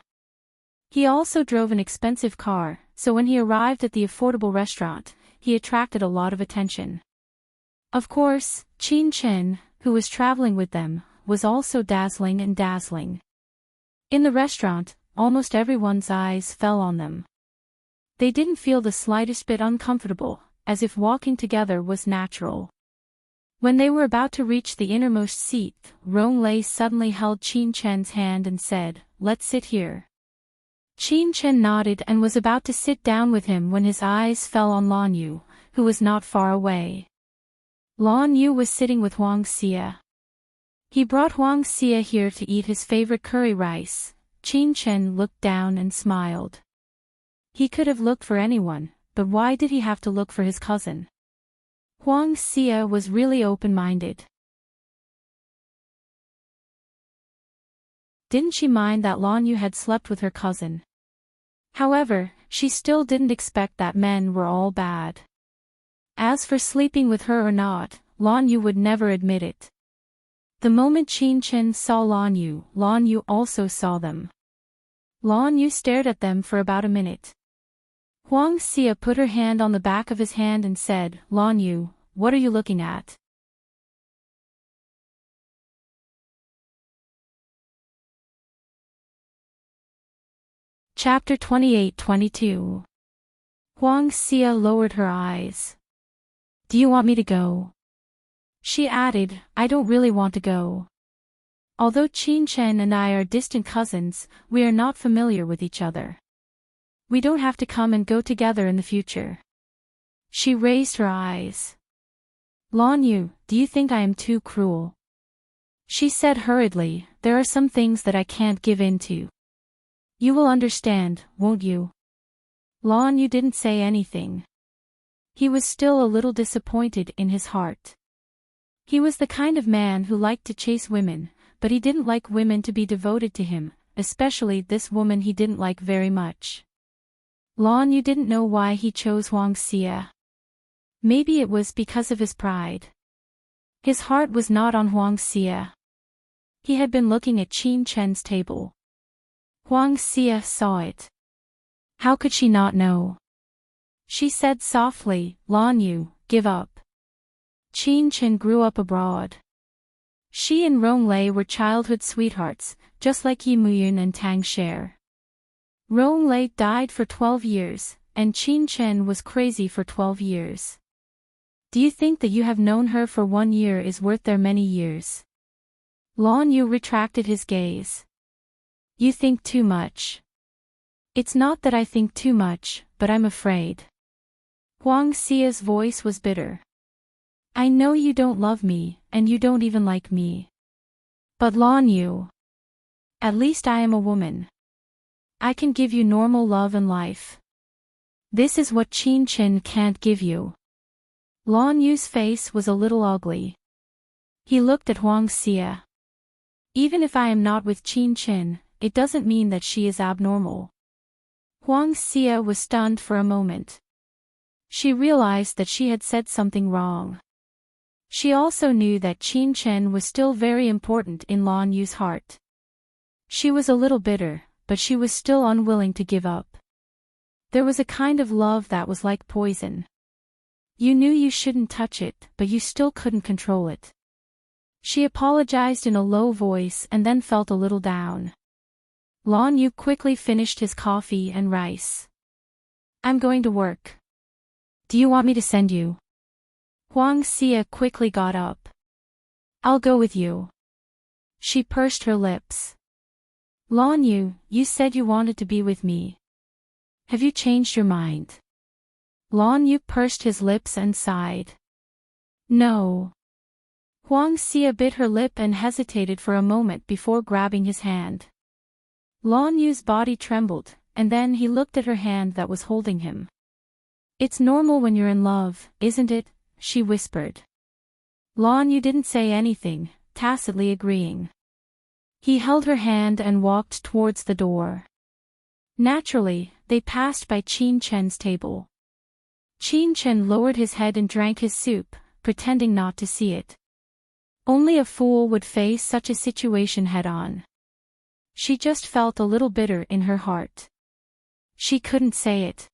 He also drove an expensive car, so when he arrived at the affordable restaurant, he attracted a lot of attention. Of course, Chen, who was traveling with them, was also dazzling. In the restaurant, almost everyone's eyes fell on them. They didn't feel the slightest bit uncomfortable, as if walking together was natural. When they were about to reach the innermost seat, Rollercoasters suddenly held Chen's hand and said, let's sit here. Chen nodded and was about to sit down with him when his eyes fell on Lan Yu, who was not far away. Lan Yu was sitting with Huang Xia. He brought Huang Xia here to eat his favorite curry rice. Chen looked down and smiled. He could have looked for anyone, but why did he have to look for his cousin? Huang Xia was really open-minded. Didn't she mind that Lan Yu had slept with her cousin? However, she still didn't expect that men were all bad. As for sleeping with her or not, Lan Yu would never admit it. The moment Chen saw Lan Yu also saw them. Lan Yu stared at them for about a minute. Huang Xia put her hand on the back of his hand and said, Lan Yu, what are you looking at? Chapter 28-22. Huang Xia lowered her eyes. Do you want me to go? She added, I don't really want to go. Although Chen and I are distant cousins, we are not familiar with each other. We don't have to come and go together in the future. She raised her eyes. Lan Yu, do you think I am too cruel? She said hurriedly, there are some things that I can't give in to. You will understand, won't you? Lan Yu didn't say anything. He was still a little disappointed in his heart. He was the kind of man who liked to chase women, but he didn't like women to be devoted to him, especially this woman he didn't like very much. Lon Yu didn't know why he chose Huang Xia. Maybe it was because of his pride. His heart was not on Huang Xia. He had been looking at Qin Chen's table. Huang Xia saw it. How could she not know? She said softly, Lon Yu, give up. Qin Chen grew up abroad. She and Rong Lei were childhood sweethearts, just like Yi Muyun and Tang Sher. Rong Lei died for 12 years, and Qin Chen was crazy for 12 years. Do you think that you have known her for 1 year is worth their many years? Lon Yu retracted his gaze. You think too much. It's not that I think too much, but I'm afraid. Huang Xia's voice was bitter. I know you don't love me, and you don't even like me. But Lon Yu. At least I am a woman. I can give you normal love and life. This is what Qin Chen can't give you. Lon Yu's face was a little ugly. He looked at Huang Xia. Even if I am not with Qin Chen, it doesn't mean that she is abnormal. Huang Xia was stunned for a moment. She realized that she had said something wrong. She also knew that Qin Chen was still very important in Lon Yu's heart. She was a little bitter, but she was still unwilling to give up. There was a kind of love that was like poison. You knew you shouldn't touch it, but you still couldn't control it. She apologized in a low voice and then felt a little down. Lon Yu quickly finished his coffee and rice. I'm going to work. Do you want me to send you? Huang Xia quickly got up. I'll go with you. She pursed her lips. Lon Yu, you said you wanted to be with me. Have you changed your mind? Lon Yu pursed his lips and sighed. No. Huang Xia bit her lip and hesitated for a moment before grabbing his hand. Lon Yu's body trembled, and then he looked at her hand that was holding him. It's normal when you're in love, isn't it? She whispered. Lon Yu didn't say anything, tacitly agreeing. He held her hand and walked towards the door. Naturally, they passed by Qin Chen's table. Qin Chen lowered his head and drank his soup, pretending not to see it. Only a fool would face such a situation head-on. She just felt a little bitter in her heart. She couldn't say it.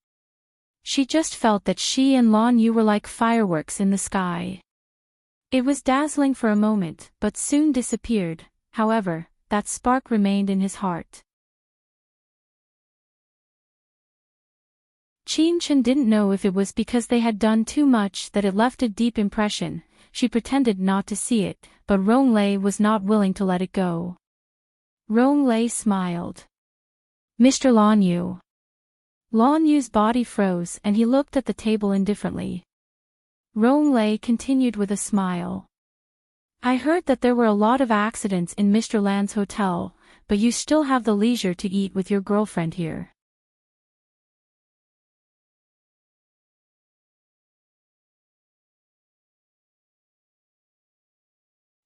She just felt that she and Lon Yu were like fireworks in the sky. It was dazzling for a moment, but soon disappeared. However, that spark remained in his heart. Qin Chen didn't know if it was because they had done too much that it left a deep impression. She pretended not to see it, but Rong Lei was not willing to let it go. Rong Lei smiled. Mr. Lon Yu. Lon Yu's body froze and he looked at the table indifferently. Rong Lei continued with a smile. I heard that there were a lot of accidents in Mr. Lan's hotel, but you still have the leisure to eat with your girlfriend here.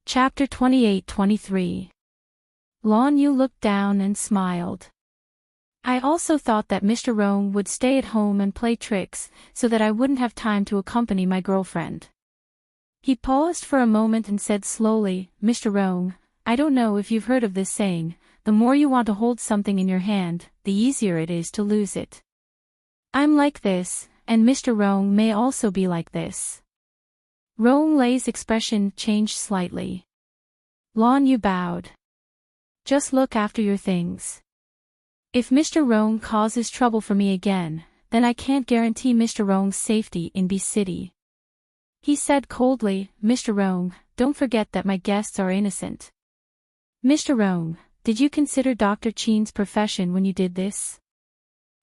Chapter 28-23. Lon Yu looked down and smiled. I also thought that Mr. Rong would stay at home and play tricks, so that I wouldn't have time to accompany my girlfriend. He paused for a moment and said slowly, Mr. Rong, I don't know if you've heard of this saying, the more you want to hold something in your hand, the easier it is to lose it. I'm like this, and Mr. Rong may also be like this. Rong Lei's expression changed slightly. Lon Yu bowed. Just look after your things. If Mr. Rong causes trouble for me again, then I can't guarantee Mr. Rong's safety in B City. He said coldly, Mr. Rong, don't forget that my guests are innocent. Mr. Rong, did you consider Dr. Qin's profession when you did this?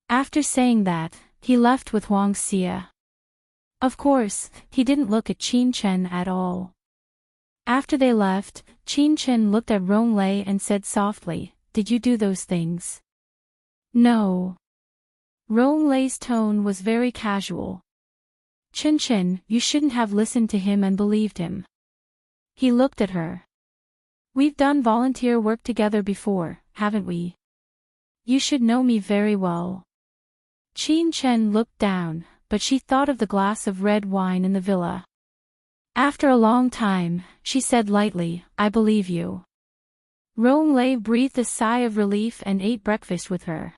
After saying that, he left with Huang Xia. Of course, he didn't look at Qin Chen at all. After they left, Qin Chen looked at Rong Lei and said softly, did you do those things? No. Rong Lei's tone was very casual. Qin Chen, you shouldn't have listened to him and believed him. He looked at her. We've done volunteer work together before, haven't we? You should know me very well. Qin Chen looked down, but she thought of the glass of red wine in the villa. After a long time, she said lightly, "I believe you." Ronglei breathed a sigh of relief and ate breakfast with her.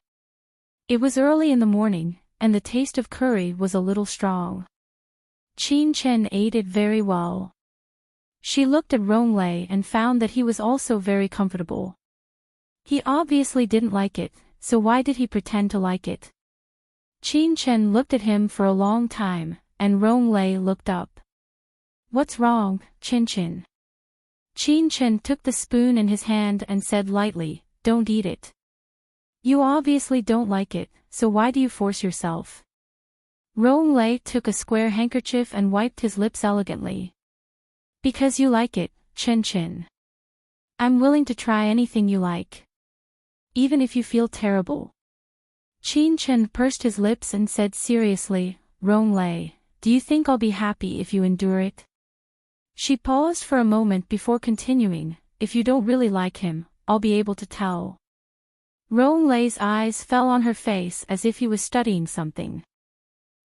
It was early in the morning, and the taste of curry was a little strong. Qin Chen ate it very well. She looked at Ronglei and found that he was also very comfortable. He obviously didn't like it, so why did he pretend to like it? Qin Chen looked at him for a long time, and Ronglei looked up. "What's wrong, Qin Chen?" Qin Chen took the spoon in his hand and said lightly, "Don't eat it. You obviously don't like it, so why do you force yourself?" Ronglei took a square handkerchief and wiped his lips elegantly. "Because you like it, Qin Chen. I'm willing to try anything you like. Even if you feel terrible." Qin Chen pursed his lips and said seriously, "Ronglei, do you think I'll be happy if you endure it?" She paused for a moment before continuing, "If you don't really like him, I'll be able to tell." Ronglei's eyes fell on her face as if he was studying something.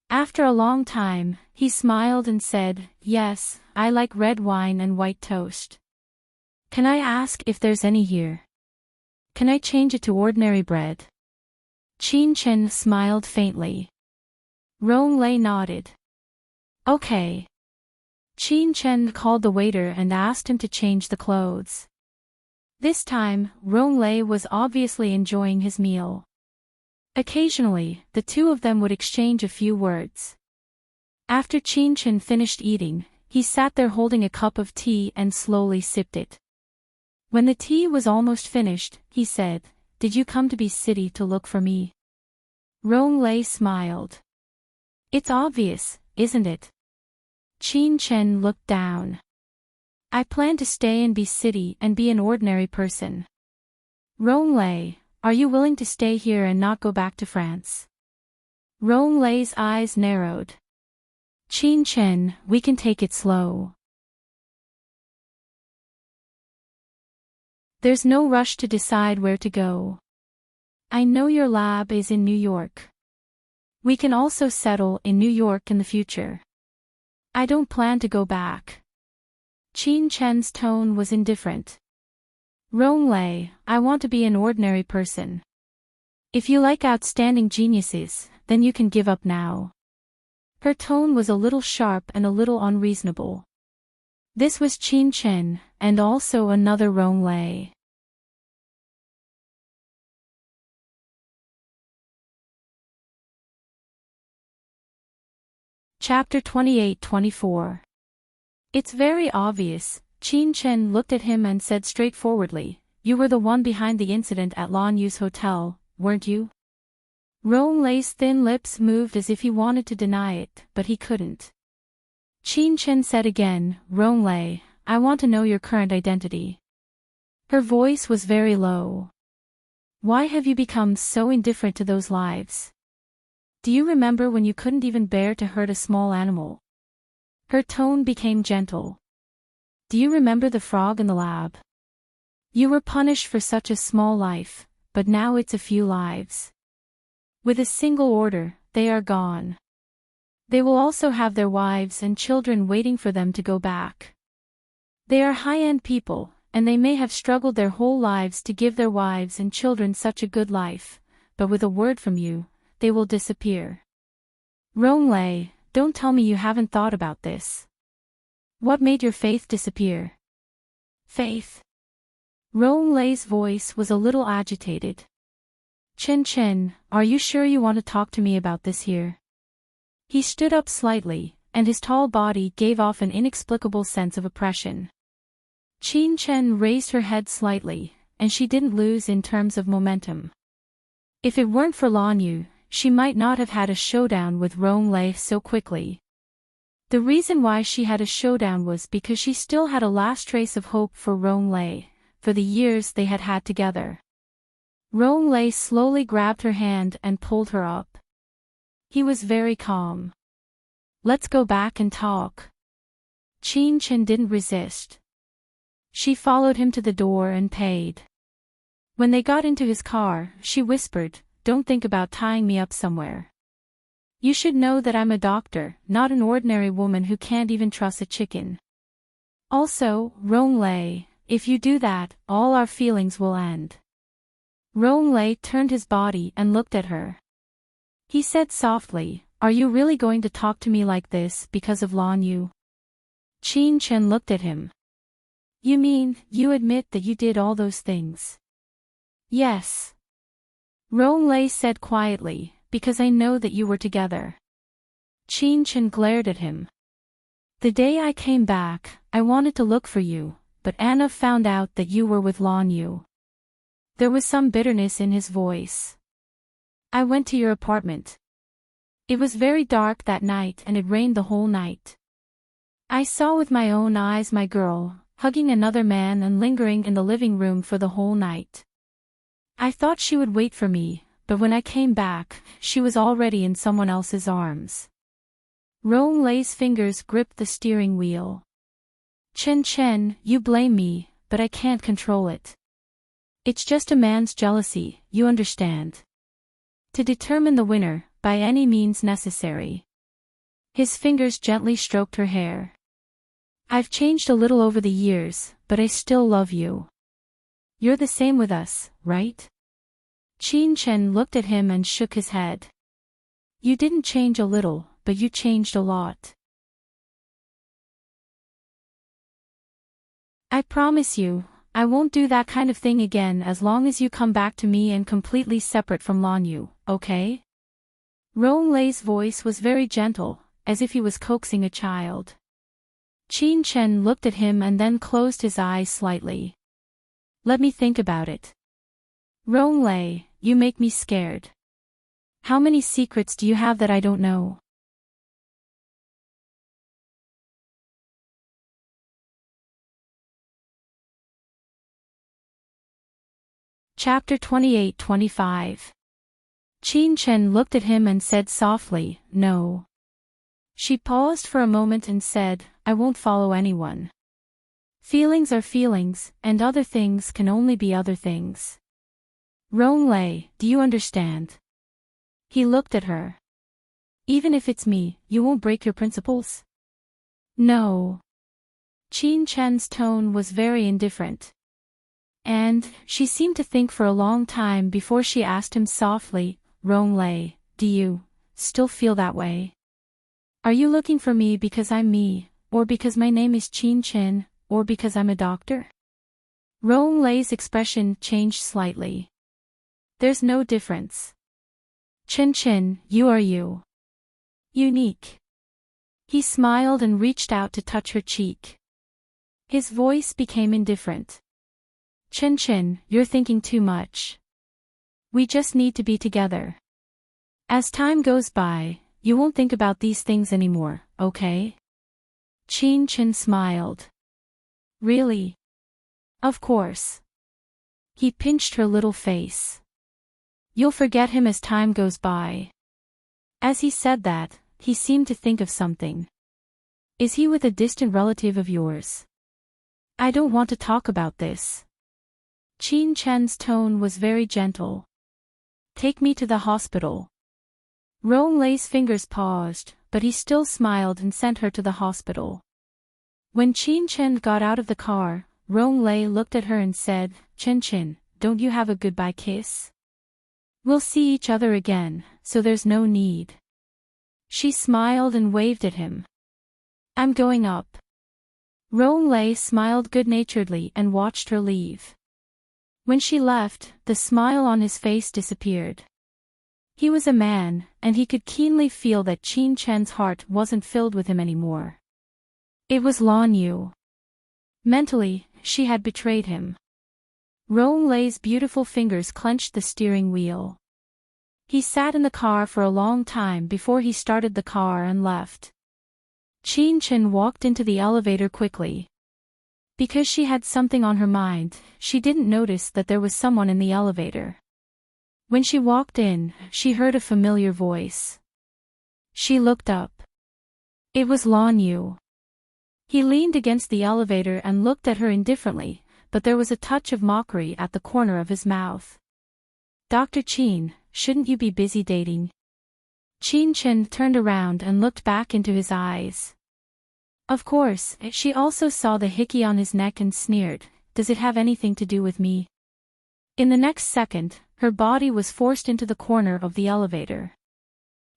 After a long time, he smiled and said, "Yes, I like red wine and white toast. Can I ask if there's any here? Can I change it to ordinary bread?" Qin Chen smiled faintly. Ronglei nodded. "Okay." Qin Chen called the waiter and asked him to change the clothes. This time, Ronglei was obviously enjoying his meal. Occasionally, the two of them would exchange a few words. After Qin Chen finished eating, he sat there holding a cup of tea and slowly sipped it. When the tea was almost finished, he said, "Did you come to B City to look for me?" Ronglei smiled. "It's obvious, isn't it?" Qin Chen looked down. "I plan to stay in B City and be an ordinary person. Ronglei, are you willing to stay here and not go back to France?" Ronglei's eyes narrowed. "Qin Chen, we can take it slow. There's no rush to decide where to go. I know your lab is in New York. We can also settle in New York in the future. I don't plan to go back." Qin Chen's tone was indifferent. "Ronglei, I want to be an ordinary person. If you like outstanding geniuses, then you can give up now." Her tone was a little sharp and a little unreasonable. This was Qin Chen, and also another Ronglei. Chapter 28-24. "It's very obvious." Qin Chen looked at him and said straightforwardly, "You were the one behind the incident at Lan Yu's hotel, weren't you?" Ronglei's thin lips moved as if he wanted to deny it, but he couldn't. Qin Chen said again, "Ronglei, I want to know your current identity." Her voice was very low. "Why have you become so indifferent to those lives? Do you remember when you couldn't even bear to hurt a small animal?" Her tone became gentle. "Do you remember the frog in the lab? You were punished for such a small life, but now it's a few lives. With a single order, they are gone. They will also have their wives and children waiting for them to go back. They are high-end people, and they may have struggled their whole lives to give their wives and children such a good life, but with a word from you, they will disappear. Ronglei, don't tell me you haven't thought about this. What made your faith disappear?" "Faith?" Ronglei's voice was a little agitated. "Qin Chen, are you sure you want to talk to me about this here?" He stood up slightly, and his tall body gave off an inexplicable sense of oppression. Qin Chen raised her head slightly, and she didn't lose in terms of momentum. If it weren't for Lan Yu, she might not have had a showdown with Ronglei so quickly. The reason why she had a showdown was because she still had a last trace of hope for Ronglei, for the years they had had together. Ronglei slowly grabbed her hand and pulled her up. He was very calm. "Let's go back and talk." Qin Chen didn't resist. She followed him to the door and paid. When they got into his car, she whispered, "Don't think about tying me up somewhere. You should know that I'm a doctor, not an ordinary woman who can't even trust a chicken. Also, Ronglei, if you do that, all our feelings will end. Ronglei turned his body and looked at her. He said softly, are you really going to talk to me like this because of Lan Yu? Qin Chen looked at him. You mean, you admit that you did all those things? Yes. Ronglei said quietly, because I know that you were together. Qin Chen glared at him. The day I came back, I wanted to look for you, but Anna found out that you were with Lan Yu. There was some bitterness in his voice. I went to your apartment. It was very dark that night and it rained the whole night. I saw with my own eyes my girl, hugging another man and lingering in the living room for the whole night. I thought she would wait for me, but when I came back, she was already in someone else's arms. Ronglei's fingers gripped the steering wheel. Chen Chen, you blame me, but I can't control it. It's just a man's jealousy, you understand. To determine the winner, by any means necessary. His fingers gently stroked her hair. I've changed a little over the years, but I still love you. You're the same with us, right? Qin Chen looked at him and shook his head. You didn't change a little, but you changed a lot. I promise you, I won't do that kind of thing again as long as you come back to me and completely separate from Lan Yu, okay? Ronglei's voice was very gentle, as if he was coaxing a child. Qin Chen looked at him and then closed his eyes slightly. Let me think about it. Ronglei, you make me scared. How many secrets do you have that I don't know? Chapter 28-25. Qin Chen looked at him and said softly, no. She paused for a moment and said, I won't follow anyone. Feelings are feelings, and other things can only be other things. Ronglei, do you understand? He looked at her. Even if it's me, you won't break your principles? No. Qin Chen's tone was very indifferent. And, she seemed to think for a long time before she asked him softly, Ronglei, do you still feel that way? Are you looking for me because I'm me, or because my name is Qin Chen, or because I'm a doctor? Ronglei's expression changed slightly. There's no difference. Chen Chen, you are you. Unique. He smiled and reached out to touch her cheek. His voice became indifferent. Chen Chen, you're thinking too much. We just need to be together. As time goes by, you won't think about these things anymore, okay? Qin Chen smiled. Really? Of course. He pinched her little face. You'll forget him as time goes by. As he said that, he seemed to think of something. Is he with a distant relative of yours? I don't want to talk about this. Qin Chen's tone was very gentle. Take me to the hospital. Ronglei's fingers paused, but he still smiled and sent her to the hospital. When Qin Chen got out of the car, Ronglei looked at her and said, Chen Chen, don't you have a goodbye kiss? We'll see each other again, so there's no need. She smiled and waved at him. I'm going up. Ronglei smiled good-naturedly and watched her leave. When she left, the smile on his face disappeared. He was a man, and he could keenly feel that Qin Chen's heart wasn't filled with him anymore. It was Lan Yu. Mentally, she had betrayed him. Ronglei's beautiful fingers clenched the steering wheel. He sat in the car for a long time before he started the car and left. Qin Chen walked into the elevator quickly. Because she had something on her mind, she didn't notice that there was someone in the elevator. When she walked in, she heard a familiar voice. She looked up. It was Lan Yu. He leaned against the elevator and looked at her indifferently, but there was a touch of mockery at the corner of his mouth. Dr. Qin, shouldn't you be busy dating? Qin Chen turned around and looked back into his eyes. Of course, she also saw the hickey on his neck and sneered, "Does it have anything to do with me?" In the next second, her body was forced into the corner of the elevator.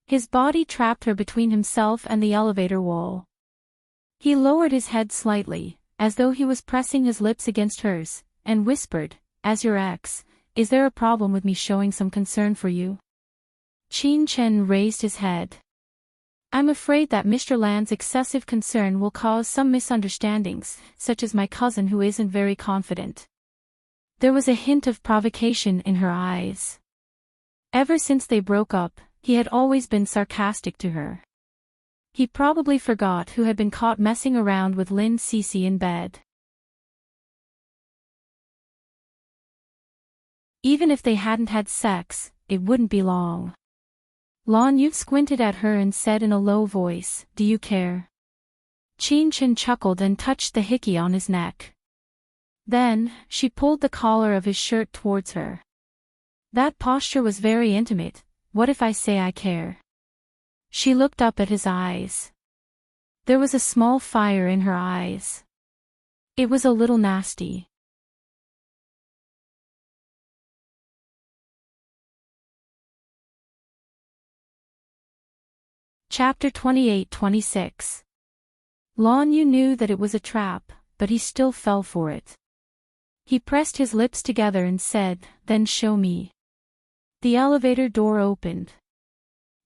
His body trapped her between himself and the elevator wall. He lowered his head slightly, as though he was pressing his lips against hers, and whispered, "As your ex, is there a problem with me showing some concern for you?" Qin Chen raised his head. "I'm afraid that Mr. Land's excessive concern will cause some misunderstandings, such as my cousin who isn't very confident." There was a hint of provocation in her eyes. Ever since they broke up, he had always been sarcastic to her. He probably forgot who had been caught messing around with Lin Cece in bed. Even if they hadn't had sex, it wouldn't be long. Lan Yu squinted at her and said in a low voice, "Do you care?" Qin Chen chuckled and touched the hickey on his neck. Then, she pulled the collar of his shirt towards her. "That posture was very intimate. What if I say I care?" She looked up at his eyes. There was a small fire in her eyes. It was a little nasty. Chapter 28-26. Lan Yu knew that it was a trap, but he still fell for it. He pressed his lips together and said, "Then show me." The elevator door opened.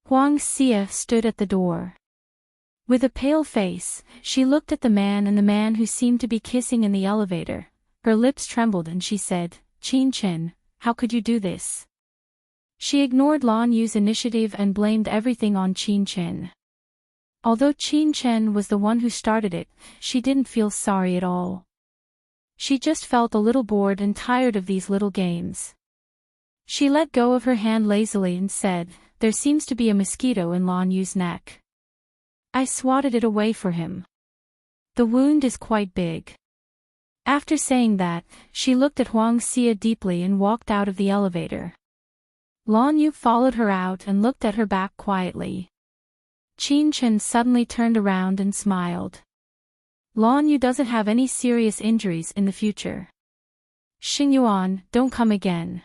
Huang Xia stood at the door. With a pale face, she looked at the man and the man who seemed to be kissing in the elevator. Her lips trembled and she said, "Qin Chen, how could you do this?" She ignored Lan Yu's initiative and blamed everything on Qin Chen. Although Qin Chen was the one who started it, she didn't feel sorry at all. She just felt a little bored and tired of these little games. She let go of her hand lazily and said, "There seems to be a mosquito in Lan Yu's neck. I swatted it away for him. The wound is quite big." After saying that, she looked at Huang Xia deeply and walked out of the elevator. Lan Yu followed her out and looked at her back quietly. Qin Chen suddenly turned around and smiled. "Lan Yu doesn't have any serious injuries in the future. Xingyuan, don't come again.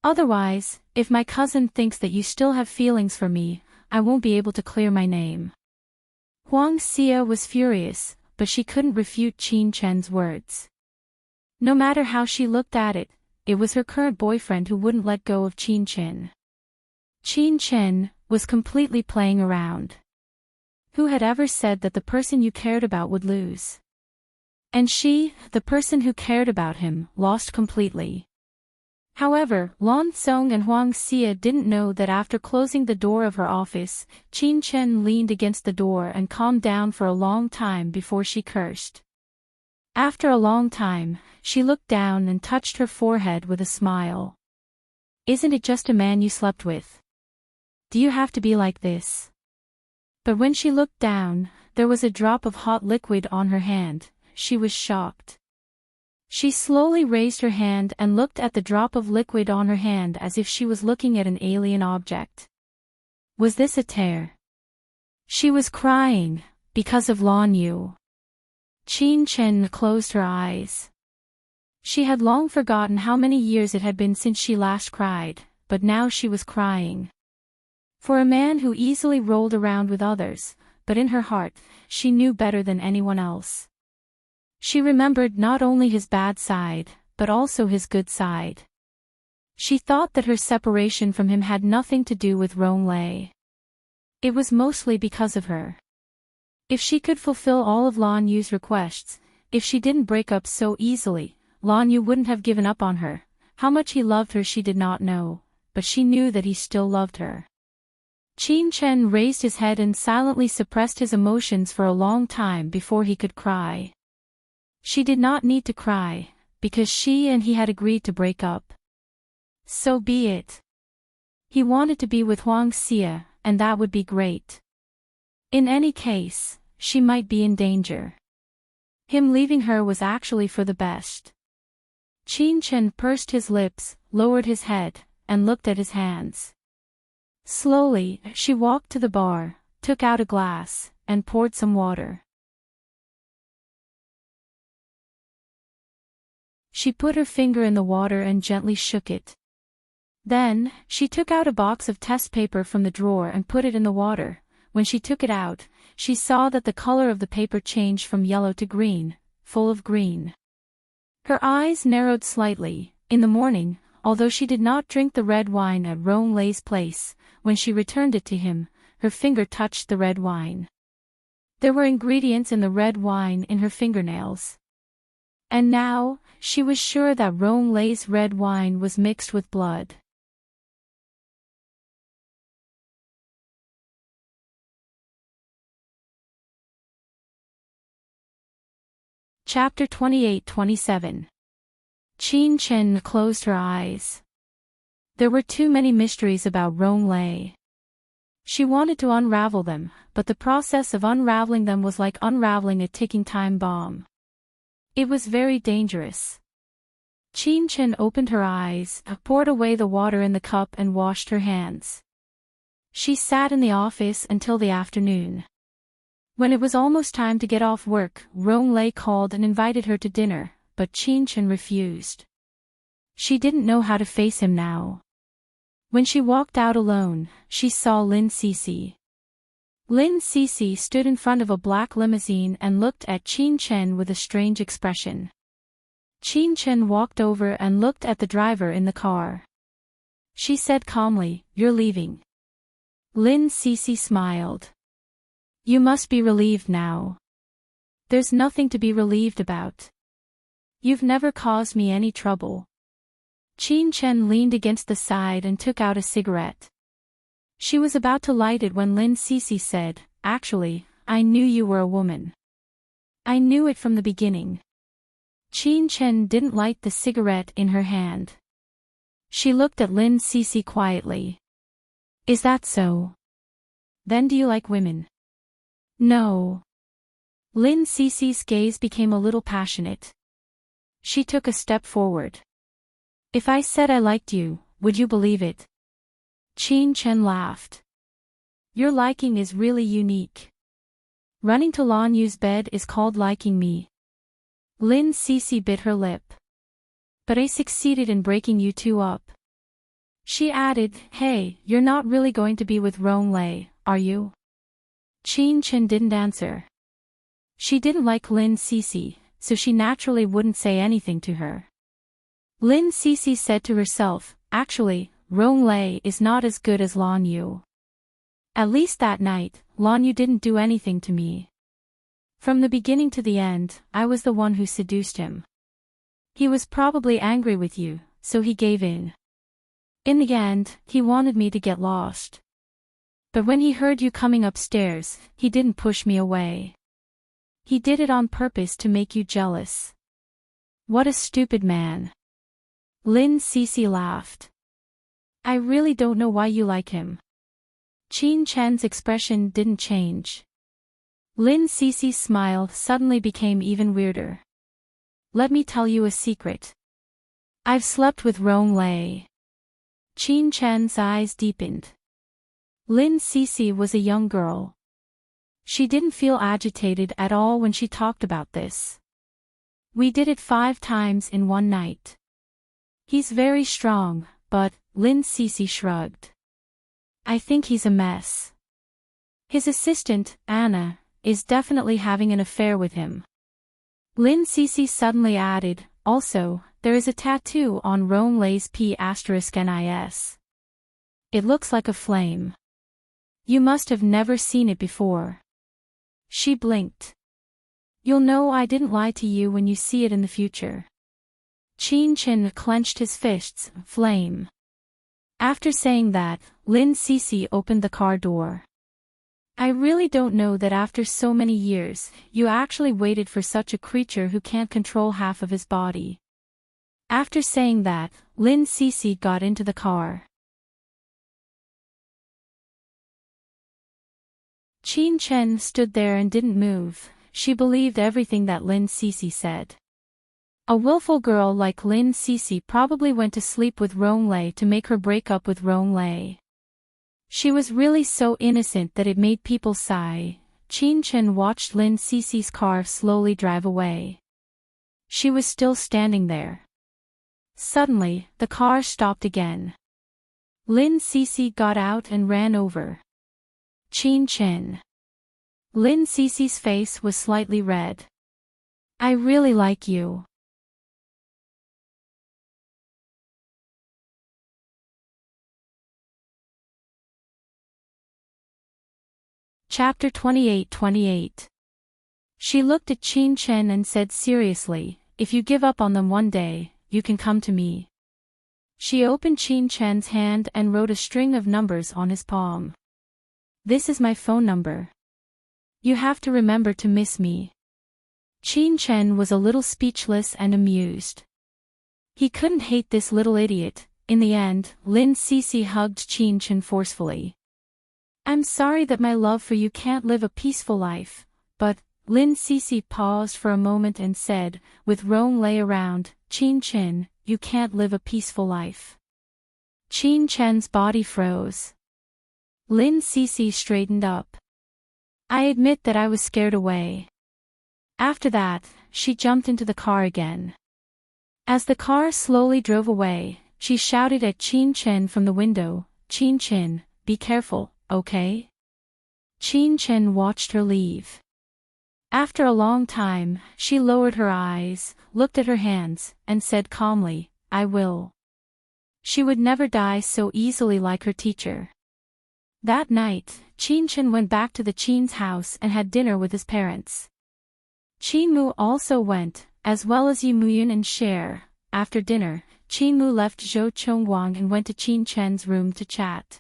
Otherwise, if my cousin thinks that you still have feelings for me, I won't be able to clear my name." Huang Xia was furious, but she couldn't refute Qin Chen's words. No matter how she looked at it, it was her current boyfriend who wouldn't let go of Qin Chen. Qin Chen was completely playing around. Who had ever said that the person you cared about would lose? And she, the person who cared about him, lost completely. However, Lan Song and Huang Xia didn't know that after closing the door of her office, Qin Chen leaned against the door and calmed down for a long time before she cursed. After a long time, she looked down and touched her forehead with a smile. "Isn't it just a man you slept with? Do you have to be like this?" But when she looked down, there was a drop of hot liquid on her hand. She was shocked. She slowly raised her hand and looked at the drop of liquid on her hand as if she was looking at an alien object. Was this a tear? She was crying, because of Lan Yu. Qin Chen closed her eyes. She had long forgotten how many years it had been since she last cried, but now she was crying. For a man who easily rolled around with others, but in her heart, she knew better than anyone else. She remembered not only his bad side, but also his good side. She thought that her separation from him had nothing to do with Rong Lei. It was mostly because of her. If she could fulfill all of Lan Yu's requests, if she didn't break up so easily, Lan Yu wouldn't have given up on her. How much he loved her she did not know, but she knew that he still loved her. Qin Chen raised his head and silently suppressed his emotions for a long time before he could cry. She did not need to cry, because she and he had agreed to break up. So be it. He wanted to be with Huang Xia, and that would be great. In any case, she might be in danger. Him leaving her was actually for the best. Qin Chen pursed his lips, lowered his head, and looked at his hands. Slowly, she walked to the bar, took out a glass, and poured some water. She put her finger in the water and gently shook it. Then, she took out a box of test paper from the drawer and put it in the water. When she took it out, she saw that the color of the paper changed from yellow to green, full of green. Her eyes narrowed slightly. In the morning, although she did not drink the red wine at Rollercoasters' place, when she returned it to him, her finger touched the red wine. There were ingredients in the red wine in her fingernails. And now, she was sure that Rollercoasters' red wine was mixed with blood. Chapter 28-27. Qin Chen closed her eyes. There were too many mysteries about Rollercoasters. She wanted to unravel them, but the process of unraveling them was like unraveling a ticking time bomb. It was very dangerous. Qin Chen opened her eyes, poured away the water in the cup and washed her hands. She sat in the office until the afternoon. When it was almost time to get off work, Rollercoasters called and invited her to dinner, but Qin Chen refused. She didn't know how to face him now. When she walked out alone, she saw Lin Cece. Lin Cece stood in front of a black limousine and looked at Qin Chen with a strange expression. Qin Chen walked over and looked at the driver in the car. She said calmly, "You're leaving." Lin Cece smiled. "You must be relieved now." "There's nothing to be relieved about. You've never caused me any trouble." Qin Chen leaned against the side and took out a cigarette. She was about to light it when Lin Cece said, "Actually, I knew you were a woman. I knew it from the beginning." Qin Chen didn't light the cigarette in her hand. She looked at Lin Cece quietly. "Is that so? Then do you like women?" "No." Lin Cece's gaze became a little passionate. She took a step forward. "If I said I liked you, would you believe it?" Qin Chen laughed. "Your liking is really unique. Running to Lan Yu's bed is called liking me." Lin Cece bit her lip. "But I succeeded in breaking you two up." She added, "Hey, you're not really going to be with Rollercoasters, are you?" Qin Chen didn't answer. She didn't like Lin Cece, so she naturally wouldn't say anything to her. Lin Cece said to herself, "Actually, Rollercoasters is not as good as Lan Yu. At least that night, Lan Yu didn't do anything to me. From the beginning to the end, I was the one who seduced him. He was probably angry with you, so he gave in. In the end, he wanted me to get lost. But when he heard you coming upstairs, he didn't push me away. He did it on purpose to make you jealous." "What a stupid man." Lin Cece laughed. "I really don't know why you like him." Qin Chen's expression didn't change. Lin Cece's smile suddenly became even weirder. "Let me tell you a secret. I've slept with Rollercoasters." Qin Chen's eyes deepened. Lin Cece was a young girl. She didn't feel agitated at all when she talked about this. "We did it 5 times in one night. He's very strong, but," Lin Cece shrugged. "I think he's a mess. His assistant, Anna, is definitely having an affair with him." Lin Cece suddenly added, "Also, there is a tattoo on Rollercoasters' P***NIS. It looks like a flame. You must have never seen it before." She blinked. "You'll know I didn't lie to you when you see it in the future." Qin Chen clenched his fists, "Flame." After saying that, Lin Cece opened the car door. "I really don't know that after so many years, you actually waited for such a creature who can't control half of his body." After saying that, Lin Cece got into the car. Qin Chen stood there and didn't move. She believed everything that Lin Cece said. A willful girl like Lin Cece probably went to sleep with Rollercoasters to make her break up with Rollercoasters. She was really so innocent that it made people sigh. Qin Chen watched Lin Cici's car slowly drive away. She was still standing there. Suddenly, the car stopped again. Lin Cici got out and ran over Qin Chen. Lin Cici's face was slightly red. I really like you. Chapter 28. She looked at Qin Chen and said seriously, if you give up on them one day, you can come to me. She opened Qin Chen's hand and wrote a string of numbers on his palm. This is my phone number. You have to remember to miss me. Qin Chen was a little speechless and amused. He couldn't hate this little idiot. In the end, Lin Cici hugged Qin Chen forcefully. I'm sorry that my love for you can't live a peaceful life, but, Lin Cici paused for a moment and said, with Rong lay around, Qin Chen, you can't live a peaceful life. Qin Chen's body froze. Lin Cici straightened up. I admit that I was scared away. After that, she jumped into the car again. As the car slowly drove away, she shouted at Qin Chen from the window, Qin Chen, be careful. Okay? Qin Chen watched her leave. After a long time, she lowered her eyes, looked at her hands, and said calmly, I will. She would never die so easily like her teacher. That night, Qin Chen went back to the Qin's house and had dinner with his parents. Qin Mu also went, as well as Yi Muyun and Cher. After dinner, Qin Mu left Zhou Chongguang and went to Qin Chen's room to chat.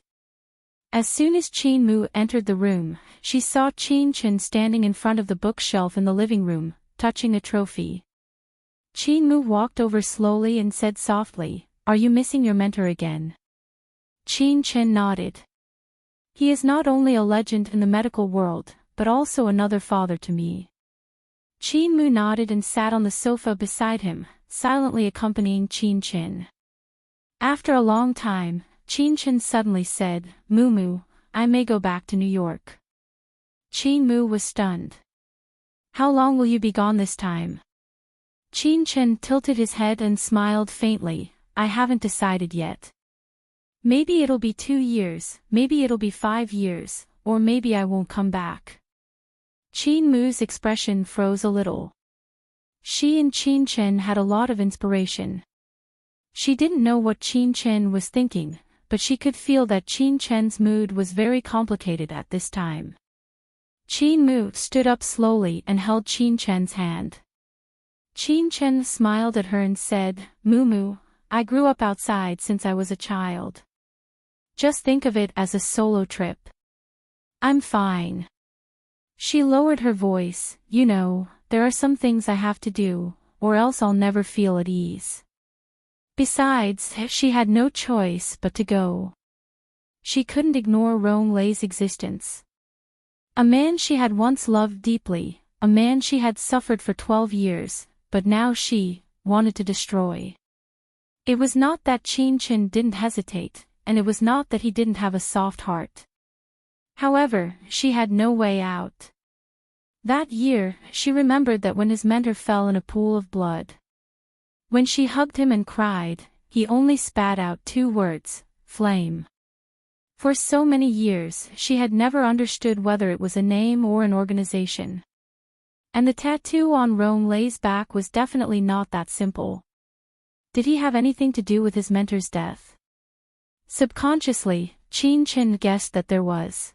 As soon as Qin Mu entered the room, she saw Qin Chen standing in front of the bookshelf in the living room, touching a trophy. Qin Mu walked over slowly and said softly, Are you missing your mentor again? Qin Chen nodded. He is not only a legend in the medical world, but also another father to me. Qin Mu nodded and sat on the sofa beside him, silently accompanying Qin Chen. After a long time, Qin Chen suddenly said, Mu, I may go back to New York. Qin Mu was stunned. How long will you be gone this time? Qin Chen tilted his head and smiled faintly, I haven't decided yet. Maybe it'll be 2 years, maybe it'll be 5 years, or maybe I won't come back. Qin Mu's expression froze a little. She and Qin Chen had a lot of inspiration. She didn't know what Qin Chen was thinking, but she could feel that Qin Chen's mood was very complicated at this time. Qin Mu stood up slowly and held Qin Chen's hand. Qin Chen smiled at her and said, Mu, I grew up outside since I was a child. Just think of it as a solo trip. I'm fine. She lowered her voice, you know, there are some things I have to do, or else I'll never feel at ease. Besides, she had no choice but to go. She couldn't ignore Rong Lei's existence. A man she had once loved deeply, a man she had suffered for 12 years, but now she wanted to destroy. It was not that Qin Chen didn't hesitate, and it was not that he didn't have a soft heart. However, she had no way out. That year, she remembered that when his mentor fell in a pool of blood. When she hugged him and cried, he only spat out 2 words, flame. For so many years, she had never understood whether it was a name or an organization. And the tattoo on Rong Lei's back was definitely not that simple. Did he have anything to do with his mentor's death? Subconsciously, Qin Chen guessed that there was.